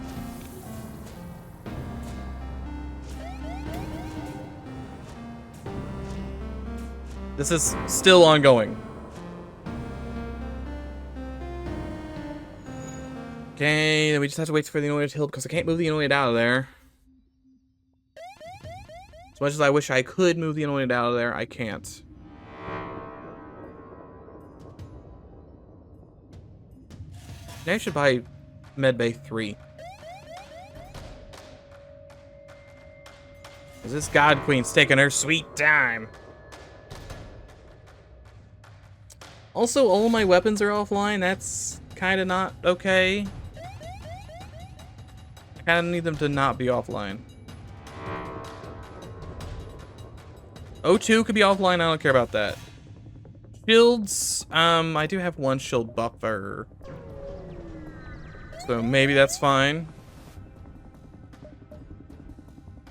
This is still ongoing. Okay, then we just have to wait for the Anointed Hill because I can't move the Anointed out of there. As much as I wish I could move the Anointed out of there, I can't. Now I should buy Medbay 3. Because this God Queen's taking her sweet time. Also, all of my weapons are offline. That's kind of not okay. I kind of need them to not be offline. O2 could be offline. I don't care about that. Shields. I do have one shield buffer. So maybe that's fine.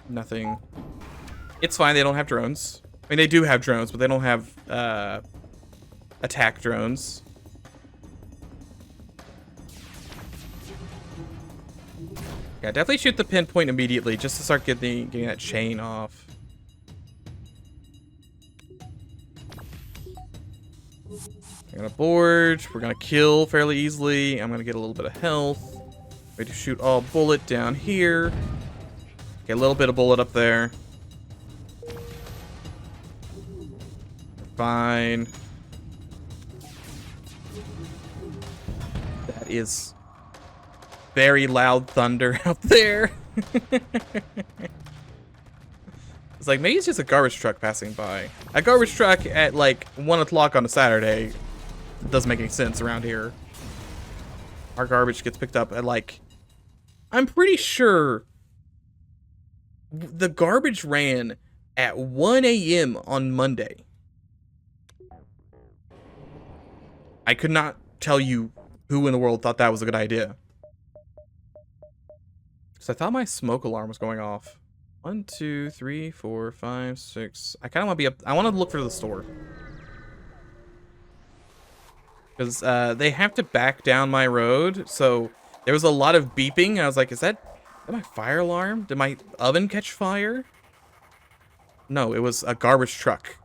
Nothing. It's fine. They don't have drones. I mean, they do have drones, but they don't have attack drones. Yeah, definitely shoot the pinpoint immediately just to start getting that chain off. We're gonna board. We're gonna kill fairly easily. I'm gonna get a little bit of health. Ready to shoot all bullet down here. Get a little bit of bullet up there. Fine. That is very loud thunder out there. It's like, maybe it's just a garbage truck passing by. A garbage truck at like 1 o'clock on a Saturday doesn't make any sense around here. Our garbage gets picked up at like, I'm pretty sure the garbage ran at 1 a.m. on Monday. I could not tell you who in the world thought that was a good idea. Because I thought my smoke alarm was going off. 1, 2, 3, 4, 5, 6. I kind of want to be up. I want to look for the store. Because they have to back down my road. So there was a lot of beeping. And I was like, is that my fire alarm? Did my oven catch fire? No, it was a garbage truck.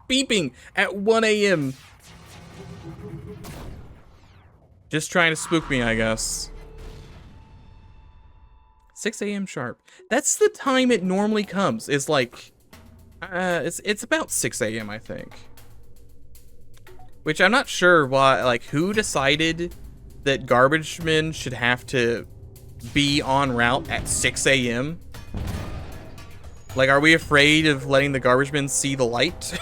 Beeping at 1 a.m. Just trying to spook me, I guess. 6 a.m. sharp. That's the time it normally comes. It's like, it's about 6 a.m. I think. Which I'm not sure why, like, who decided that garbage men should have to be en route at 6 a.m.? Like, are we afraid of letting the garbage men see the light?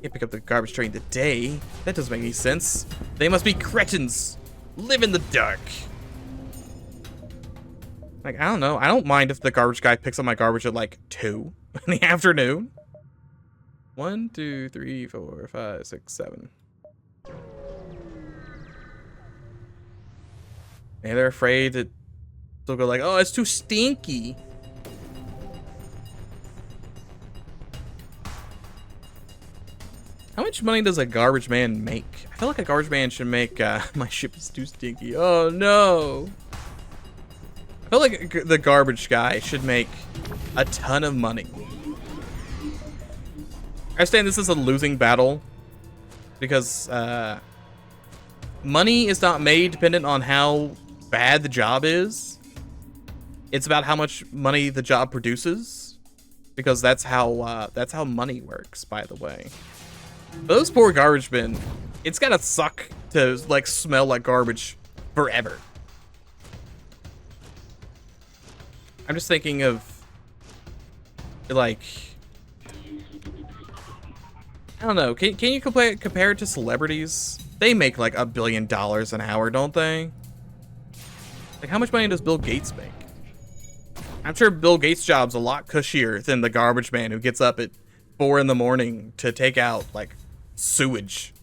Can't pick up the garbage during the day. That doesn't make any sense. They must be cretins. Live in the dark. Like, I don't know. I don't mind if the garbage guy picks up my garbage at like 2 in the afternoon. 1, 2, 3, 4, 5, 6, 7. And they're afraid that they'll go like, oh, it's too stinky. How much money does a garbage man make? I feel like a garbage man should make, my ship is too stinky. Oh, no. I feel like the garbage guy should make a ton of money. I understand this is a losing battle because, money is not made dependent on how bad the job is. It's about how much money the job produces, because that's how money works, by the way. Those poor garbage men, it's gotta suck to like smell like garbage forever. I'm just thinking of like, I don't know. Can you compare it to celebrities? They make like $1 billion an hour, don't they? Like, how much money does Bill Gates make? I'm sure Bill Gates' job's a lot cushier than the garbage man who gets up at 4 in the morning to take out, like, sewage.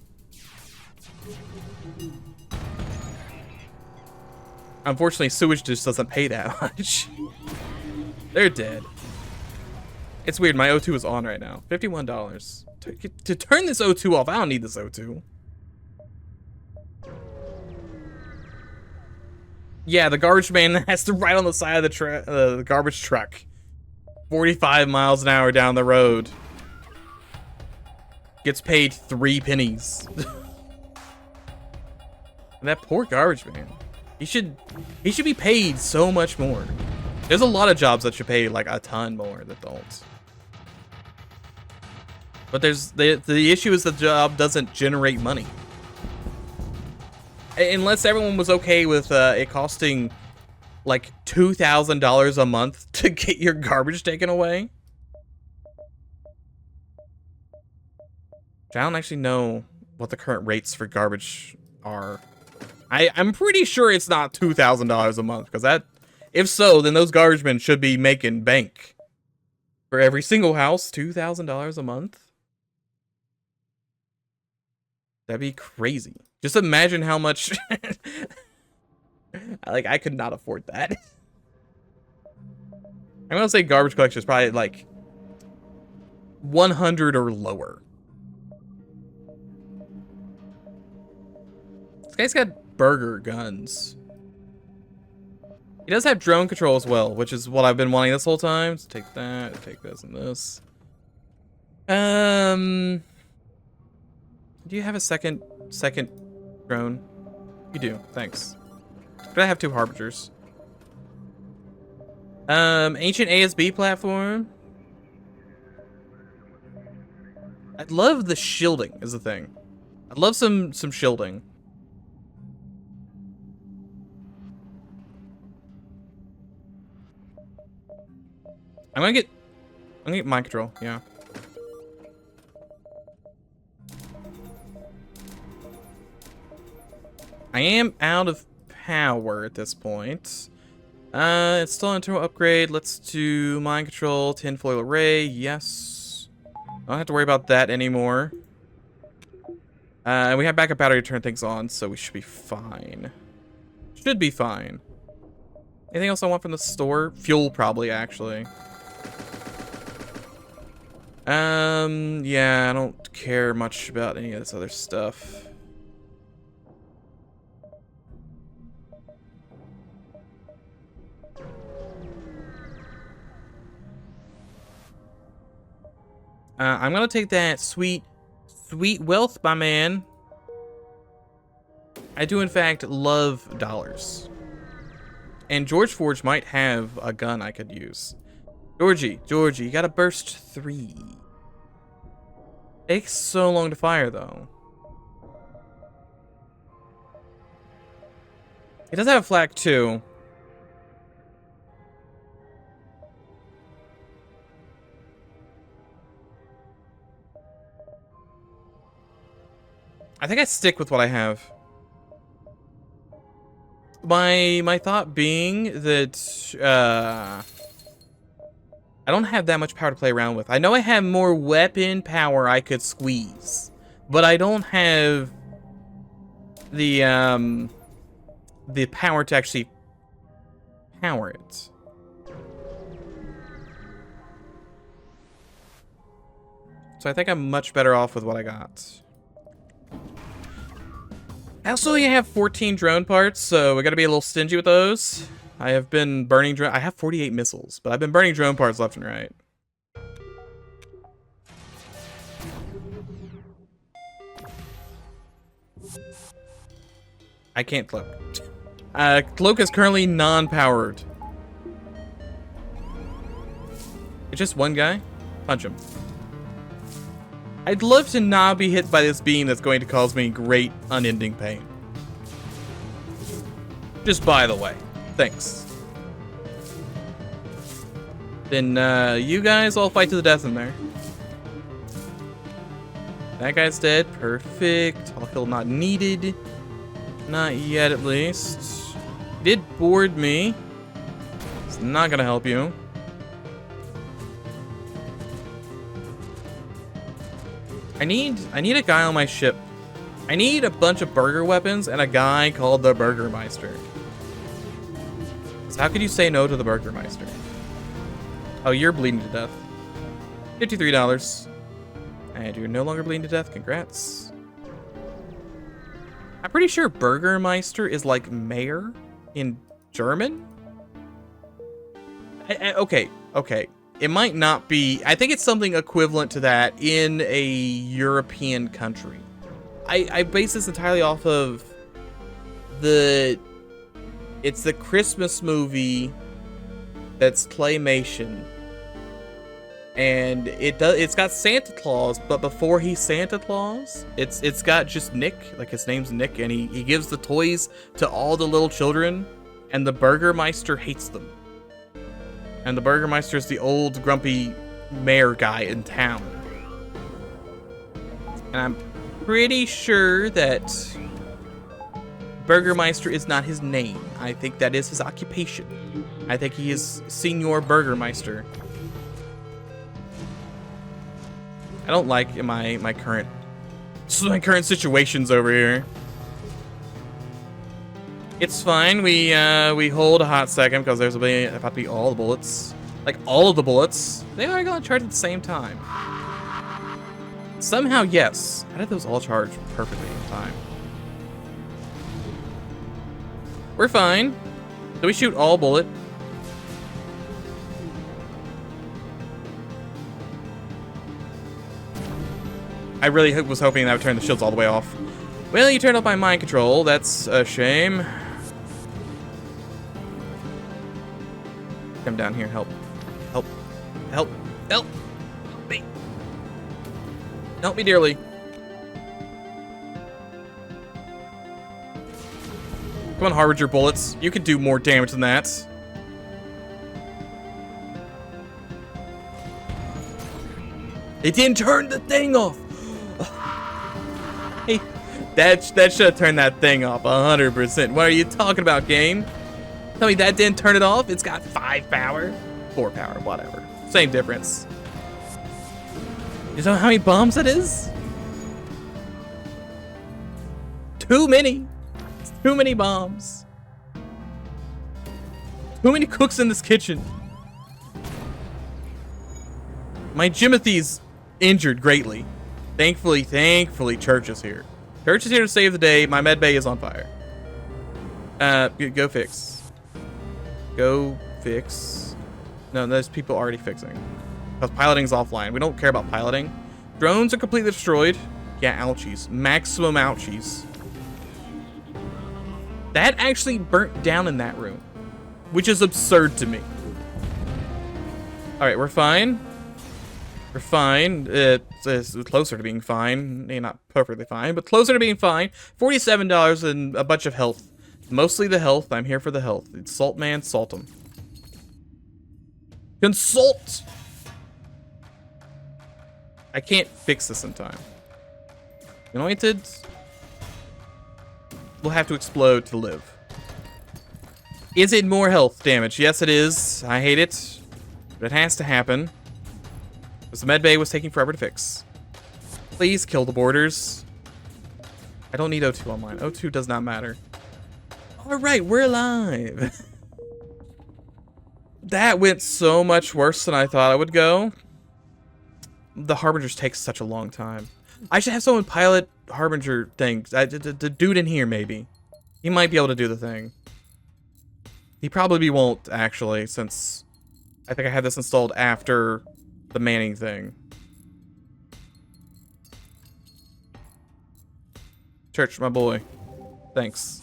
Unfortunately, sewage just doesn't pay that much. They're dead. It's weird, my O2 is on right now. $51. To turn this O2 off, I don't need this O2. Yeah, the garbage man has to ride on the side of the garbage truck. 45 miles an hour down the road. Gets paid 3 pennies. That poor garbage man. He should be paid so much more. There's a lot of jobs that should pay like a ton more that don't. But there's the issue is the job doesn't generate money. Unless everyone was okay with it costing like $2,000 a month to get your garbage taken away. I don't actually know what the current rates for garbage are. I'm pretty sure it's not $2,000 a month, because that, if so, then those garbage men should be making bank. For every single house, $2,000 a month? That'd be crazy. Just imagine how much... like, I could not afford that. I'm gonna say garbage collection is probably, like, 100 or lower. This guy's got burger guns. He does have drone control as well, which is what I've been wanting this whole time. So take that, take this and this. Do you have a second drone? You do, thanks. But I have 2 harbingers. Ancient ASB platform. I'd love the shielding is the thing. I'd love some shielding. I'm gonna get mind control, yeah. I am out of power at this point. Install internal upgrade. Let's do mind control, tinfoil array. Yes. I don't have to worry about that anymore. And we have backup battery to turn things on, so we should be fine. Should be fine. Anything else I want from the store? Fuel, probably, actually. Yeah, I don't care much about any of this other stuff. I'm gonna take that sweet wealth, my man. I do, in fact, love dollars. And George Forge might have a gun I could use. Georgie, you gotta burst 3. Takes so long to fire, though. It does have a flak, too. I think I stick with what I have. My thought being that I don't have that much power to play around with. I know I have more weapon power I could squeeze, but I don't have the power to actually power it. So I think I'm much better off with what I got. I also only have 14 drone parts, so we gotta be a little stingy with those. I have been burning drone. I have 48 missiles, but I've been burning drone parts left and right. I can't cloak. Cloak is currently non-powered. It's just one guy? Punch him. I'd love to not be hit by this beam that's going to cause me great unending pain. Just by the way. Thanks. Then, you guys all fight to the death in there. That guy's dead. Perfect. All kill not needed. Not yet, at least. He did board me. It's not gonna help you. I need a guy on my ship. I need a bunch of burger weapons and a guy called the Burgermeister. So how could you say no to the Burgermeister? Oh, you're bleeding to death. $53. And you're no longer bleeding to death. Congrats. I'm pretty sure Burgermeister is like mayor in German. Okay. It might not be. I think it's something equivalent to that in a European country. I base this entirely off of it's the Christmas movie that's claymation. And it's got Santa Claus, but before he's Santa Claus, it's got just Nick, like his name's Nick, and he gives the toys to all the little children, and the Burgermeister hates them. And the Burgermeister is the old grumpy mayor guy in town. And I'm pretty sure that Burgermeister is not his name. I think that is his occupation. I think he is Senior Burgermeister. I don't like my current situations over here. It's fine. We hold a hot second because there's about to be all the bullets. Like all of the bullets. They are going to charge at the same time. Somehow, yes. How did those all charge perfectly in time? We're fine. Do we shoot all bullet? I really was hoping that would turn the shields all the way off. Well, you turned off my mind control. That's a shame. Come down here. Help. Help. Help. Help. Help me. Help me dearly. Come on, Harbinger bullets. You can do more damage than that. It didn't turn the thing off. Hey, that should have turned that thing off 100%. What are you talking about, game? Tell me that didn't turn it off? It's got 5 power, 4 power, whatever. Same difference. You know how many bombs that is? Too many. It's too many bombs. Too many cooks in this kitchen. My Jimothy's injured greatly. Thankfully, Church is here. Church is here to save the day. My med bay is on fire. Go fix. Go fix. No, those people already fixing. Because piloting's offline. We don't care about piloting. Drones are completely destroyed. Yeah, ouchies. Maximum ouchies. That actually burnt down in that room. Which is absurd to me. Alright, we're fine. We're fine. It's closer to being fine. Not perfectly fine, but closer to being fine. $47 and a bunch of health. Mostly the health. I'm here for the health. It's Salt Man, salt him. Consult! I can't fix this in time. Anointed will have to explode to live. Is it more health damage? Yes, it is. I hate it, but it has to happen. Because the med bay was taking forever to fix. Please kill the borders. I don't need O2 on mine. O2 does not matter. Alright, we're alive. That went so much worse than I thought it would go. The Harbingers take such a long time. I should have someone pilot Harbinger things. The dude in here, maybe. He might be able to do the thing. He probably won't, actually, since I think I had this installed after the manning thing. Church, my boy. Thanks.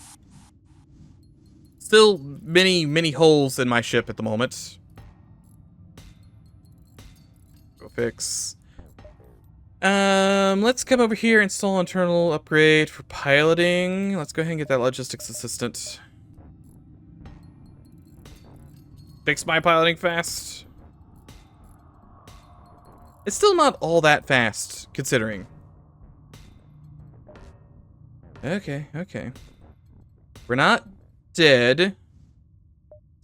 Still many holes in my ship at the moment. Go fix. Let's come over here, install internal upgrade for piloting. Let's go ahead and get that logistics assistant. Fix my piloting fast. It's still not all that fast, considering. Okay. We're not dead.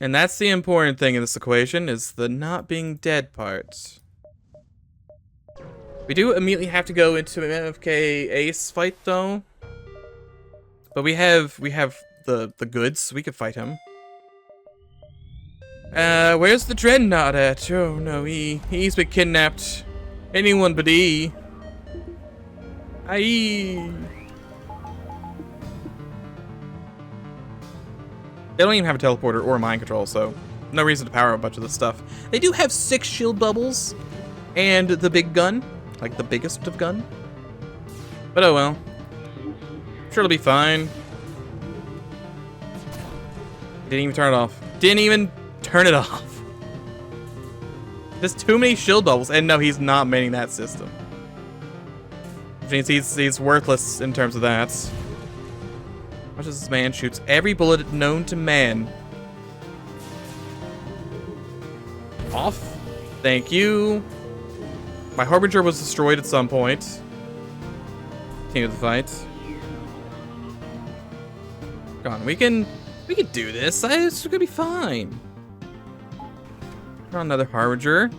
And that's the important thing in this equation, is the not being dead part. We do immediately have to go into an MFK Ace fight, though. But we have the goods. We could fight him. Where's the Dreadnought at? Oh no, he's been kidnapped. Anyone but he. Aye. They don't even have a teleporter or a mind control, so no reason to power a bunch of this stuff. They do have 6 shield bubbles and the big gun, like the biggest of gun. But oh well. I'm sure it'll be fine. Didn't even turn it off. Didn't even turn it off. There's too many shield bubbles, and no, he's not maining that system. Which means he's worthless in terms of that. Watch as this man shoots every bullet known to man. Off. Thank you. My Harbinger was destroyed at some point. Continue the fight. Come on, we can do this. It's gonna be fine. Draw another Harbinger.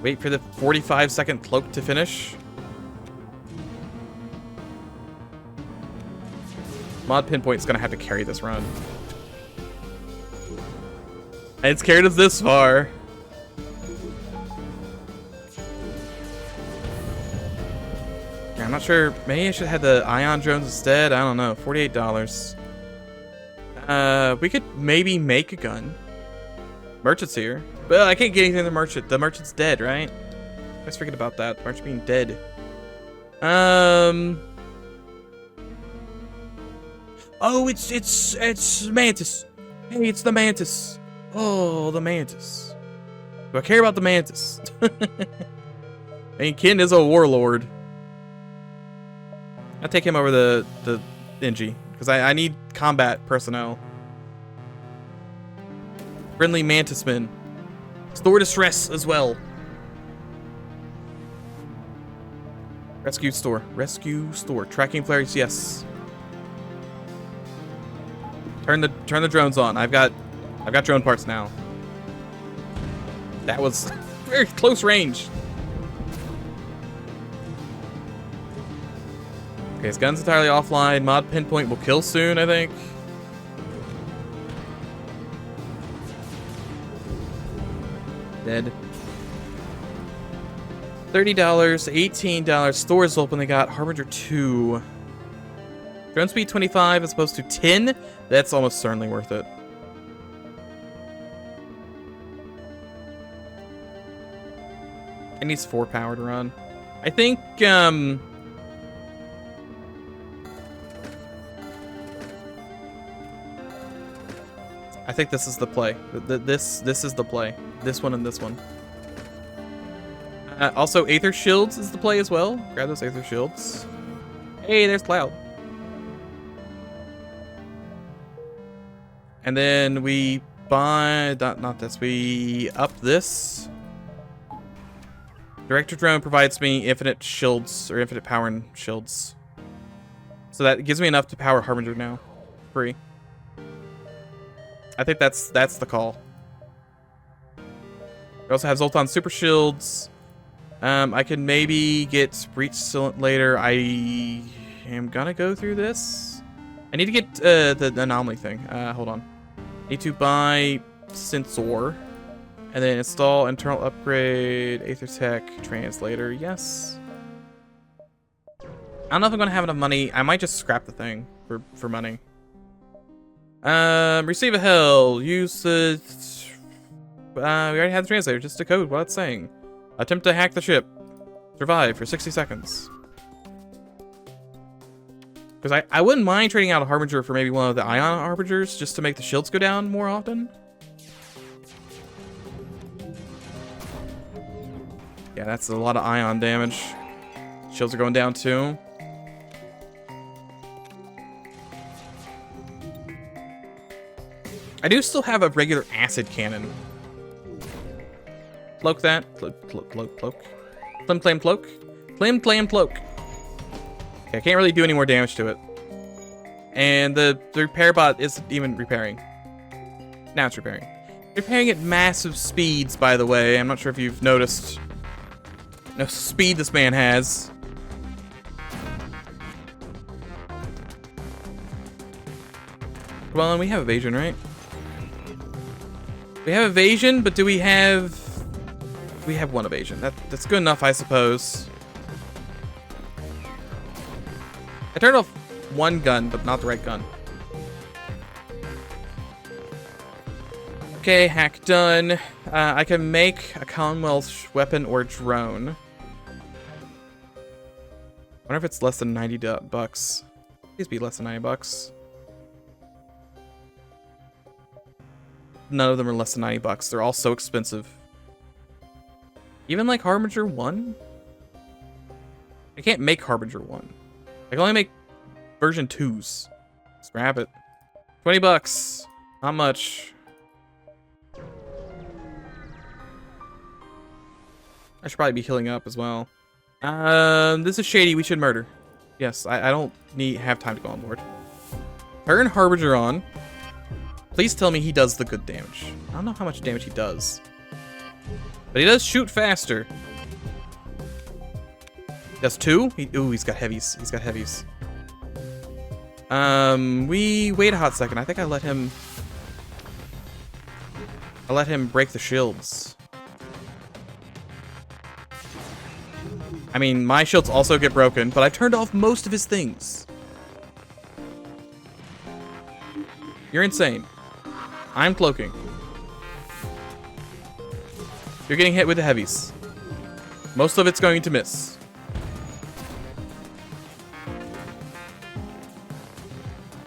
Wait for the 45-second cloak to finish. Mod Pinpoint's gonna have to carry this run. And it's carried us this far. Yeah, I'm not sure. Maybe I should have the ion drones instead. I don't know. $48. We could maybe make a gun. Merchant's here. But I can't get anything in the merchant. The merchant's dead, right? I always forget about that. The merchant being dead. Oh, it's Mantis. Hey, it's the Mantis. Oh, the Mantis. Do I care about the Mantis? I mean, Ken is a warlord. I'll take him over the Dingy, because I need combat personnel. Friendly Mantismen. Store distress as well. Rescue store. Rescue store. Tracking flares, yes. Turn the drones on. I've got drone parts now. That was very close range. Okay, his gun's entirely offline. Mod Pinpoint will kill soon, I think. Dead. $30, $18. Stores open. They got Harbinger 2. Drone speed 25 as opposed to 10. That's almost certainly worth it. It needs 4 power to run. I think this is the play. This is the play. This one and this one. Also, Aether Shields is the play as well. Grab those Aether Shields. Hey, there's Cloud. And then we buy... Not this. We up this. Director Drone provides me infinite shields, or infinite power and shields. So that gives me enough to power Harbinger now. Free. I think that's the call. We also have Zoltan Super Shields. I can maybe get Breach Sealant later. I am gonna go through this. I need to get the anomaly thing. Hold on. Need to buy Sensor. And then install internal upgrade, Aether Tech, Translator. Yes. I don't know if I'm gonna have enough money. I might just scrap the thing for money. Receive a hell. Use the... we already had the translator. Just a code. What it's saying. Attempt to hack the ship. Survive for 60 seconds. Because I wouldn't mind trading out a Harbinger for maybe one of the Ion Harbingers just to make the shields go down more often. Yeah, that's a lot of Ion damage. Shields are going down too. I do still have a regular acid cannon. Cloak that. Cloak. Flim Flame Cloak. Flim Flame Cloak. Okay, I can't really do any more damage to it. And the repair bot isn't even repairing. Now it's repairing. Repairing at massive speeds, by the way. I'm not sure if you've noticed. No speed this man has. Well, and we have evasion, right? We have evasion, but do we have... We have one evasion. That's good enough, I suppose. I turned off one gun, but not the right gun. Okay, hack done. I can make a Commonwealth weapon or drone. I wonder if it's less than 90 bucks. Please be less than 90 bucks. None of them are less than 90 bucks. They're all so expensive. Even like Harbinger 1? I can't make Harbinger 1. I can only make version 2s. Scrap it. 20 bucks. Not much. I should probably be healing up as well. This is shady. We should murder. Yes, I don't have time to go on board. Turn Harbinger on. Please tell me he does the good damage. I don't know how much damage he does. But he does shoot faster. Does 2? Ooh, he's got heavies. He's got heavies. We wait a hot second. I think I let him break the shields. I mean, my shields also get broken, but I've turned off most of his things. You're insane. I'm cloaking. You're getting hit with the heavies. Most of it's going to miss.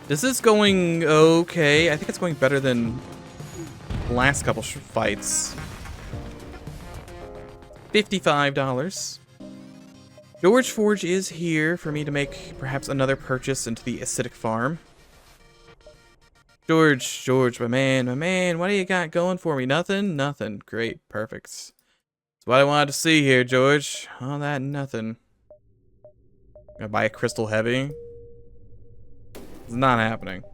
This is going okay. I think it's going better than the last couple fights. $55. George Forge is here for me to make perhaps another purchase into the acidic farm. George, my man, what do you got going for me? Nothing? Nothing. Great, perfect. That's what I wanted to see here, George. All that nothing. Gonna buy a crystal heavy? It's not happening.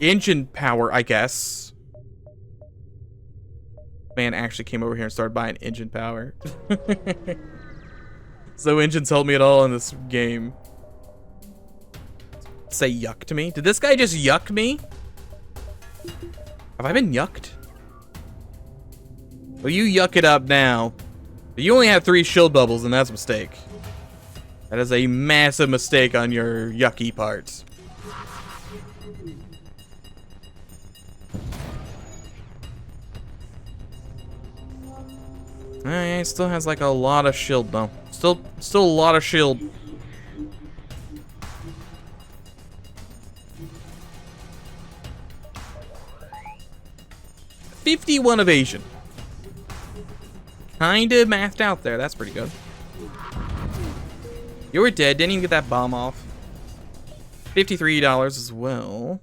Engine power, I guess. Man actually came over here and started buying engine power. So engines help me at all in this game. Say yuck to me? Did this guy just yuck me? Have I been yucked? Well, you yuck it up now. You only have 3 shield bubbles, and that's a mistake. That is a massive mistake on your yucky part. He still has like a lot of shield though. Still a lot of shield. $51 evasion. Kinda mathed out there. That's pretty good. You were dead. Didn't even get that bomb off. $53 as well.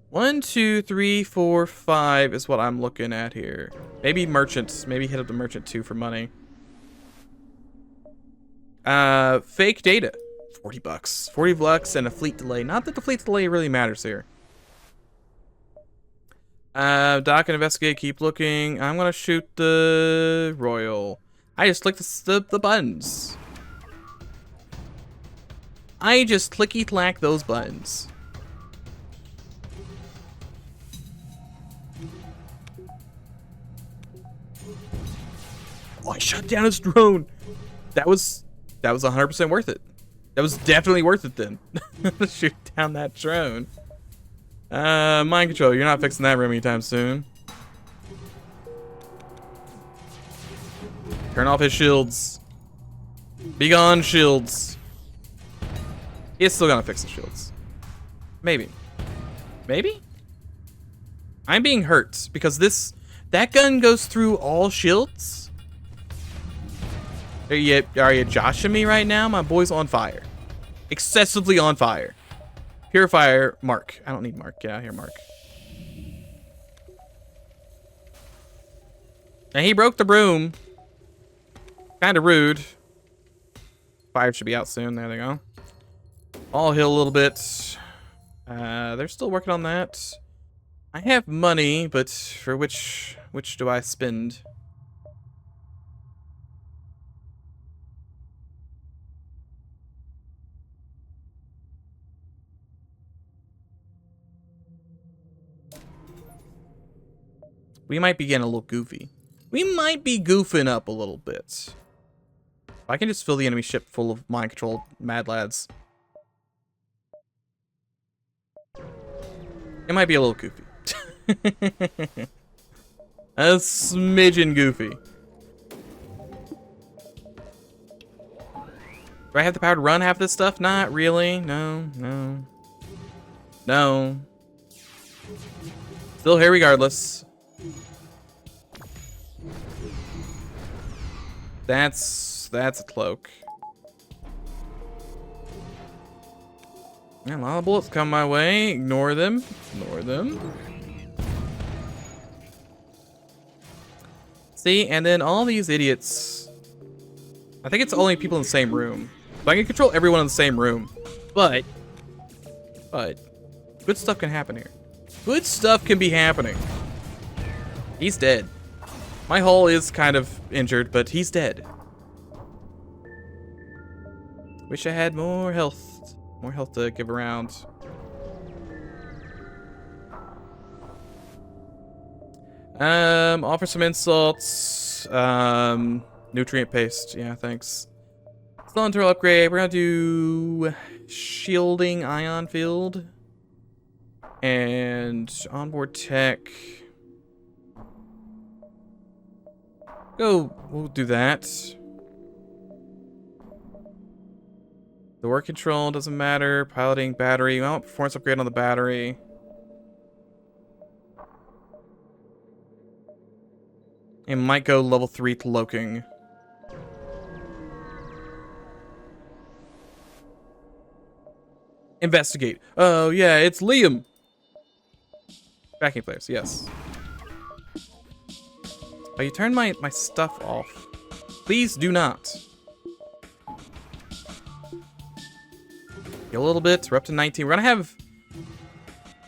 1, 2, 3, 4, 5 is what I'm looking at here. Maybe merchants. Maybe hit up the merchant too for money. Fake data. 40 bucks. 40 bucks and a fleet delay. Not that the fleet delay really matters here. Dock and investigate. Keep looking. I'm gonna shoot the royal. I just clicked the buttons. I just clicky-clack those buttons. Oh, I shut down his drone. That was 100% worth it. That was definitely worth it then. Shoot down that drone. Mind control. You're not fixing that room anytime soon. Turn off his shields. Be gone, shields. He's still gonna fix the shields. Maybe. Maybe? I'm being hurt because that gun goes through all shields. Are you joshing me right now? My boy's on fire. Excessively on fire. Purifier, Mark. I don't need Mark. Get out of here, Mark. And he broke the broom. Kinda rude. Fire should be out soon. There they go. I'll heal a little bit. They're still working on that. I have money, but for which do I spend? We might be getting a little goofy. We might be goofing up a little bit. I can just fill the enemy ship full of mind-controlled mad lads. It might be a little goofy. A smidgen goofy. Do I have the power to run half this stuff? Not really. No. Still here regardless. That's a cloak. Yeah, a lot of bullets come my way. Ignore them. See, and then all these idiots. I think it's only people in the same room. So I can control everyone in the same room. But good stuff can happen here. Good stuff can be happening. He's dead. My hull is kind of injured, but he's dead. Wish I had more health. More health to give around. Offer some insults. Nutrient paste. Yeah, thanks. Slow internal upgrade. We're gonna do shielding ion field. And onboard tech. We'll do that. Door control doesn't matter. Piloting battery. Well, performance upgrade on the battery. It might go level 3 cloaking. Investigate. Oh, yeah, it's Liam. Backing players, yes. Oh, you turned my stuff off. Please do not. A little bit. We're up to 19. We're gonna have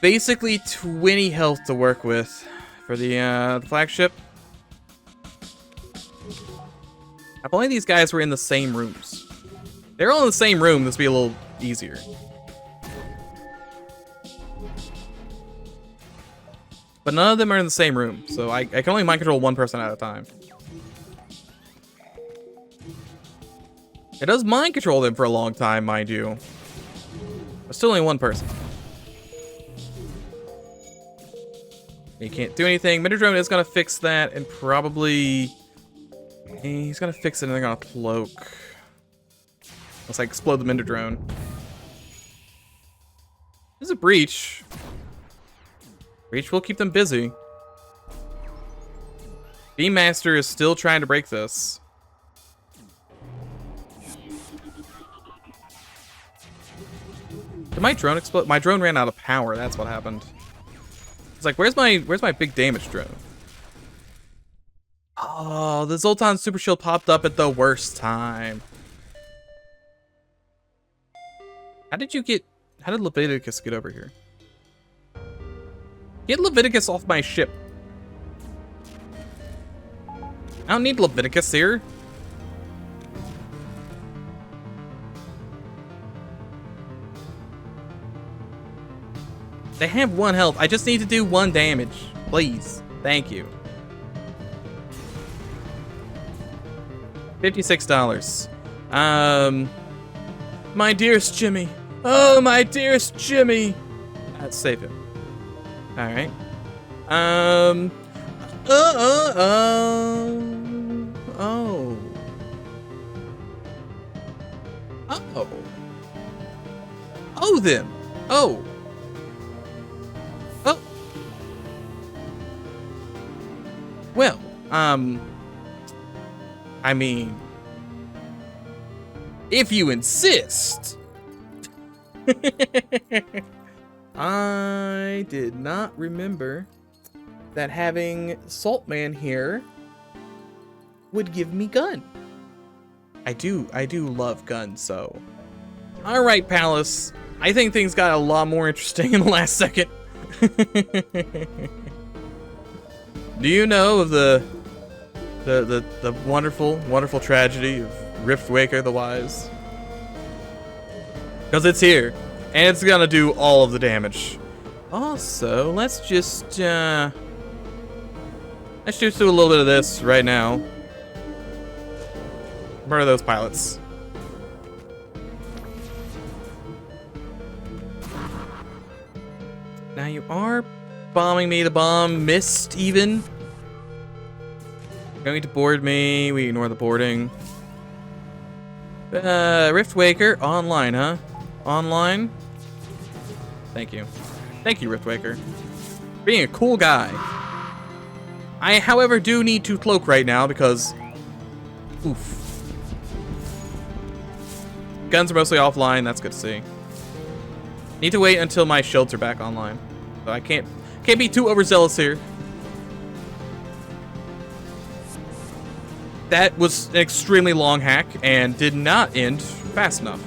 basically 20 health to work with for the flagship. If only these guys were in the same rooms. They're all in the same room. This would be a little easier. But none of them are in the same room, so I can only mind control one person at a time. It does mind control them for a long time, mind you. But still only one person. He can't do anything. Minderdrone is gonna fix that and probably... He's gonna fix it and they're gonna cloak. Unless I explode the Minderdrone. There's a breach. Breach will keep them busy. Beammaster is still trying to break this. Did my drone explode? My drone ran out of power. That's what happened. It's like, where's my big damage drone? Oh, the Zoltan Super Shield popped up at the worst time. How did Leviticus get over here? Get Leviticus off my ship. I don't need Leviticus here. They have 1 health. I just need to do 1 damage. Please. Thank you. $56. My dearest Jimmy. Oh, my dearest Jimmy. Let's save him. All right. Oh. Oh, then. Oh. Oh. Well, I mean, if you insist. I did not remember that having Saltman here would give me gun. I do love guns, so Alright, Palace. I think things got a lot more interesting in the last second. Do you know of the wonderful, wonderful tragedy of Riftwaker the Wise? Because it's here, and it's gonna do all of the damage. Also, let's just do a little bit of this right now. Murder those pilots. Now you are bombing me. The bomb missed even. Going to board me. We ignore the boarding. Riftwaker online, huh? Online. Thank you. Thank you, Riftwaker. Being a cool guy. I, however, do need to cloak right now because... Oof. Guns are mostly offline. That's good to see. Need to wait until my shields are back online. So I can't be too overzealous here. That was an extremely long hack and did not end fast enough.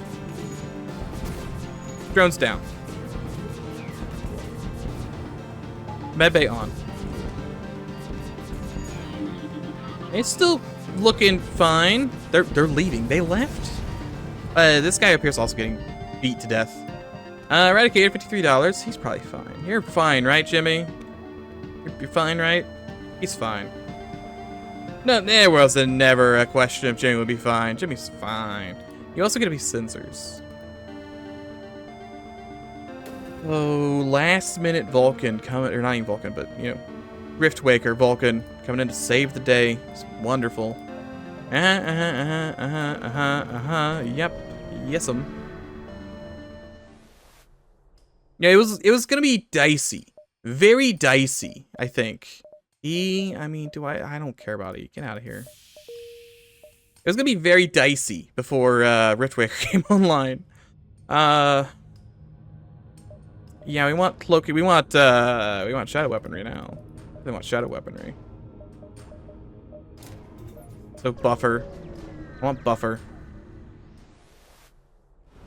Drones down. Medbay on. It's still looking fine. They're leaving. They left. This guy up here is also getting beat to death. Eradicated, $53. He's probably fine. You're fine, right, Jimmy? You're fine, right? He's fine. No, there was never a question if Jimmy would be fine. Jimmy's fine. You're also gonna be sensors. Oh, last minute Vulcan coming, or not even Vulcan, but you know, Riftwaker Vulcan coming in to save the day. It's wonderful. Yep. Yes'm. Yeah, it was gonna be dicey. Very dicey, I think. I mean, I don't care about E. Get out of here. It was gonna be very dicey before Riftwaker came online. Yeah, we want cloaking. We want shadow weaponry now. We want shadow weaponry. So buffer. I want buffer.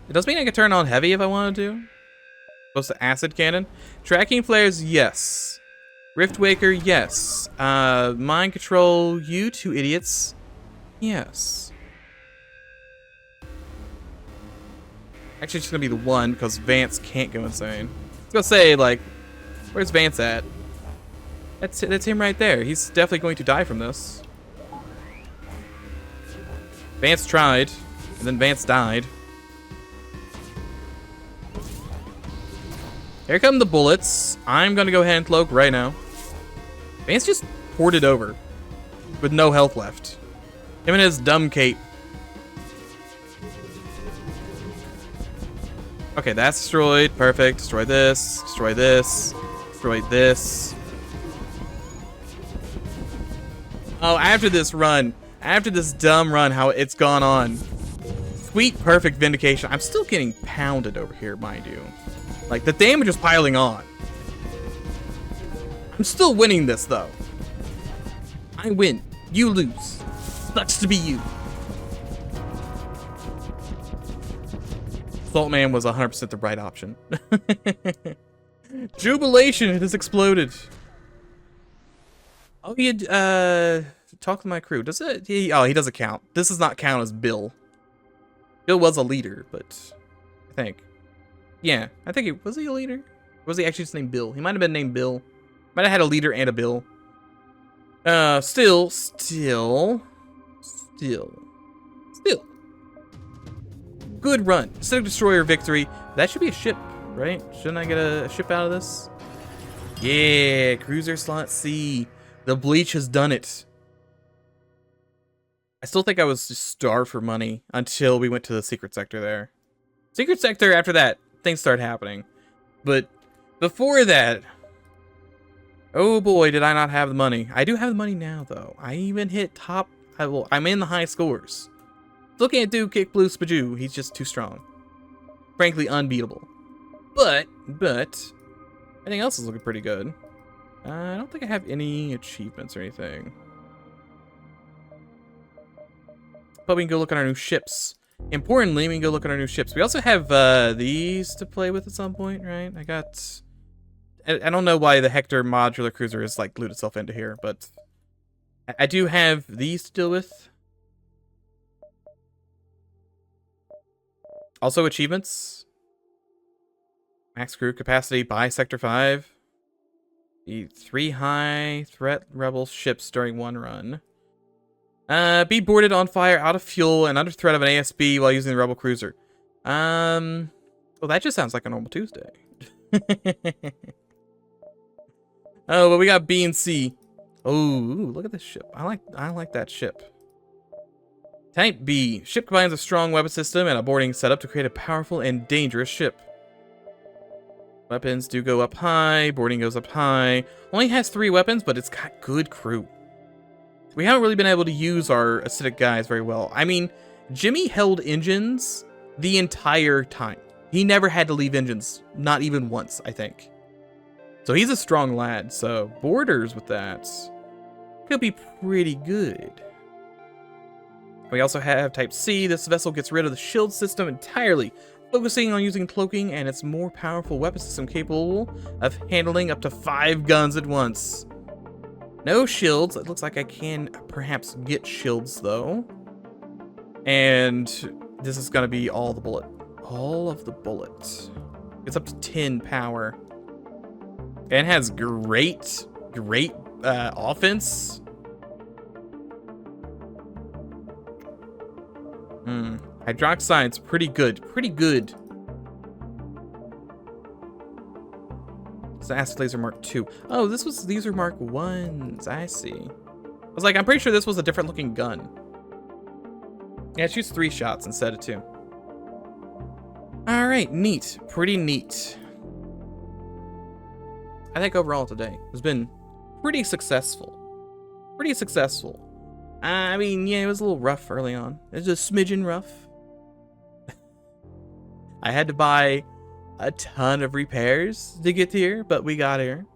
It does mean I can turn on heavy if I wanted to. Supposed to acid cannon. Tracking flares, yes. Riftwaker, yes. Mind control, you two idiots. Yes. Actually, it's just gonna be the one because Vance can't go insane. I was gonna say, like, where's Vance at? That's him right there. He's definitely going to die from this. Vance tried, and then Vance died. Here come the bullets. I'm gonna go ahead and cloak right now. Vance just ported over with no health left. Him and his dumb cape. Okay, that's destroyed. Perfect. Destroy this. Destroy this. Destroy this. Oh, after this run, after this dumb run, how it's gone on. Sweet, perfect vindication. I'm still getting pounded over here, mind you. Like, the damage is piling on. I'm still winning this, though. I win. You lose. Sucks to be you. Saltman was 100% the right option. Jubilation, it has exploded. Oh, he had, talk to my crew. Does it? Oh, he doesn't count. This does not count as Bill. Bill was a leader, but I think. Yeah, I think he was he a leader? Or was he actually just named Bill? He might have been named Bill. Might have had a leader and a Bill. Still. Good run. Civic Destroyer victory. That should be a ship, right? Shouldn't I get a ship out of this? Yeah, Cruiser Slot C. The Bleach has done it. I still think I was just starved for money until we went to the secret sector there. Secret sector, after that, things start happening. But before that, oh boy, did I not have the money. I do have the money now, though. I even hit top. I'm in the high scores. Still can't do Kick Blue Spajoo. He's just too strong. Frankly, unbeatable. But everything else is looking pretty good. I don't think I have any achievements or anything. But we can go look at our new ships. Importantly, we can go look at our new ships. We also have these to play with at some point, right? I don't know why the Hector modular cruiser has like glued itself into here, but I do have these to deal with. Also achievements. Max crew capacity by Sector 5. The 3 high threat rebel ships during one run. Be boarded on fire, out of fuel, and under threat of an ASB while using the rebel cruiser. Well, that just sounds like a normal Tuesday. Oh, but we got B and C. Oh, look at this ship. I like that ship. Type B. Ship combines a strong weapon system and a boarding setup to create a powerful and dangerous ship. Weapons do go up high. Boarding goes up high. Only has 3 weapons, but it's got good crew. We haven't really been able to use our acidic guys very well. I mean, Jimmy held engines the entire time. He never had to leave engines. Not even once, I think. So he's a strong lad. So boarders with that could be pretty good. We also have Type C. This vessel gets rid of the shield system entirely, focusing on using cloaking and its more powerful weapon system capable of handling up to 5 guns at once. No shields. It looks like I can perhaps get shields, though. And this is going to be all the bullet. All of the bullets. It's up to 10 power. And has great offense. Hydrox science, pretty good. Pretty good. It's the Acid Laser Mark II. Oh, these are Mark 1s. I see. I was like, I'm pretty sure this was a different looking gun. Yeah, it shoots 3 shots instead of 2. Alright, neat. Pretty neat. I think overall today has been pretty successful. Pretty successful. I mean, yeah, it was a little rough early on. It was a smidgen rough. I had to buy a ton of repairs to get here, but we got here.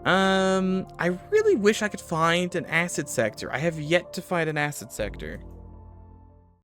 I really wish I could find an acid sector. I have yet to find an acid sector.